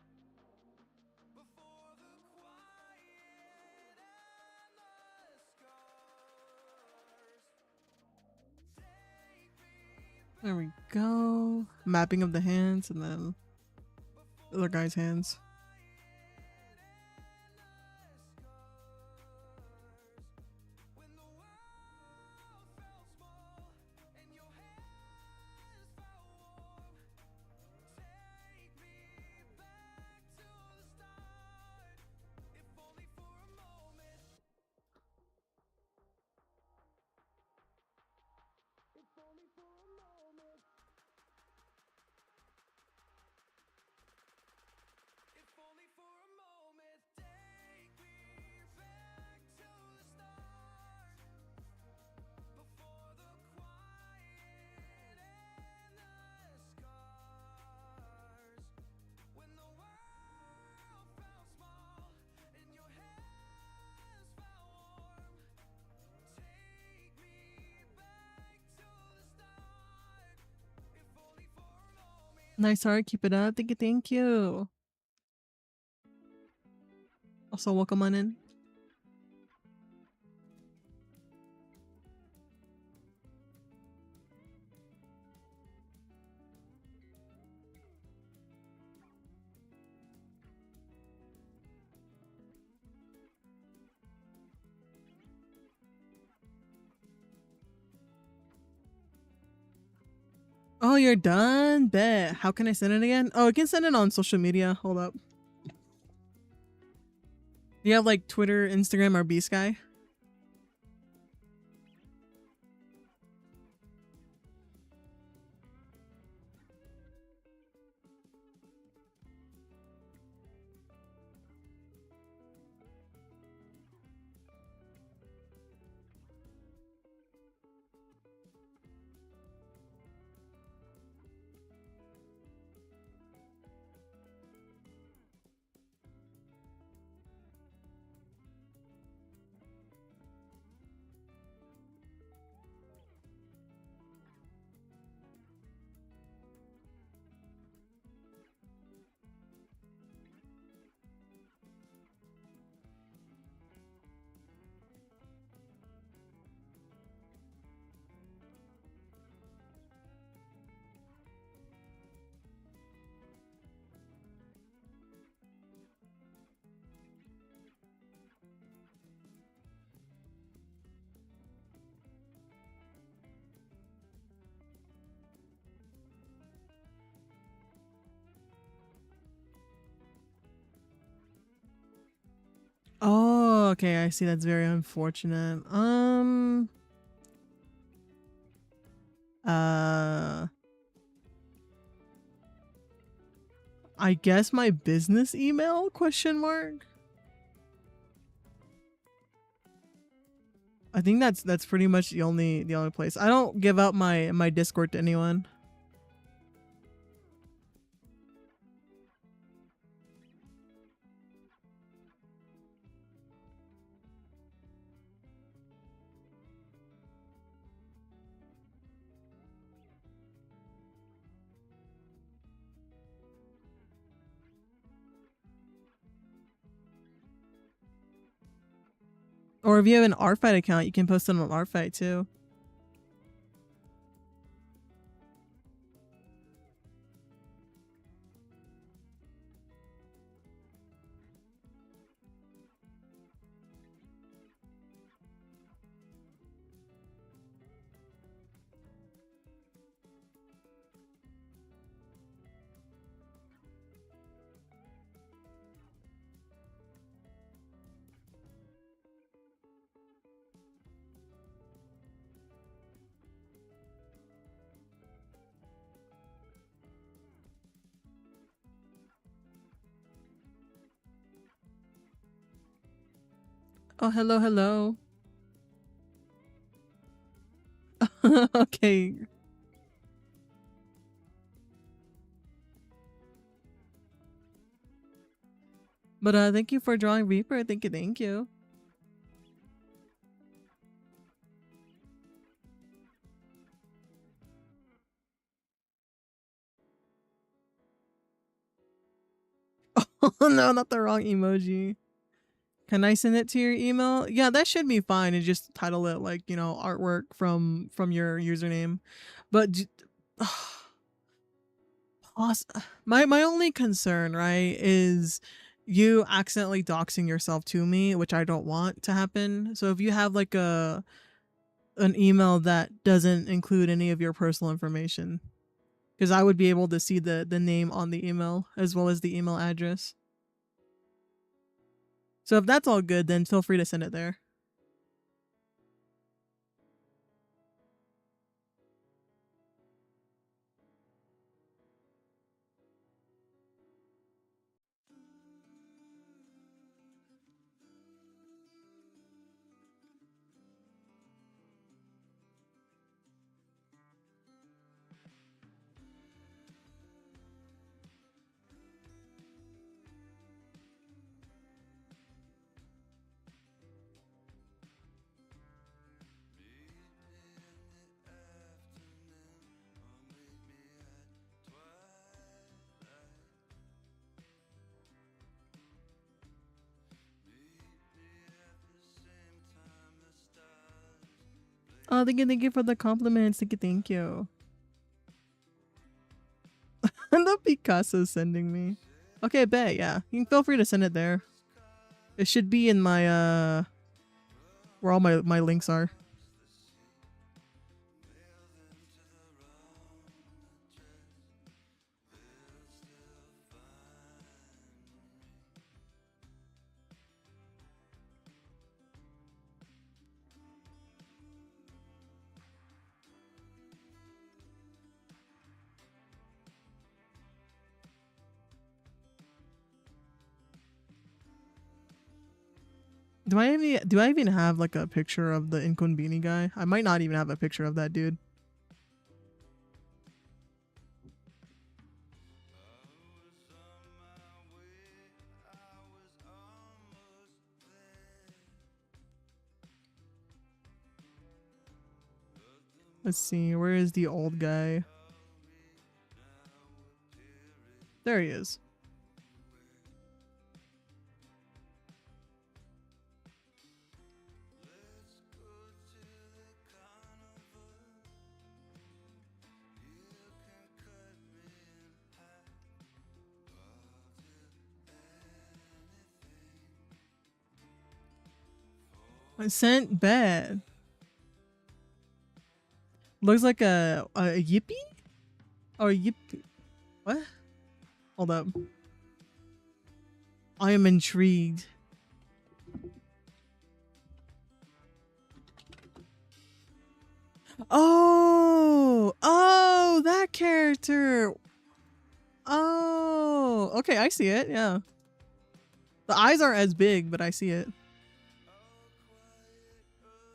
before the quiet and the scars. Take me There we go. Mapping of the hands and then the other guy's hands. when the world felt small and your hands felt warm. Take me back to the start, if only for a moment. If only for a moment. If only for a moment. Take me back to the start, before the quiet and the scars. When the world felt small and your hands felt warm. Take me back to the start, if only for a moment. Nice art. Keep it up. Thank you. Thank you. Also, welcome on in. Oh, you're done? Bet. How can I send it again? Oh, I can send it on social media. Hold up. Do you have like Twitter, Instagram, or B-Sky? Okay, I see. That's very unfortunate. I guess my business email, question mark. I think that's pretty much the only place. I don't give out my Discord to anyone. Or if you have an Rfight account, you can post it on Rfight too. Oh, hello, hello. Okay. But thank you for drawing Reaper. Thank you, thank you. Oh no, not the wrong emoji. Can I send it to your email? Yeah, that should be fine. And just title it like, you know, artwork from your username. But my only concern, right, is you accidentally doxing yourself to me, which I don't want to happen. So if you have like an email that doesn't include any of your personal information, because I would be able to see the name on the email as well as the email address. So if that's all good, then feel free to send it there. Oh, thank you for the compliments. Thank you. And the Picasso sending me. Okay, bet, yeah. You can feel free to send it there. It should be in my where all my links are. Do I even have like a picture of the Inconbini guy? I might not even have a picture of that dude. Let's see, where is the old guy? There he is. I sent bad. Looks like a yippee? Or yippee? What? Hold up. I am intrigued. Oh, oh, that character. Oh, okay, I see it. Yeah, the eyes aren't as big, but I see it.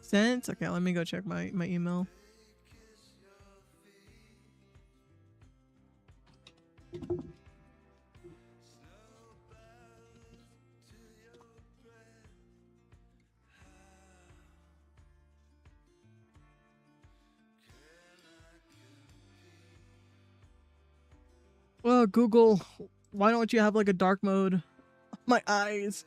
Sent. Okay, let me go check my email. Oh, Google, why don't you have like a dark mode? My eyes.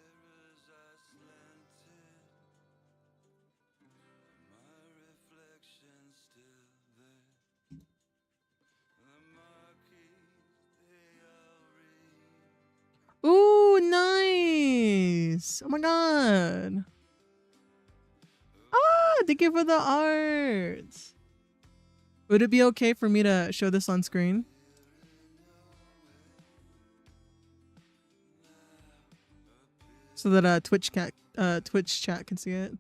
Ooh, nice. Oh my god. Ah, thank you for the art. Would it be okay for me to show this on screen? So that Twitch chat can see it.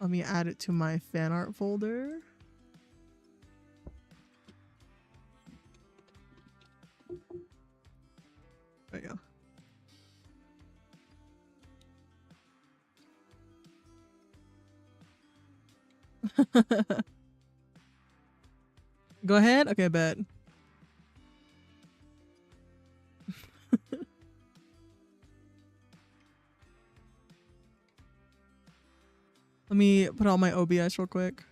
Let me add it to my fan art folder. There you go. Go ahead. Okay, bet. Let me put on my OBS real quick.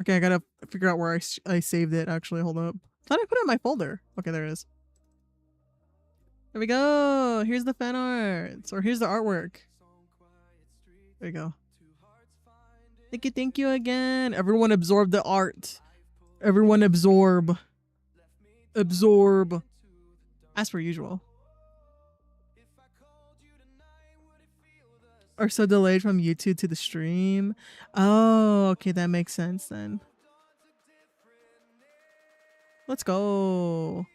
Okay, I gotta figure out where I saved it. Actually, hold up. Thought I put it in my folder. Okay, there it is. There we go. Here's the fan art, or here's the artwork. There you go. Thank you again. Everyone absorb the art. Everyone absorb. Absorb. As per usual. Are so delayed from YouTube to the stream. Oh, okay, that makes sense then. Let's go.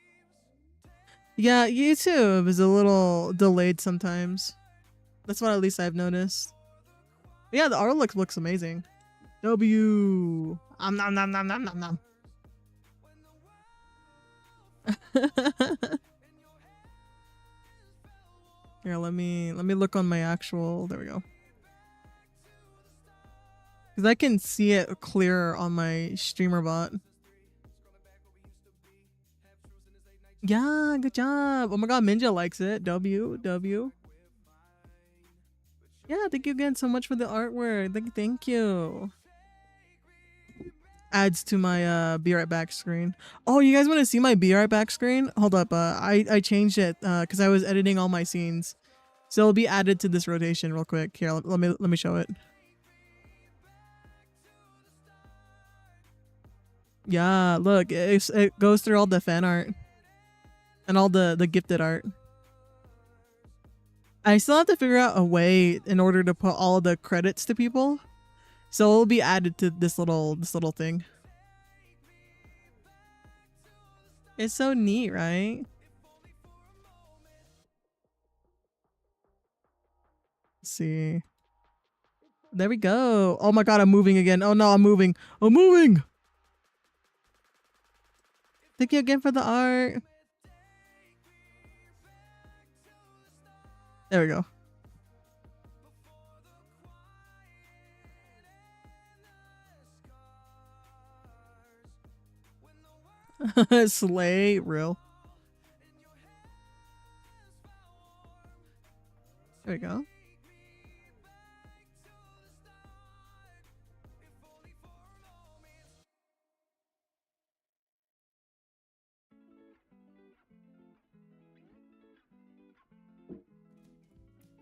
Yeah, YouTube is a little delayed sometimes. That's what at least I've noticed. But yeah, the art looks amazing. W. Nom nom nom nom nom nom. Here, let me look on my actual. There we go. Because I can see it clearer on my streamer bot. Yeah, good job. Oh my god, Minja likes it. W. Yeah, thank you again so much for the artwork. Thank you. Adds to my be right back screen. Oh, you guys want to see my be right back screen? Hold up. I changed it because I was editing all my scenes. So it'll be added to this rotation real quick. Here, let me show it. Yeah, look, it goes through all the fan art and all the gifted art. I still have to figure out a way in order to put all the credits to people. So it'll be added to this little thing. It's so neat, right? Let's see. There we go. Oh my god, I'm moving again. Oh no, I'm moving. I'm moving. Thank you again for the art. There we go. Slay, real. There we go.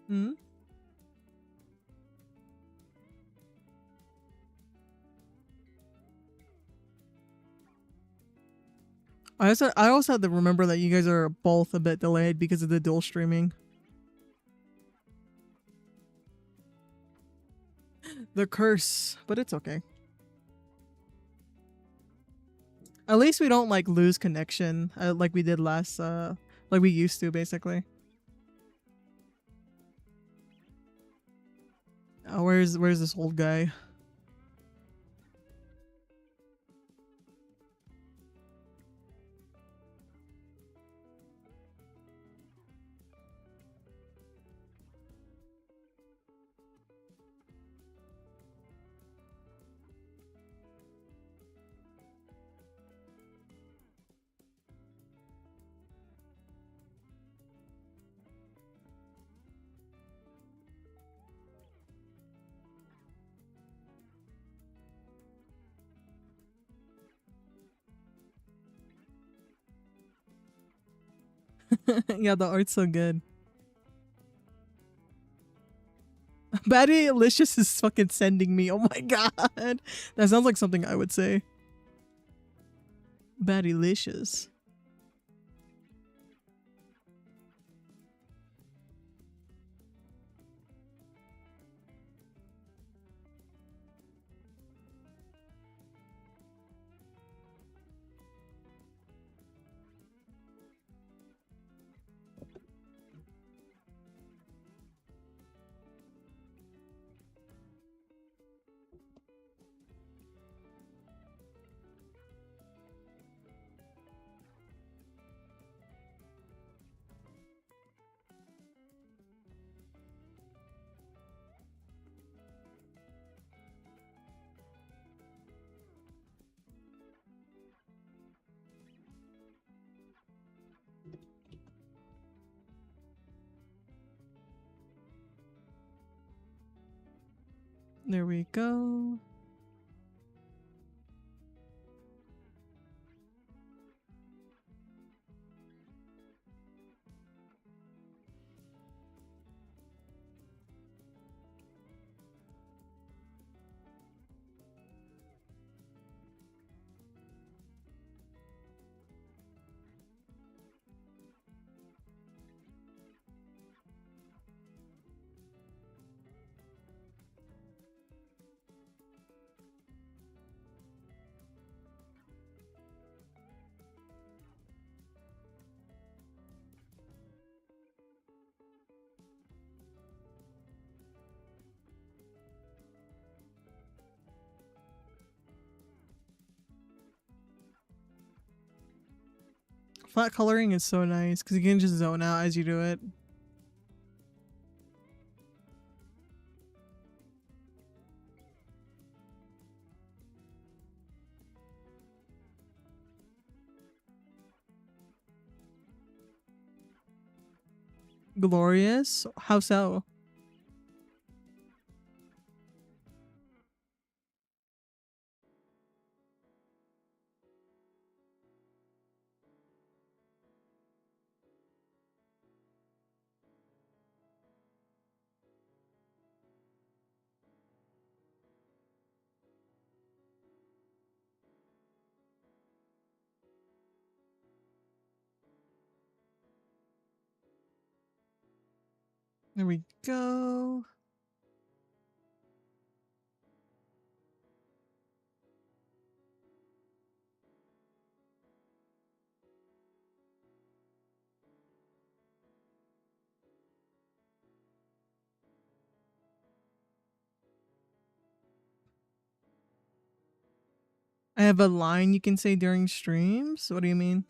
Hmm. I also have to remember that you guys are both a bit delayed because of the dual streaming. The curse, but it's okay. At least we don't like lose connection like we did last like we used to basically. Where's this old guy? Yeah, the art's so good. Batty Alicious is fucking sending me. Oh my god. That sounds like something I would say. Batty Licious. There we go. Flat coloring is so nice because you can just zone out as you do it. Glorious? How so? There we go. I have a line you can say during streams? What do you mean?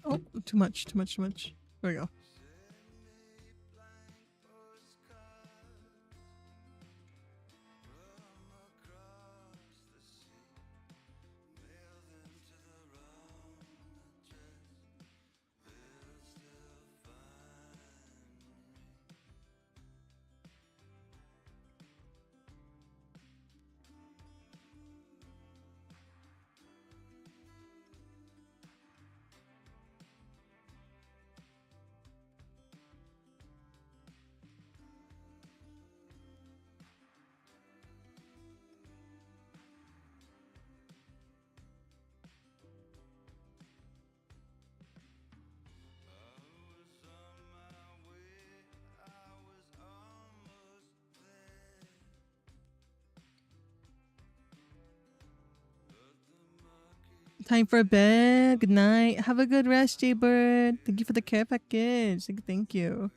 Oh, too much, too much, too much. There we go. Time for bed. Good night. Have a good rest, Jaybird. Thank you for the care package. Thank you.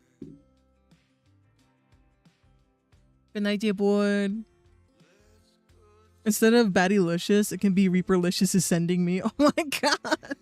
Good night, Jayboard. Instead of Battylicious, it can be Reaperlicious is sending me. Oh my god.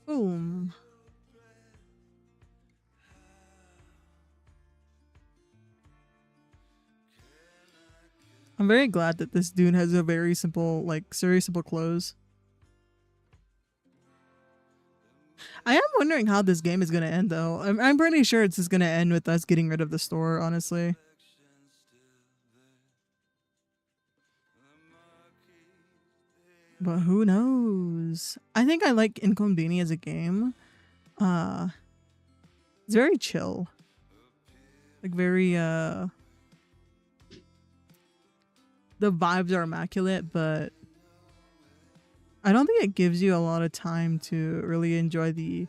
Boom. I'm very glad that this dude has a very simple, very simple clothes. I am wondering how this game is going to end, though. I'm pretty sure it's just going to end with us getting rid of the store, honestly. But who knows? I think I like Inconveni as a game. It's very chill. Like very the vibes are immaculate, but I don't think it gives you a lot of time to really enjoy the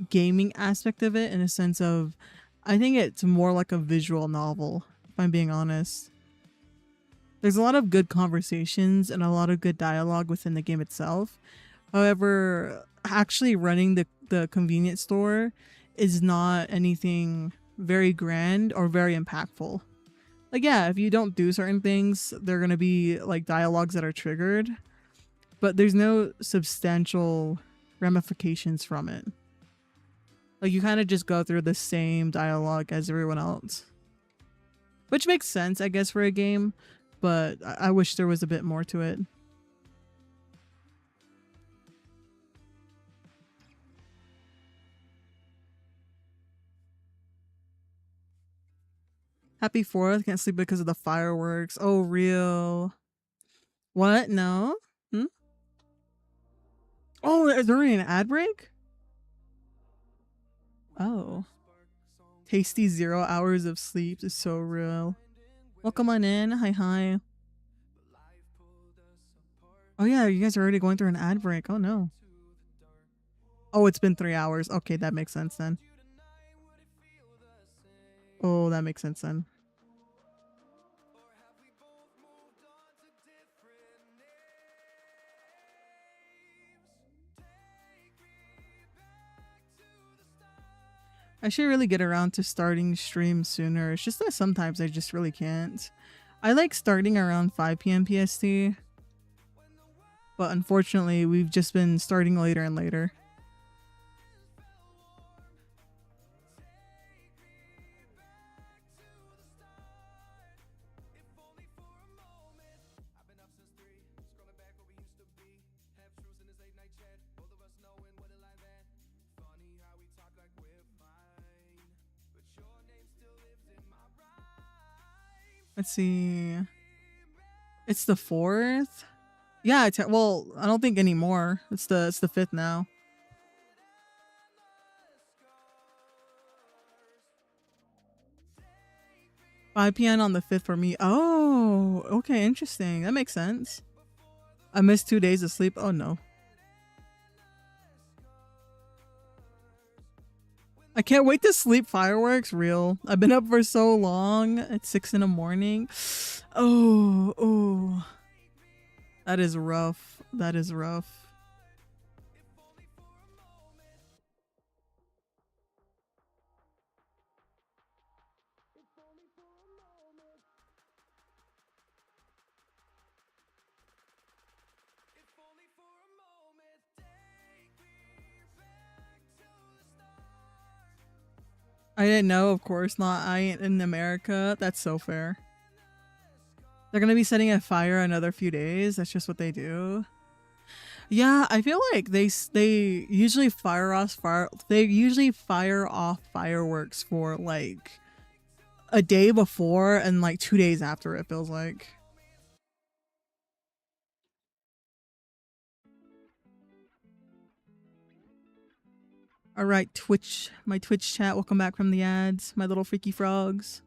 gaming aspect of it, in a sense of, I think it's more like a visual novel, if I'm being honest. There's a lot of good conversations and a lot of good dialogue within the game itself. However, actually running the convenience store is not anything very grand or very impactful. Like, yeah, if you don't do certain things, there are going to be like dialogues that are triggered, but there's no substantial ramifications from it. Like, you kind of just go through the same dialogue as everyone else, which makes sense, I guess, for a game, but I wish there was a bit more to it. Happy 4th. Can't sleep because of the fireworks. Oh, real. What? No? Hmm? Oh, is there already an ad break? Oh. Tasty 0 hours of sleep is so real. Welcome on in. Hi, hi. Oh, yeah, you guys are already going through an ad break. Oh, no. Oh, it's been 3 hours. Okay, that makes sense then. Oh, that makes sense then. I should really get around to starting stream sooner. It's just that sometimes I just really can't. I like starting around 5 p.m. PST, but unfortunately we've just been starting later and later. Let's see. It's the 4th? Yeah, well, I don't think anymore. It's the 5th now. $5 p.m. on the 5th for me. Oh, okay, interesting. That makes sense. I missed 2 days of sleep. Oh no. I can't wait to sleep fireworks. Real. I've been up for so long. It's 6 in the morning. Oh. That is rough. That is rough. I didn't know, of course not. I ain't in America. That's so fair. They're gonna be setting a fire another few days. That's just what they do. Yeah, I feel like they usually fire off fireworks for like a day before and like 2 days after, it feels like. All right, my Twitch chat. Welcome back from the ads, my little freaky frogs.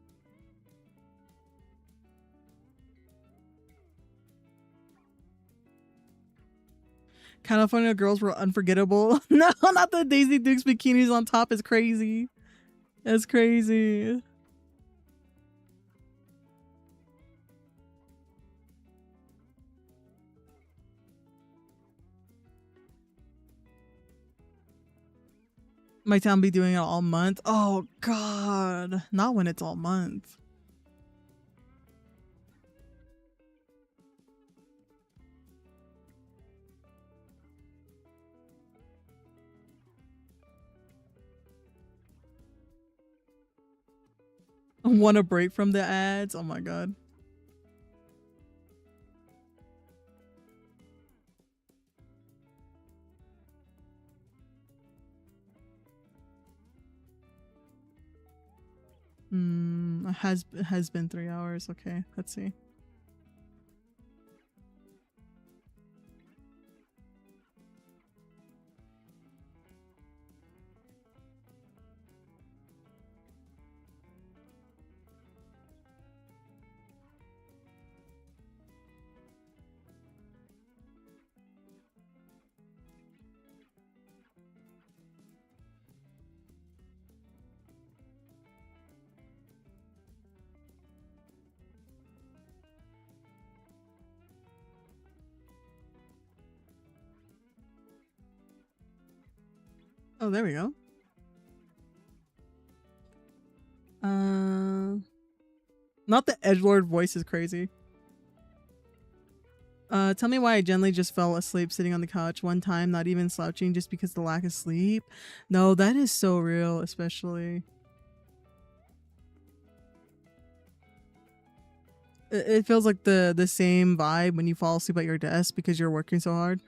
California girls were unforgettable. No, not the Daisy Dukes bikinis on top is crazy. That's crazy. My town be doing it all month. Oh god, not when it's all month. Want a break from the ads? Oh my god. Has been 3 hours. Okay, let's see. Oh, there we go. Not the edgelord voice is crazy. Tell me why I generally just fell asleep sitting on the couch one time, not even slouching, just because of the lack of sleep. No, that is so real, especially. It feels like the same vibe when you fall asleep at your desk because you're working so hard.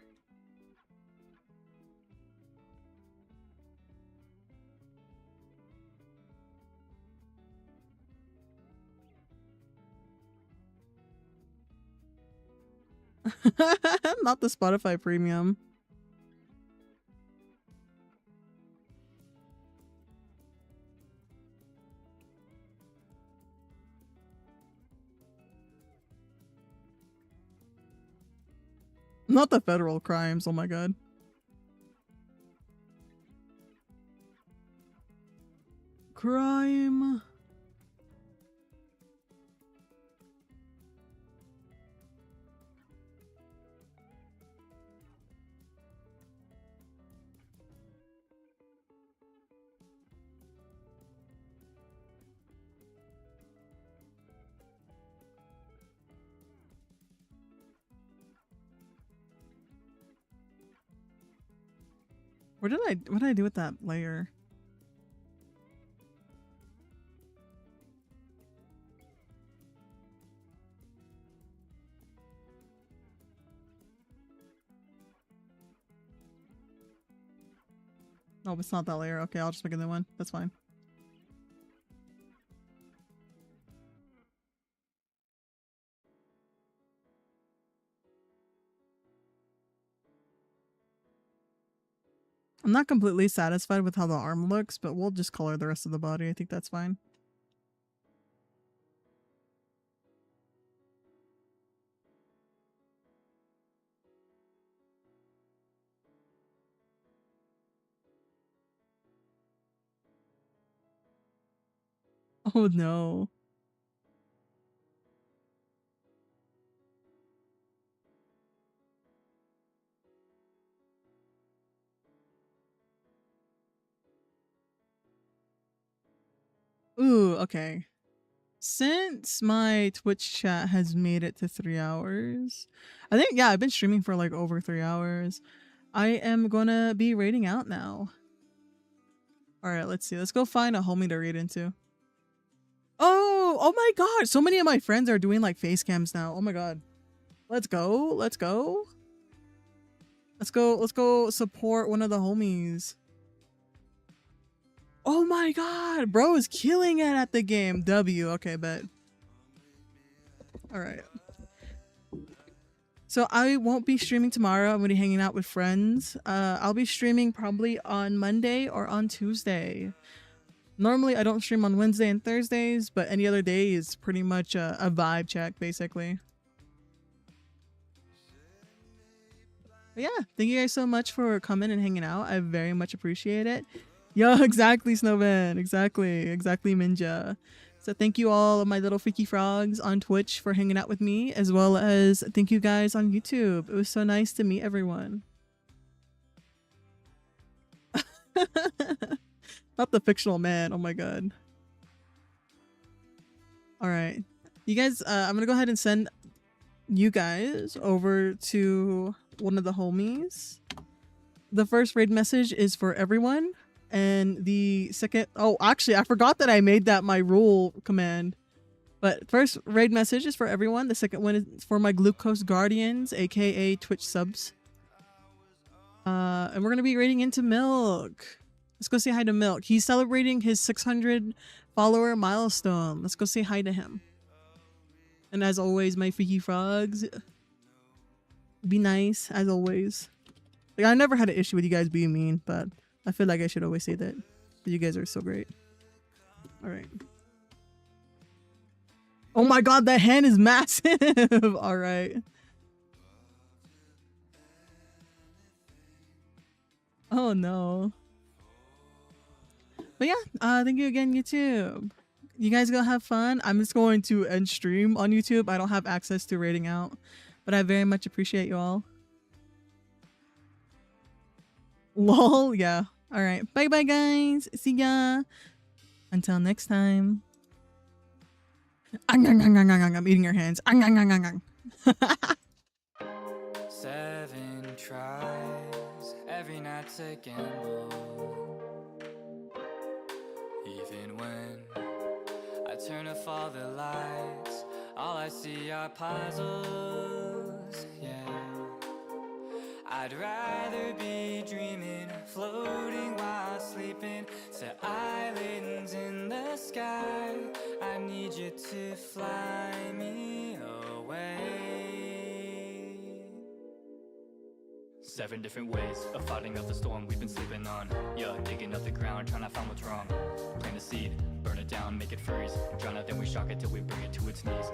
Not the Spotify premium. Not the federal crimes. Oh my god. Crime. What did I do with that layer? No, it's not that layer. Okay, I'll just make a new one. That's fine. I'm not completely satisfied with how the arm looks, but we'll just color the rest of the body. I think that's fine. Oh no. Ooh, okay. Since my Twitch chat has made it to 3 hours, I think, yeah, I've been streaming for like over 3 hours. I am gonna be raiding out now. All right, let's see. Let's go find a homie to raid into. Oh my god, so many of my friends are doing like face cams now. Oh my god. Let's go. Let's go. Let's go support one of the homies. Oh my god, bro is killing it at the game. W. Okay, bet. All right. So I won't be streaming tomorrow. I'm going to be hanging out with friends. I'll be streaming probably on Monday or on Tuesday. Normally I don't stream on Wednesday and Thursdays, but any other day is pretty much a vibe check, basically. But yeah, thank you guys so much for coming and hanging out. I very much appreciate it. Yo, exactly, Snowman. Exactly, Minja. So thank you all of my little freaky frogs on Twitch for hanging out with me, as well as thank you guys on YouTube. It was so nice to meet everyone. Not the fictional man. Oh my god. All right. You guys, I'm going to go ahead and send you guys over to one of the homies. The first raid message is for everyone. And the second, oh, actually, I forgot that I made that my rule command. But first raid message is for everyone. The second one is for my glucose guardians, aka Twitch subs. And we're gonna be raiding into Milk. Let's go say hi to Milk. He's celebrating his 600 follower milestone. Let's go say hi to him. And as always, my freaky frogs, be nice as always. Like I never had an issue with you guys being mean, but I feel like I should always say that. You guys are so great. All right. Oh my god, that hand is massive. All right. Oh no. But yeah, thank you again, YouTube. You guys go have fun. I'm just going to end stream on YouTube. I don't have access to rating out, but I very much appreciate you all. Lol, yeah. All right. Bye bye, guys. See ya. Until next time. I'm eating your hands. 7 tries every night to gamble. Even when I turn off all the lights, all I see are puzzles. Yeah. I'd rather be dreaming, floating while sleeping, to islands in the sky. I need you to fly me away. 7 different ways of fighting up the storm we've been sleeping on. Yeah, digging up the ground, trying to find what's wrong. Plant a seed, burn it down, make it freeze. Drown it, then we shock it till we bring it to its knees.